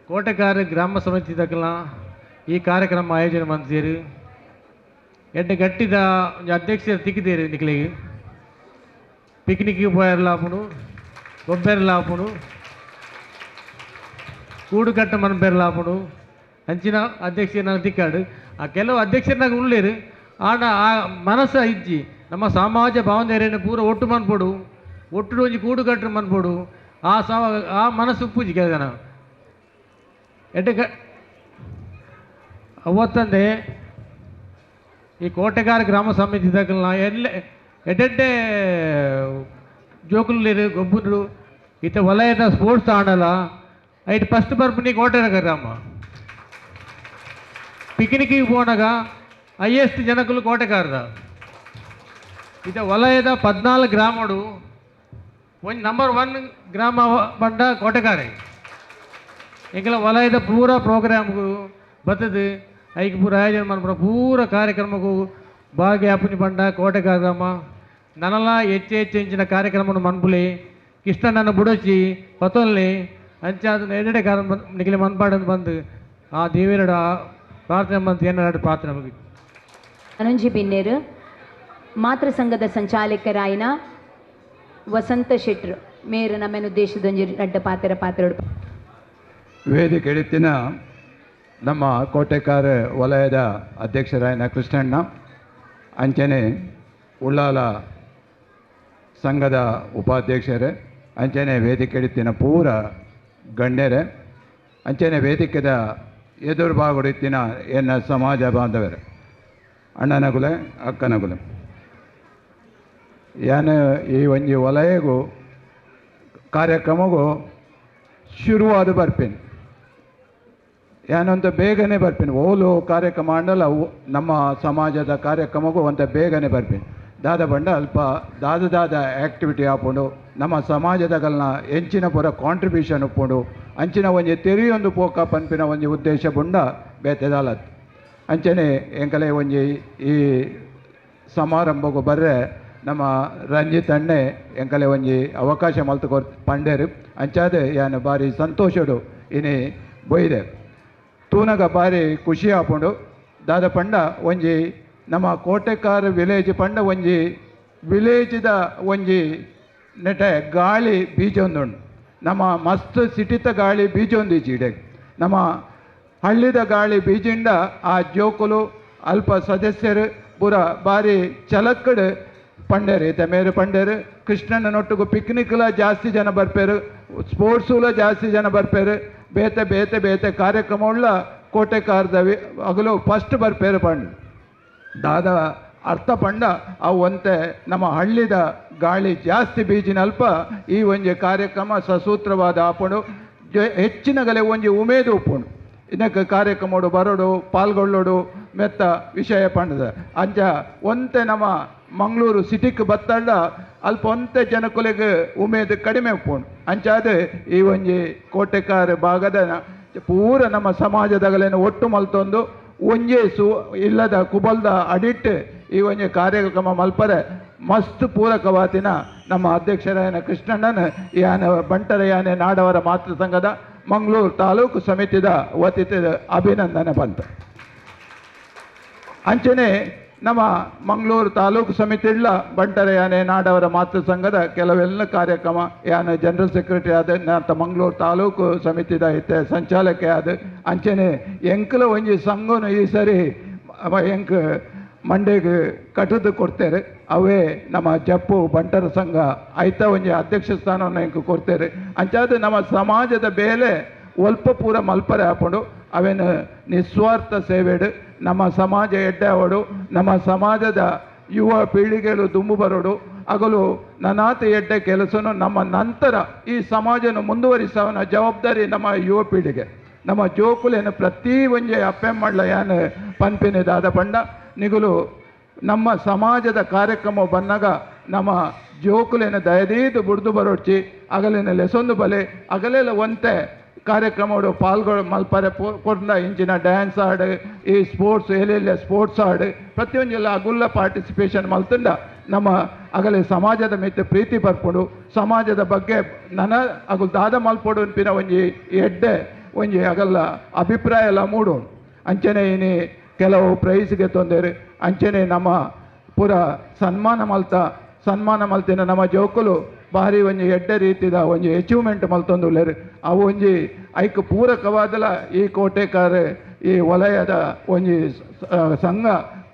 ಕೋಟೆಕಾರ ಗ್ರಾಮ ಸಮಿತಿ ತಕ್ಕಲ ಈ ಕಾರ್ಯಕ್ರಮ ಆಯೋಜನೆ ಮಾಡ್ತೀರಿ ಎಡ್ಡೆ ಗಟ್ಟಿದ ಅಧ್ಯಕ್ಷರು ತಿಕ್ಕಿದ್ದೀರಿ ನಿಕ್ಲಿಗೆ ಪಿಕ್ನಿಕ್ಗೆ పోయర్లాపుడు కొబ్బెర్లాపుడు కూడు కట్ట మన పేర్లాపుడు అంచిన అధ్యక్ష నాకు తిక్కాడు ఆ ಕೆಲವು ಅಧ್ಯಕ್ಷರು నాకు ಉಳ್ಳೇರು ಆಡ ಆ ಮನಸ್ಸು ಇಜ್ಜಿ ನಮ್ಮ ಸಮಾಜ ಭಾವನೆಯನ್ನು ಪೂರ ಒಟ್ಟು ಮನ್ಪೋಡು ಒಟ್ಟು ಒಂಜಿ ಕೂಡು ಕಟ್ಟರು ಮನ್ಪೋಡು ಆ ಮನಸ್ಸು ಪೂಜಿ ಕೇಳ್ದ ನಾವು ಎಡ್ಡೆ ಅವತ್ತಂದೆ ಈ ಕೋಟೆಗಾರ ಗ್ರಾಮ ಸಮಿತಿ ತಕ್ಕಲ್ಲ ಎಡ್ಡೆ ಜೋಕುಲು ಗೊಬ್ಬರು ಇತ್ತ ವಲಯದ ಸ್ಪೋರ್ಟ್ಸ್ ಆಡಲ್ಲ ಐದು ಫಸ್ಟ್ ಬರ್ಪುನಿ ಕೋಟೆನಗರ ಗ್ರಾಮ ಪಿಕ್ನಿಕ್ಗೆ ಹೋನಾಗ ಹೈಯೆಸ್ಟ್ ಜನಕಲು ಕೋಟೆಗಾರದ ಇತ್ತ ವಲಯದ 14 ಗ್ರಾಮಡು ಒಂದು ನಂಬರ್ 1 ಗ್ರಾಮ ಬಂಡ ಕೋಟೆಗಾರೆ ಎಂಕಲ ವಲಯದ ಪೂರ ಪ್ರೋಗ್ರಾಮ್ಗೂ ಬರ್ತದೆ ಐದು ಪೂರ ಆಯೋಜನೆ ಮಾಡ್ಬಿಡ ಪೂರ ಕಾರ್ಯಕ್ರಮಕ್ಕೂ ಭಾಗಿಯಾಪುನಿ ಬಂಡ ಕೋಟೆಗಾರ ಗ್ರಾಮ ನನ್ನಲ್ಲ ಹೆಚ್ಚೆಂಚಿನ ಕಾರ್ಯಕ್ರಮವನ್ನು ಮನ್ಪುಲಿ ಕೃಷ್ಣನನ್ನು ಬುಡಚಿ ಪತೊಲ್ಲಿ ಅಂಚಾದ ಎರಡೆ ಕಾರ ನಿಖಿಲೆ ಮನ್ಪಾಡನ್ನು ಬಂದು ಆ ದೇವರಡ ಪ್ರಾರ್ಥನೆ ಬಂದು ಏನಾಡು ಪ್ರಾರ್ಥನೆ ಮುಗಿತು ಅನುಂಜಿ ಬಿನ್ನೇರು ಮಾತೃ ಸಂಘದ ಸಂಚಾಲಕರಾಯಿನ ವಸಂತ ಶೆಟ್ರು ಮೇರು ನಮ್ಮನ್ನು ಉದ್ದೇಶದೊಂಜಿ ರಡ್ಡ ಪಾತ್ರಡು ವೇದಿಕೆ ಎಳಿತಿನ ನಮ್ಮ ಕೋಟೆಕಾರ ವಲಯದ ಅಧ್ಯಕ್ಷರಾಯಿನ ಕೃಷ್ಣಣ್ಣ ಅಂಚನೆ ಉಳ್ಳಾಲ ಸಂಘದ ಉಪಾಧ್ಯಕ್ಷರೇ ಅಂಚನೆ ವೇದಿಕೆ ಎಳಿತಿನ ಪೂರ ಗಣ್ಯರೇ ಅಂಚನೆ ವೇದಿಕೆದ ಎದುರು ಭಾಗಡಿತ್ತಿನ ಎನ್ನ ಸಮಾಜ ಬಾಂಧವರೇ ಅಣ್ಣನಗುಲೆ ಅಕ್ಕನಗುಲೆ ಯಾನು ಈ ಒಂಜಿ ವಲಯಗೂ ಕಾರ್ಯಕ್ರಮಗೂ ಶುರುವಾದ ಬರ್ಪೇನೆ ಯಾನೊಂದು ಬೇಗನೆ ಬರ್ಪೇನೆ ಓಲು ಕಾರ್ಯಕ್ರಮ ಅಂಡಲ್ಲ ನಮ್ಮ ಸಮಾಜದ ಕಾರ್ಯಕ್ರಮಗೂ ಒಂತ ಬೇಗನೆ ಬರ್ಪೇನೆ ದಾದ ಬಂಡ ಅಲ್ಪ ದಾದ ಆ್ಯಕ್ಟಿವಿಟಿ ಹಾಕೊಂಡು ನಮ್ಮ ಸಮಾಜದಗಲ್ನ ಎಂಚಿನ ಪೂರ ಕಾಂಟ್ರಿಬ್ಯೂಷನ್ ಉಪ್ಪುಂಡು ಅಂಚಿನ ಒಂಜಿ ತೆರಿಯೊಂದು ಪೋಕ ಪನ್ಪಿನ ಒಂಜಿ ಉದ್ದೇಶ ಬುಂಡ ಬೇತೆದಾಲತ್ ಅಂಚನೆ ಎಂಕಲೆ ಒಂಜಿ ಈ ಸಮಾರಂಭಗೂ ಬರ್ರೆ ನಮ್ಮ ರಂಜಿತ್ ಅಣ್ಣೆ ಎಂಕಲೆ ಒಂಜಿ ಅವಕಾಶ ಮಲ್ತು ಪಂಡೇರು ಅಂಚಾದ ಯಾನು ಭಾರಿ ಸಂತೋಷಡು ಇನಿ ಬೊಯ್ದೆ ತೂನಗ ಭಾರಿ ಖುಷಿ ಆಪುಂಡು ದಾದ ಪಂಡ ಒಂಜಿ ನಮ್ಮ ಕೋಟೆಕಾರ ವಿಲೇಜ್ ಪಂಡ ಒಂಜಿ ವಿಲೇಜ್ದ ಒಂಜಿ ನೆಟೆ ಗಾಳಿ ಬೀಜ ಒಂದುಂಡು ನಮ್ಮ ಮಸ್ತ್ ಸಿಟಿತ ಗಾಳಿ ಬೀಜ ಒಂದು ಚೀಡೆಗೆ ನಮ್ಮ ಹಳ್ಳಿದ ಗಾಳಿ ಬೀಜಿಂದ ಆ ಜೋಕುಲು ಅಲ್ಪ ಸದಸ್ಯರು ಪೂರ ಭಾರಿ ಚಲಕ್ಕಡು ಪಂಡೇರು ತಮೇರು ಪಂಡೇರು ಕೃಷ್ಣನೊಟ್ಟಿಗೂ ಪಿಕ್ನಿಕ್ಲ ಜಾಸ್ತಿ ಜನ ಬರ್ಪೇರು ಸ್ಪೋರ್ಟ್ಸುಲ ಜಾಸ್ತಿ ಜನ ಬರ್ಪೇರು ಬೇತೆ ಕಾರ್ಯಕ್ರಮವುಳ್ಳ ಕೋಟೆಕಾರದ ಹಗಲು ಫಸ್ಟ್ ಬರ್ಪೇರು ಪಂಡು ದಾದ ಅರ್ಥ ಪಂಡ ಅವು ಒಂತೆ ನಮ್ಮ ಹಳ್ಳಿದ ಗಾಳಿ ಜಾಸ್ತಿ ಬೀಜಿನಲ್ಪ ಈ ಒಂಜಿ ಕಾರ್ಯಕ್ರಮ ಸಸೂತ್ರವಾದ ಆಪುಂಡು ಹೆಚ್ಚಿನಗಲೆ ಒಂಜಿ ಉಮೇದು ಉಪ್ಪುಂಡು ಇದಕ್ಕೆ ಕಾರ್ಯಕ್ರಮಡು ಬರೋಡು ಪಾಲ್ಗೊಳ್ಳೋಡು ಮೆತ್ತ ವಿಷಯ ಪಂಡದ ಅಂಚ ಒಂತೆ ನಮ್ಮ ಮಂಗಳೂರು ಸಿಟಿಗೆ ಬತ್ತಳ್ಳ ಅಲ್ಪ ಒಂತೆ ಜನಕುಲೆಗೆ ಉಮೇದು ಕಡಿಮೆ ಉಪ್ಪುಂಡು ಅಂಚಾದ ಈ ಒಂಜಿ ಕೋಟೆಕಾರ ಭಾಗದ ಪೂರ ನಮ್ಮ ಸಮಾಜದಗಲೇನು ಒಟ್ಟು ಮಲ್ತೊಂದು ಒಂಜೇ ಇಲ್ಲದ ಕುಬಲ್ದ ಅಡಿಟ್ ಈ ಒಂಜಿ ಕಾರ್ಯಕ್ರಮ ಮಲ್ಪರೆ ಮಸ್ತ್ ಪೂರಕವಾತಿನ ನಮ್ಮ ಅಧ್ಯಕ್ಷರಾಯನ ಕೃಷ್ಣಣ್ಣನ ಯಾನ ಬಂಟರ ಯಾನೆ ನಾಡವರ ಮಾತೃ ಸಂಘದ ಮಂಗಳೂರು ತಾಲೂಕು ಸಮಿತಿದ ವತಿದ ಅಭಿನಂದನೆ ಬಂತು ಅಂಚನೆ ನಮ್ಮ ಮಂಗಳೂರು ತಾಲೂಕು ಸಮಿತಿಲ್ಲ ಬಂಟರ ಯಾನೆ ನಾಡವರ ಮಾತೃ ಸಂಘದ ಕೆಲವೆಲ್ಲ ಕಾರ್ಯಕ್ರಮ ಯಾನ ಜನರಲ್ ಸೆಕ್ರೆಟರಿ ಆದ ಅಂತ ಮಂಗಳೂರು ತಾಲೂಕು ಸಮಿತಿದ ಇತ್ತೆ ಸಂಚಾಲಕ ಆದ ಅಂಚನೆ ಎಂಕಲ ಒಂಜಿ ಸಂಘನು ಈ ಸರಿ ಎಂಕ್ ಮಂಡೆಗೆ ಕಟ್ಟದು ಕೊಡ್ತೇವೆ ಅವೇ ನಮ್ಮ ಜಪ್ಪು ಬಂಟರ ಸಂಘ ಐತ ಒಂಜಿ ಅಧ್ಯಕ್ಷ ಸ್ಥಾನವನ್ನು ಎಂಕ್ ಕೊಡ್ತೇವೆ ಅಂಚಾದ ನಮ್ಮ ಸಮಾಜದ ಬೇಲೆ ಒಲ್ಪ ಪೂರ ಮಲ್ಪರೆ ಹಾಕೊಂಡು ಅವೇನು ನಿಸ್ವಾರ್ಥ ಸೇವೆಡು ನಮ್ಮ ಸಮಾಜ ಎಡ್ಡೆ ಅವಡು ನಮ್ಮ ಸಮಾಜದ ಯುವ ಪೀಳಿಗೆಗಳು ದುಂಬು ಬರೋಡು ಹಗಲು ನನಾತ ಎಡ್ಡೆ ಕೆಲಸನು ನಮ್ಮ ನಂತರ ಈ ಸಮಾಜನ ಮುಂದುವರಿಸವನ ಜವಾಬ್ದಾರಿ ನಮ್ಮ ಯುವ ಪೀಳಿಗೆ ನಮ್ಮ ಜೋಕುಲೇನು ಪ್ರತಿ ಒಂಜೆ ಅಪ್ಪೆ ಮಾಡ್ಲ ಯಾನು ಪನ್ಪಿನಿದಾದ ಪಂಡ ನಿಗುಲು ನಮ್ಮ ಸಮಾಜದ ಕಾರ್ಯಕ್ರಮ ಬಂದಾಗ ನಮ್ಮ ಜೋಕುಲೇನು ದಯದೀದು ಬುಡ್ದು ಬರೋಡ್ಚಿ ಅಗಲಿನ ಲೆಸೊಂದು ಬಲೆ ಅಗಲೆಲ್ಲ ಒಂತೆ ಕಾರ್ಯಕ್ರಮಗಳು ಪಾಲ್ಗೊಳ್ಳ ಮಲ್ಪರೆ ಕೊಡ್ದ ಇಂಚಿನ ಡ್ಯಾನ್ಸ್ ಆಡು ಈ ಸ್ಪೋರ್ಟ್ಸ್ ಎಲ್ಲೆಲ್ಲ ಸ್ಪೋರ್ಟ್ಸ್ ಆಡು ಪ್ರತಿಯೊಂದೆಲ್ಲ ಅಗುಲ್ಲ ಪಾರ್ಟಿಸಿಪೇಷನ್ ಮಲ್ತಂಡ ನಮ್ಮ ಅಗಲೇ ಸಮಾಜದ ಮಿತ್ತ ಪ್ರೀತಿ ಬರ್ಪುಡು ಸಮಾಜದ ಬಗ್ಗೆ ನನ್ನ ಅಗಲು ದಾದ ಮಲ್ಪೊಡು ಅನ್ಪಿನ ಒಂಜಿ ಎಡ್ಡೆ ಒಂಜಿ ಅಗಲ್ಲ ಅಭಿಪ್ರಾಯ ಎಲ್ಲ ಮೂಡು ಅಂಚನೆ ಇನಿ ಕೆಲವು ಪ್ರೈಸ್ಗೆ ತೊಂದರೆ ಅಂಚನೆ ನಮ್ಮ ಪೂರ ಸನ್ಮಾನ ಮಲ್ತಿನ ನಮ್ಮ ಜೋಕುಲು ಭಾರಿ ಒಂಜಿ ಎಡ್ಡೆ ರೀತಿದ ಒಂಜಿ ಅಚೀವ್ಮೆಂಟ್ ಮಲ್ತೊಂದುಲ್ಲೇರು ಅವು ಒಂಜಿ ಐಕ್ ಪೂರಕವಾದಲ ಈ ಕೋಟೆಕಾರ ಈ ವಲಯದ ಒಂಜಿ ಸಂಘ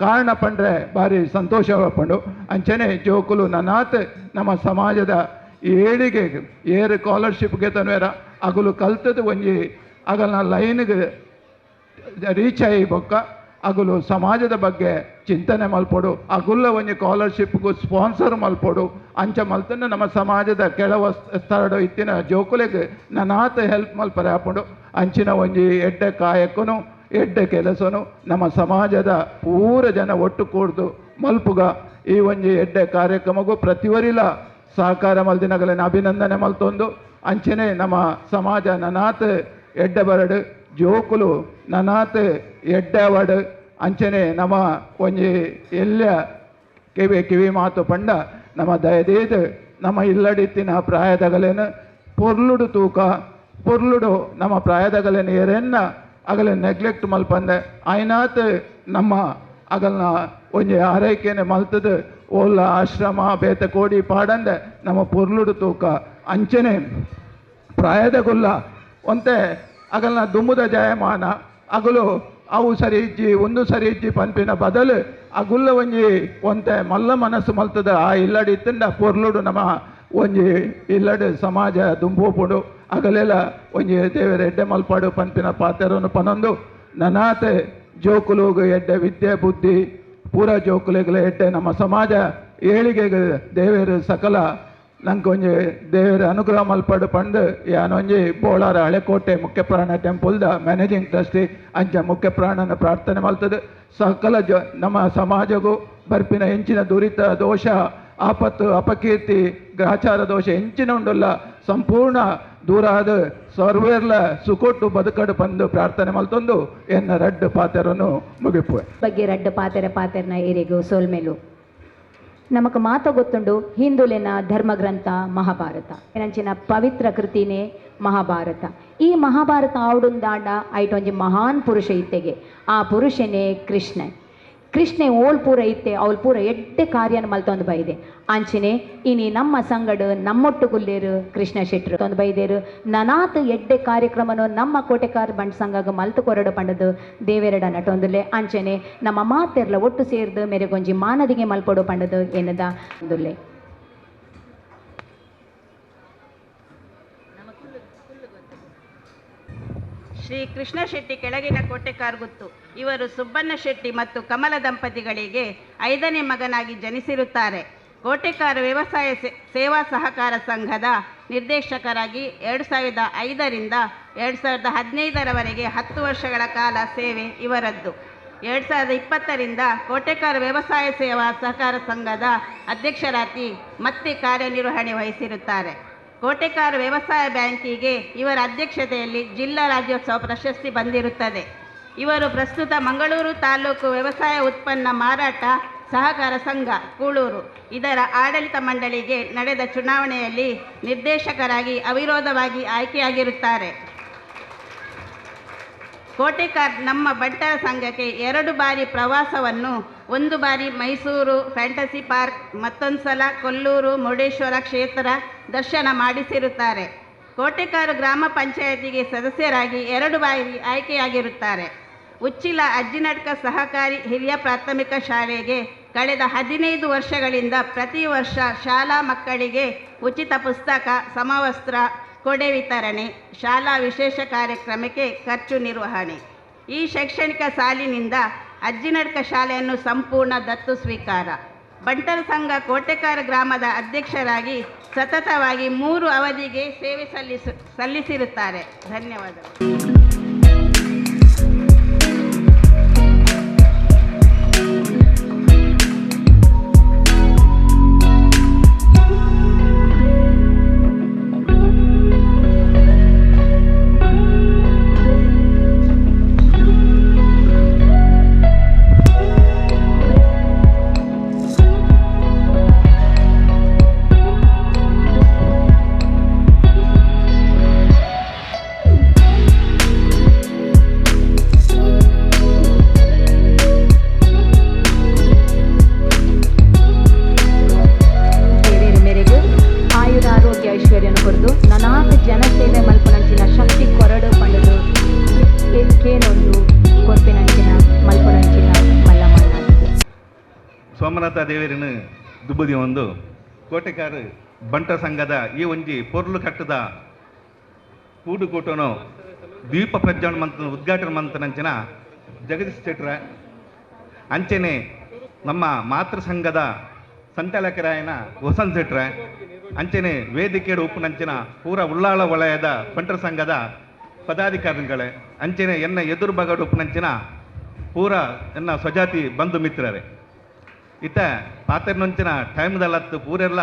ಕಾರಣ ಪಂಡ್ರೆ ಭಾರಿ ಸಂತೋಷ ಪಂಡು ಅಂಚನೆ ಜೋಕುಲು ನನಾತ್ ನಮ್ಮ ಸಮಾಜದ ಏಳಿಗೆ ಏರು ಸ್ಕಾಲರ್ಶಿಪ್ಗೆ ತನ್ವೇರ ಅಗಲು ಕಲ್ತದ ಒಂಜಿ ಅಗಲ್ನ ಲೈನ್ಗೆ ರೀಚ್ ಆಗಿ ಬೊಕ್ಕ ಅಗಲು ಸಮಾಜದ ಬಗ್ಗೆ ಚಿಂತನೆ ಮಲ್ಪೊಡು ಅಗುಲ್ಲ ಒಂಜಿ ಸ್ಕಾಲರ್ಶಿಪ್ಗೂ ಸ್ಪಾನ್ಸರ್ ಮಲ್ಪೊಡು ಅಂಚ ಮಲ್ತನ ನಮ್ಮ ಸಮಾಜದ ಕೆಳವ ಸ್ತರಡು ಇತ್ತಿನ ಜೋಕುಲೆಗೆ ನನಾತ್ ಹೆಲ್ಪ್ ಮಲ್ಪರೆ ಹಾಪುಂಡು ಅಂಚಿನ ಒಂಜಿ ಎಡ್ಡೆ ಕಾಯಕ್ಕೂ ಎಡ್ಡೆ ಕೆಲಸನು ನಮ್ಮ ಸಮಾಜದ ಪೂರ ಜನ ಒಟ್ಟು ಕೂಡ್ದು ಮಲ್ಪುಗ ಈ ಒಂಜಿ ಎಡ್ಡೆ ಕಾರ್ಯಕ್ರಮಗೂ ಪ್ರತಿವರಿಲ ಸಹಕಾರ ಮಲ್ದಿನಗಳನ್ನ ಅಭಿನಂದನೆ ಮಲ್ತೊಂದು ಅಂಚನೆ ನಮ್ಮ ಸಮಾಜ ನನಾತ್ ಎಡ್ಡೆ ಬರಡು ಜೋಕುಲು ನನಾತ್ ಎಡ್ಡೆ ಅವಡು ಅಂಚನೆ ನಮ್ಮ ಒಂಜಿ ಎಲ್ಲ ಕಿವಿ ಮಾತು ಪಂಡ ನಮ್ಮ ದಯದೇದು ನಮ್ಮ ಇಲ್ಲಡಿತ್ತಿನ ಪ್ರಾಯದಗಲೇನು ಪೊರ್ಲುಡು ತೂಕ ಪೊರ್ಲುಡು ನಮ್ಮ ಪ್ರಾಯದಗಲೇನು ಏರೆನ್ನ ಅಗಲ ನೆಗ್ಲೆಕ್ಟ್ ಮಲ್ಪಂದೆ ಆಯ್ನಾತ್ ನಮ್ಮ ಅಗಲ್ನ ಒಂಜಿ ಆರೈಕೆನೆ ಮಲ್ತದು ಓಲ್ಲ ಆಶ್ರಮ ಬೇತ ಕೋಡಿ ಪಾಡಂದೆ ನಮ್ಮ ಪೊರ್ಲುಡು ತೂಕ ಅಂಚನೆ ಪ್ರಾಯದಗುಲ್ಲ ಒಂತೆ ಅಗಲ್ನ ದುಮ್ಮುದ ಜಯಮಾನ ಅಗಲು ಅವು ಸರಿ ಇಜ್ಜಿ ಒಂದು ಸರಿ ಇಜ್ಜಿ ಪನ್ಪಿನ ಬದಲು ಅಗುಲ್ಲ ಒಂಜಿ ಒಂತೆ ಮಲ್ಲ ಮನಸ್ಸು ಮಲ್ತದ ಆ ಇಲ್ಲಡಿ ಇತ್ತಂಡ ಪೊರ್ಲುಡು ನಮ್ಮ ಒಂಜಿ ಇಲ್ಲಡು ಸಮಾಜ ದುಂಬೋಪುಡು ಅಗಲೆಲ್ಲ ಒಂಜಿ ದೇವರ ಎಡ್ಡೆ ಮಲ್ಪಾಡು ಪನ್ಪಿನ ಪಾತ್ರವನ್ನು ಪನೊಂದು ನನಾತ್ ಜೋಕುಲುಗು ಎಡ್ಡೆ ವಿದ್ಯೆ ಬುದ್ಧಿ ಪೂರ ಜೋಕುಲೆಗಳ ಎಡ್ಡೆ ನಮ್ಮ ಸಮಾಜ ಏಳಿಗೆಗೆ ದೇವರು ಸಕಲ ನಂಗೆ ಒಂಜಿ ದೇವರ ಅನುಗ್ರಹ ಮಲ್ಪಡು ಪಂಡು ಯಾನೊಂಜಿ ಬೋಳಾರ ಹಳೆಕೋಟೆ ಮುಖ್ಯ ಪ್ರಾಣ ಟೆಂಪಲ್ದ ಮ್ಯಾನೇಜಿಂಗ್ ಟ್ರಸ್ಟಿ ಅಂಚ ಮುಖ್ಯ ಪ್ರಾಣನ ಪ್ರಾರ್ಥನೆ ಮಲ್ತದೆ ಸಕಲ ನಮ್ಮ ಸಮಾಜಗೂ ಬರ್ಪಿನ ಹೆಂಚಿನ ದುರಿತ ದೋಷ ಆಪತ್ತು ಅಪಕೀರ್ತಿ ಗ್ರಹಚಾರ ದೋಷ ಹೆಂಚಿನ ಉಂಡುಲ್ಲ ಸಂಪೂರ್ಣ ದೂರ ಆದ ಸರ್ವೇರ್ಲ ಸುಕೊಟ್ಟು ಬದುಕಡು ಬಂದು ಪ್ರಾರ್ಥನೆ ಮಲ್ತೊಂದು ಎನ್ನ ರಡ್ಡು ಪಾತೆರನ್ನು ಮುಗಿಪುವೆ ಬಗ್ಗೆ ರಡ್ಡು ಪಾತೆರನ ಏರಿಗೂ ಸೋಲ್ಮೇಲು ನಮಕ್ ಮಾತ ಗೊತ್ತುಂಡು ಹಿಂದುಲಿನ ಧರ್ಮಗ್ರಂಥ ಮಹಾಭಾರತ ಏನಂಚಿನ ಪವಿತ್ರ ಕೃತಿನೇ ಮಹಾಭಾರತ ಈ ಮಹಾಭಾರತ ಆವಡುಂದಾಂಡ ಐಟೊಂಜಿ ಮಹಾನ್ ಪುರುಷ ಇತ್ತೆಗೆ ಆ ಪುರುಷನೇ ಕೃಷ್ಣೆ ಓಲ್ ಪೂರ ಇತ್ತೆ ಅವಳು ಪೂರ ಎಡ್ಡೆ ಕಾರ್ಯನ ಮಲ್ತೊಂದು ಬೈದೆ ಅಂಚಿನೆ ಇನಿ ನಮ್ಮ ಸಂಗಡು ನಮ್ಮೊಟ್ಟು ಗುಲ್ಲೇರು ಕೃಷ್ಣ ಶೆಟ್ರು ತೊಂದು ಬೈದೇರು ನನಾತ್ ಎಡ್ಡೆ ಕಾರ್ಯಕ್ರಮನು ನಮ್ಮ ಕೋಟೆಕಾರ ಬಂಡ್ ಸಂಘಗ ಮಲ್ತು ಕೊರಡು ಪಂಡದು ದೇವೆರಡ ನಟೊಂದುಲ್ಲೆ ಅಂಚನೆ ನಮ್ಮ ಮಾತೆರ್ಲ ಒಟ್ಟು ಸೇರ್ದು ಮೇರೆಗೊಂಜಿ ಮಾನದಿಗೆ ಮಲ್ಪೊಡು ಪಂಡದು ಎನ್ನದ ಒಂದುಲ್ಲೆ ಶ್ರೀ ಕೃಷ್ಣ ಶೆಟ್ಟಿ ಕೆಳಗಿನ ಕೋಟೆಕಾರ್ ಗುತ್ತು. ಇವರು ಸುಬ್ಬಣ್ಣ ಶೆಟ್ಟಿ ಮತ್ತು ಕಮಲ ದಂಪತಿಗಳಿಗೆ 5ನೇ ಮಗನಾಗಿ ಜನಿಸಿರುತ್ತಾರೆ. ಕೋಟೆಕಾರ ವ್ಯವಸಾಯ ಸೇವಾ ಸಹಕಾರ ಸಂಘದ ನಿರ್ದೇಶಕರಾಗಿ 2005ರಿಂದ 2015ರವರೆಗೆ 10 ವರ್ಷಗಳ ಕಾಲ ಸೇವೆ ಇವರದ್ದು. 2020ರಿಂದ ಕೋಟೆಕಾರ ವ್ಯವಸಾಯ ಸೇವಾ ಸಹಕಾರ ಸಂಘದ ಅಧ್ಯಕ್ಷರಾಗಿ ಮತ್ತೆ ಕಾರ್ಯನಿರ್ವಹಣೆ ವಹಿಸಿರುತ್ತಾರೆ. ಕೋಟೆಕಾರ ವ್ಯವಸಾಯ ಬ್ಯಾಂಕಿಗೆ ಇವರ ಅಧ್ಯಕ್ಷತೆಯಲ್ಲಿ ಜಿಲ್ಲಾ ರಾಜ್ಯೋತ್ಸವ ಪ್ರಶಸ್ತಿ ಬಂದಿರುತ್ತದೆ. ಇವರು ಪ್ರಸ್ತುತ ಮಂಗಳೂರು ತಾಲೂಕು ವ್ಯವಸಾಯ ಉತ್ಪನ್ನ ಮಾರಾಟ ಸಹಕಾರ ಸಂಘ ಕೂಳೂರು ಇದರ ಆಡಳಿತ ಮಂಡಳಿಗೆ ನಡೆದ ಚುನಾವಣೆಯಲ್ಲಿ ನಿರ್ದೇಶಕರಾಗಿ ಅವಿರೋಧವಾಗಿ ಆಯ್ಕೆಯಾಗಿರುತ್ತಾರೆ. ಕೋಟೆಕಾರ್ ನಮ್ಮ ಬಂಟರ ಸಂಘಕ್ಕೆ 2 ಬಾರಿ ಪ್ರವಾಸವನ್ನು, 1 ಬಾರಿ ಮೈಸೂರು ಫ್ಯಾಂಟಸಿ ಪಾರ್ಕ್, ಮತ್ತೊಂದು ಸಲ ಕೊಲ್ಲೂರು ಮುರುಡೇಶ್ವರ ಕ್ಷೇತ್ರ ದರ್ಶನ ಮಾಡಿಸಿರುತ್ತಾರೆ. ಕೋಟೆಕಾರ ಗ್ರಾಮ ಪಂಚಾಯತಿಗೆ ಸದಸ್ಯರಾಗಿ 2 ಬಾರಿ ಆಯ್ಕೆಯಾಗಿರುತ್ತಾರೆ. ಉಚ್ಚಿಲ ಅಜ್ಜಿನಡ್ಕ ಸಹಕಾರಿ ಹಿರಿಯ ಪ್ರಾಥಮಿಕ ಶಾಲೆಗೆ ಕಳೆದ 15 ವರ್ಷಗಳಿಂದ ಪ್ರತಿ ವರ್ಷ ಶಾಲಾ ಮಕ್ಕಳಿಗೆ ಉಚಿತ ಪುಸ್ತಕ, ಸಮವಸ್ತ್ರ, ಕೊಡೆ ವಿತರಣೆ, ಶಾಲಾ ವಿಶೇಷ ಕಾರ್ಯಕ್ರಮಕ್ಕೆ ಖರ್ಚು ನಿರ್ವಹಣೆ. ಈ ಶೈಕ್ಷಣಿಕ ಸಾಲಿನಿಂದ ಅಜ್ಜಿನಡ್ಕ ಶಾಲೆಯನ್ನು ಸಂಪೂರ್ಣ ದತ್ತು ಸ್ವೀಕಾರ. ಬಂಟರ ಸಂಘ ಕೋಟೆಕಾರ ಗ್ರಾಮದ ಅಧ್ಯಕ್ಷರಾಗಿ ಸತತವಾಗಿ 3 ಅವಧಿಗೆ ಸೇವೆ ಸಲ್ಲಿಸಿರುತ್ತಾರೆ. ಧನ್ಯವಾದಗಳು. ದುಬುದಿ ಒಂದು ಕೋಟೆಕಾರ ಬಂಟ ಸಂಘದ ಈ ಒಂಜಿ ಪೊರ್ಲು ಕಟ್ಟದ ಕೂಡುಕೂಟನು ದೀಪ ಪ್ರಜ್ವಲನ ಮಂತ್ರ ಉದ್ಘಾಟನೆ ಮಂತ್ರನಂಚಿನ ಜಗದೀಶ್ ಶೆಟ್ರ ಅಂಚೆನೆ ನಮ್ಮ ಮಾತೃ ಸಂಘದ ಸಂಚಾಲಕರಾಯನ ವಸಂತ್ ಶೆಟ್ರ ಅಂಚೆನೆ ವೇದಿಕೆಯ ಉಪ್ಪುನಂಚಿನ ಪೂರ ಉಳ್ಳಾಳ ವಲಯದ ಬಂಟರ ಸಂಘದ ಪದಾಧಿಕಾರಿಗಳೇ ಅಂಚೆನೆ ಎನ್ನ ಎದುರು ಬಗಡು ಉಪ್ಪುನಂಚಿನ ಪೂರ ಎನ್ನ ಸ್ವಜಾತಿ ಬಂಧು ಮಿತ್ರರೇ ಇತ್ತ ಪಾತ್ರೆನಂಚಿನ ಟೈಮ್ದಲ್ಲತ್ತು ಪೂರೆಲ್ಲ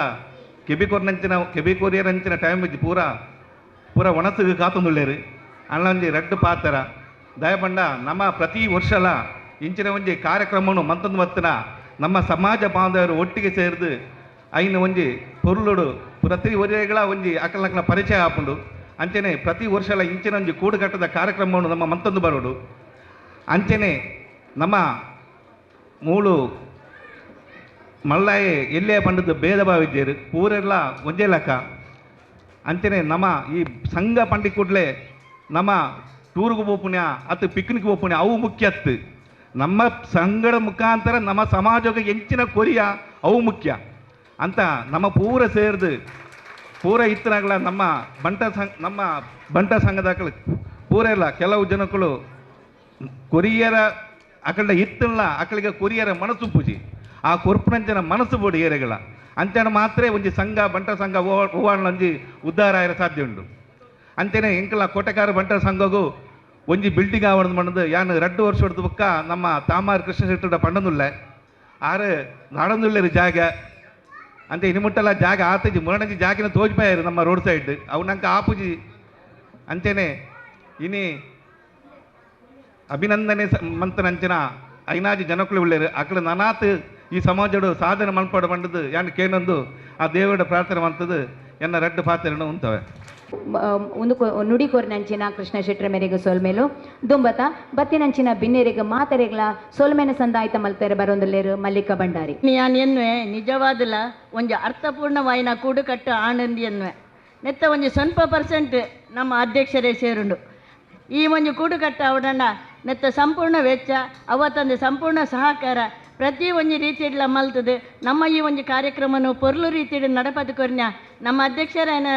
ಕೆಬಿಕೋರಿಯರಂಚಿನ ಟೈಮ್ ಪೂರ ಪೂರ ಒಣಸಿಗೆ ಕಾತುಂದುಳ್ಳೇರು ಅಲ್ಲೊಂಜಿ ರೆಡ್ ಪಾತ್ರ ದಯಪಂಡ ನಮ್ಮ ಪ್ರತಿ ವರ್ಷಲ ಇಂಚಿನ ಒಂಜಿ ಕಾರ್ಯಕ್ರಮವನ್ನು ಮಂತೊಂದು ಮತ್ತಿನ ನಮ್ಮ ಸಮಾಜ ಬಾಂಧವರು ಒಟ್ಟಿಗೆ ಸೇರಿದು ಐನ ಒಂಜಿ ಪೊರ್ಲುಡು ಪ್ರತಿ ಒರಿಗಳ ಒಂಜಿ ಅಕಲಕಲ ಪರಿಚಯ ಆಪುಂಡು ಅಂಚನೆ ಪ್ರತಿ ವರ್ಷಲ ಇಂಚಿನ ಒಂಜಿ ಕೂಡುಗಟ್ಟದ ಕಾರ್ಯಕ್ರಮವನ್ನು ನಮ್ಮ ಮಂತೊಂದು ಬರೋಡು ಅಂಚನೆ ನಮ್ಮ ಮೂಳು ಮಲ್ಲಾಯೆ ಎಲ್ಲೇ ಪಂಡದ ಭೇದ ಭಾವ ಇದ್ದೇರು ಪೂರೆಲ್ಲ ಒಂದೇ ಲೆಕ್ಕ ಅಂಚನೆ ನಮ್ಮ ಈ ಸಂಘ ಪಂಡಿ ಕೂಡಲೇ ನಮ್ಮ ಟೂರ್ಗೆ ಹೋಗ್ಪುಣ್ಯ ಅಥವಾ ಪಿಕ್ನಿಕ್ ಹೋಗ್ಪುಣ್ಯ ಅವು ಮುಖ್ಯ ಅತ್ತು ನಮ್ಮ ಸಂಘದ ಮುಖಾಂತರ ನಮ್ಮ ಸಮಾಜಕ್ಕೆ ಹೆಂಚಿನ ಕೊರಿಯ ಅವು ಮುಖ್ಯ ಅಂತ ನಮ್ಮ ಪೂರ ಸೇರಿದು ಪೂರ ಇತ್ತನಾಗಲ ನಮ್ಮ ಬಂಟ ಸಂಘದ ಪೂರ ಇಲ್ಲ ಕೆಲವು ಜನಗಳು ಕೊರಿಯರ ಅಕಳ ಇತ್ತಲ್ಲ ಅಕಳಿಗೆ ಕೊರಿಯರ ಮನಸ್ಸು ಪೂಜಿ ಆ ಕೊರ್ಪುನಂಚನ ಮನಸ್ಸು ಬೋಡಿ ಏರೆಗಳ ಅಂಚನ ಮಾತ್ರ ಒಂಜಿ ಸಂಘ ಬಂಟ ಸಂಘ ಒಂಜಿ ಉದ್ಧಾರ ಆಯ್ರ ಸಾಧ್ಯ ಉಂಟು ಅಂಚನೆ ಎಂಕಲ ಕೋಟೆಕಾರ ಬಂಟ ಸಂಘಗೂ ಒಂಜಿ ಬಿಲ್ಡಿಂಗ್ ಆವಣದ ಮಣ್ಣದು ಯಾನು 2 ವರ್ಷ ಹೊಡೆದ ಬುಕ್ಕ ನಮ್ಮ ತಾಮಾರ್ ಕೃಷ್ಣ ಶೆಟ್ಟರ ಪಂಡನುಳ್ಳೆ ಆರು ನಡಂದುಳ್ಳೇರು ಜಾಗ ಅಂತ ಇನಿಮುಟ್ಟಲ್ಲ ಜಾಗ ಆತಜಿ ಮುರಣಜಿ ಜಾಗಿನ ತೋಜ್ಪಾಯರು ನಮ್ಮ ರೋಡ್ ಸೈಡ್ ಅವು ನಂಗೆ ಆಪುಜಿ ಅಂಚೆನೆ ಇನಿ ಅಭಿನಂದನೆ ಮಂತನಂಚಿನ ಐನಾಜಿ ಜನಕ್ಕಳು ಉಳ್ಳೇರು ಅಕಳು ನನಾತ್ ಈ ಸಮಾಜಡು ಸಾಧನೆ ಮಲ್ಪಡ ಬಂಡದು ಯಾನು ಕೇನೊಂದು ಆ ದೇವರ ಪ್ರಾರ್ಥನೆ ಮಂತದ್ದು ಎನ್ನ 2 ಪಾತ್ರೆಯನ್ನು ಉಂತವೆ ಒಂದು ನುಡಿಕೋರಿನಂಚಿನ ಕೃಷ್ಣ ಶೆಟ್ರ ಮೇರೆಗೆ ಸೋಲ್ಮೇಲು ದುಂಬತ ಬತ್ತಿನಂಚಿನ ಬಿನ್ನೆರೆಗೆ ಮಾತರೆಗಳ ಸೋಲ್ಮೇನ ಸಂದಾಯಿತ ಮಲ್ಪೆರೆ ಬರೋಂದುಲ್ಲೇರು ಮಲ್ಲಿಕ ಭಂಡಾರಿ ನಾನು ಎನ್ನುವೆ ನಿಜವಾದಲ್ಲ ಒಂಜಿ ಅರ್ಥಪೂರ್ಣವಾಯಿನ ಕೂಡುಕಟ್ಟು ಆನಂದಿ ಎನ್ನುವೆ ನೆತ್ತ ಒಂಜಿ ಸ್ವಲ್ಪ ಪರ್ಸೆಂಟ್ ನಮ್ಮ ಅಧ್ಯಕ್ಷರೇ ಸೇರುಂಡು ಈ ಒಂಜಿ ಕೂಡುಕಟ್ಟು ಅವಡನ್ನ ನೆತ್ತ ಸಂಪೂರ್ಣ ವೆಚ್ಚ ಅವತ್ತೊಂದು ಸಂಪೂರ್ಣ ಸಹಕಾರ ಪ್ರತಿ ಒಂಜಿ ರೀತಿಯಲ್ಲ ಮಲ್ತದೆ ನಮ್ಮ ಈ ಒಂಜಿ ಕಾರ್ಯಕ್ರಮವನ್ನು ಪೊರ್ಲು ರೀತಿಯಲ್ಲಿ ನಡಪದುಕೊರ್ನ ನಮ್ಮ ಅಧ್ಯಕ್ಷರಾಯನ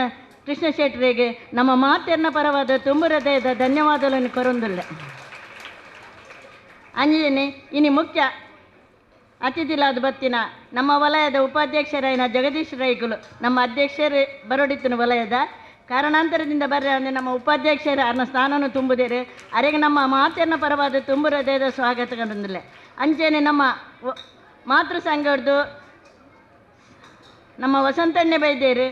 ಕೃಷ್ಣ ಶೆಟ್ಟರಿಗೆ ನಮ್ಮ ಮಾತೆರ್ನ ಪರವಾದ ತುಂಬ ಹೃದಯದ ಧನ್ಯವಾದಗಳನ್ನು ಕೊರೊಂದುಲ್ಲ ಅಂಜನೆ ಇನಿ ಮುಖ್ಯ ಅತಿಥಿಲಾದ ಬತ್ತಿನ ನಮ್ಮ ವಲಯದ ಉಪಾಧ್ಯಕ್ಷರಾಯನ ಜಗದೀಶ್ ರೈಕುಲು ನಮ್ಮ ಅಧ್ಯಕ್ಷರೇ ಬರೋಡಿತ್ತಿನ ವಲಯದ ಕಾರಣಾಂತರದಿಂದ ಬರ್ರೆ ಅಂದರೆ ನಮ್ಮ ಉಪಾಧ್ಯಕ್ಷರ ಅನ್ನ ಸ್ಥಾನವನ್ನು ತುಂಬುದೇರು ಅರೆಗೆ ನಮ್ಮ ಮಾತೆರ್ನ ಪರವಾದ ತುಂಬ ಹೃದಯದ ಸ್ವಾಗತ ಕಂಡಿಲ್ಲ ಅಂಚೆನೆ ನಮ್ಮ ಮಾತೃ ಸಂಘದ್ದು ನಮ್ಮ ವಸಂತಣ್ಣೆ ಬೈದೇರು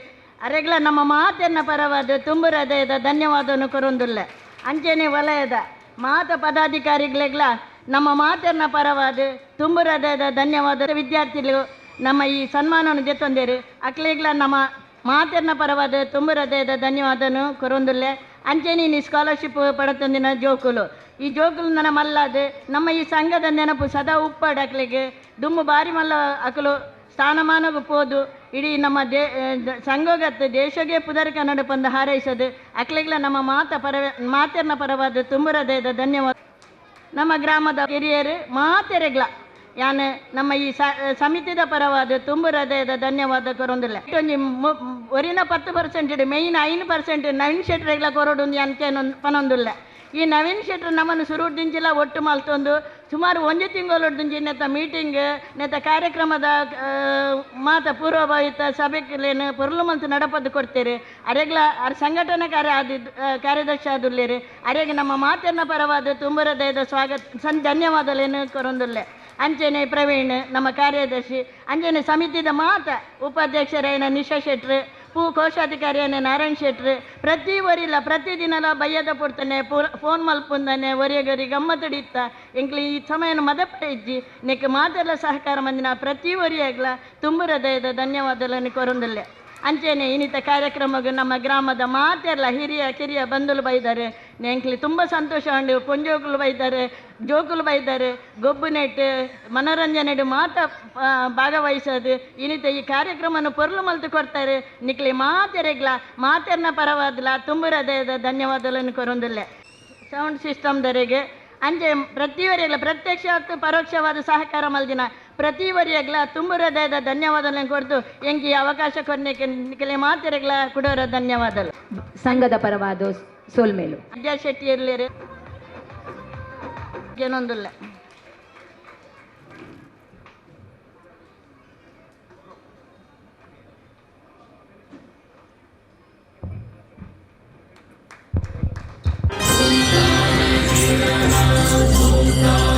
ಅರೆಗ್ಲ ನಮ್ಮ ಮಾತೆರ್ನ ಪರವಾದ ತುಂಬ ಹೃದಯದ ಧನ್ಯವಾದವನ್ನು ಕೊರೊಂದುಲ್ಲ ಅಂಚೆನೆ ವಲಯದ ಮಾತ ಪದಾಧಿಕಾರಿಗಳಿಗ್ಲ ನಮ್ಮ ಮಾತೆರ್ನ ಪರವಾದ ತುಂಬ ಹೃದಯದ ಧನ್ಯವಾದ ವಿದ್ಯಾರ್ಥಿಗಳು ನಮ್ಮ ಈ ಸನ್ಮಾನವನ್ನು ಜೊತ್ತೊಂದೇರು ಅಕ್ಲಿಗ್ಲ ನಮ್ಮ ಮಾತೆರ್ನ ಪರವಾದ ತುಂಬ ಹೃದಯದ ಧನ್ಯವಾದನು ಕೊರೊಂದುಲ್ಲೆ ಅಂಚೆನಿ ನೀ ಸ್ಕಾಲರ್ಶಿಪ್ ಪಡತಂದಿನ ಜೋಕುಲು ಈ ಜೋಕುಲು ನನ್ನ ಮಲ್ಲಾದು ನಮ್ಮ ಈ ಸಂಘದ ನೆನಪು ಸದಾ ಉಪ್ಪಾಡು ಅಕ್ಲಿಗೆ ದುಮ್ಮು ಬಾರಿ ಮಲ್ಲ ಅಕಲು ಸ್ಥಾನಮಾನಗೂ ಪೋದು ಇಡೀ ನಮ್ಮ ಸಂಘಗತ್ತು ದೇಶಗೆ ಪುದರ್ ಕನ್ನಡ ಪಂದ ಹಾರೈಸೋದು ಅಕ್ಲಿಗ್ಲ ನಮ್ಮ ಮಾತೆರ್ನ ಪರವಾದ ತುಂಬ ಹೃದಯದ ಧನ್ಯವಾದ ನಮ್ಮ ಗ್ರಾಮದ ಹಿರಿಯರು ಮಾತೆರೆಗ್ಲ ಯಾನು ನಮ್ಮ ಈ ಸಮಿತಿದ ಪರವಾದ ತುಂಬ ಹೃದಯದ ಧನ್ಯವಾದ ಕೊರೊಂದಿಲ್ಲ ಒಂಜಿ ಒರಿನ 10% ಮೇಯ್ನ್ 5% ನವೀನ್ ಶೆಟ್ರೆಗ್ಲ ಕೊರೊಡು ಅನ್ಕೇನು ಪನೊಂದುಲ್ಲ ಈ ನವೀನ್ ಶೆಟ್ರು ನಮ್ಮನ್ನು ಸುರುಡ್ದಿಂಜಿಲ್ಲ ಒಟ್ಟು ಮಲ್ತೊಂದು ಸುಮಾರು 1 ತಿಂಗಳೊಡ್ದಿಂಜಿ ನೆತ್ತ ಮೀಟಿಂಗ್ ನೆತ್ತ ಕಾರ್ಯಕ್ರಮದ ಮಾತ ಪೂರ್ವಭಾವಿತ ಸಭೆಗಳೇನು ಪೊರ್ಲು ಮಂತು ನಡಪದ್ದು ಕೊಡ್ತೇವೆ ಅರೆಗ್ಲ ಸಂಘಟನಾ ಕಾರ್ಯದರ್ಶಿ ಆದುಲ್ಲೇರು ಅರೆಗೆ ನಮ್ಮ ಮಾತೆರ್ನ ಪರವಾದ ತುಂಬ ಹೃದಯದ ಸ್ವಾಗತ ಧನ್ಯವಾದಲೇನು ಕೊರೊಂದುಲ್ಲೆ ಅಂಚೆನೆ ಪ್ರವೀಣ್ ನಮ್ಮ ಕಾರ್ಯದರ್ಶಿ ಅಂಚೆನೆ ಸಮಿತಿದ ಮಾತ ಉಪಾಧ್ಯಕ್ಷರೇನ ನಿಶಾ ಶೆಟ್ರು ಕೋಶಾಧಿಕಾರಿಯನ್ನ ನಾರಾಯಣ್ ಶೆಟ್ರು ಪ್ರತಿ ಒರಿಲ್ಲ ಪ್ರತಿದಿನಲ ಬಯ್ಯದ ಪುಡ್ತಾನೆ ಫೋನ್ ಮಲ್ಪುಂದಾನೆ ಒರಿಯಗರಿ ಗಮ್ಮತ್ತಡಿತ್ತ ಎಂಕ್ಲಿ ಈ ಸಮಯನ ಮದಪ್ಪ ಇಜ್ಜಿ ನೆಕ್ ಮಾತೆಲ್ಲ ಸಹಕಾರ ಮಂದಿನ ಪ್ರತಿ ಒರಿಯಾಗ್ಲ ತುಂಬ ಹೃದಯದ ಧನ್ಯವಾದಗಳನ್ನು ಕೊರೊಂದಿಲ್ಲೆ ಅಂಚೆನೆ ಇನ್ನಿತ ಕಾರ್ಯಕ್ರಮಗೂ ನಮ್ಮ ಗ್ರಾಮದ ಮಾತೆಲ್ಲ ಹಿರಿಯ ಕಿರಿಯ ಬಂಧುಲು ಬೈದಾರೆ ನೆಂಕ್ಲಿ ತುಂಬ ಸಂತೋಷ ಉಂಡು ಪೊಂಜೋಕುಲು ಬೈದಾರೆ ಜೋಕುಲು ಬೈದಾರೆ ಗೊಬ್ಬು ನೆಟ್ಟು ಮನೋರಂಜನೆ ಮಾತ ಭಾಗವಹಿಸೋದು ಇನ್ನಿತ ಈ ಕಾರ್ಯಕ್ರಮವನ್ನು ಪೊರ್ಲು ಮಲ್ತು ಕೊಡ್ತಾರೆ ನಿಕ್ಲಿ ಮಾತೆರೆಗ್ಲ ಮಾತೆರ್ನ ಪರವಾದಲ ತುಂಬ ಹೃದಯದ ಧನ್ಯವಾದಗಳನ್ನು ಕೊರೊಂದಿಲ್ಲ ಸೌಂಡ್ ಸಿಸ್ಟಮ್ದವರೆಗೆ ಅಂಚೆ ಪ್ರತಿಯವರೆಲ್ಲ ಪ್ರತ್ಯಕ್ಷ ಮತ್ತು ಪರೋಕ್ಷವಾದ ಸಹಕಾರ ಮಲ್ದಿನ ಪ್ರತಿ ವರಿಯಾಗ್ಲ ತುಂಬ ಹೃದಯದ ಧನ್ಯವಾದಗಳನ್ನು ಕೊಡ್ತು ಎಂಕಿ ಅವಕಾಶ ಕೊರ್ನೆಗೆ ಮಾತಿರಗ್ಲ ಕೊಡೋರ ಧನ್ಯವಾದಗಳು. ಸಂಘದ ಪರವಾದ ಸೋಲ್ಮೇಲು ವಿದ್ಯಾ ಶೆಟ್ಟಿ ಇರ್ಲಿರಿ ಏನೊಂದಿಲ್ಲ. Oh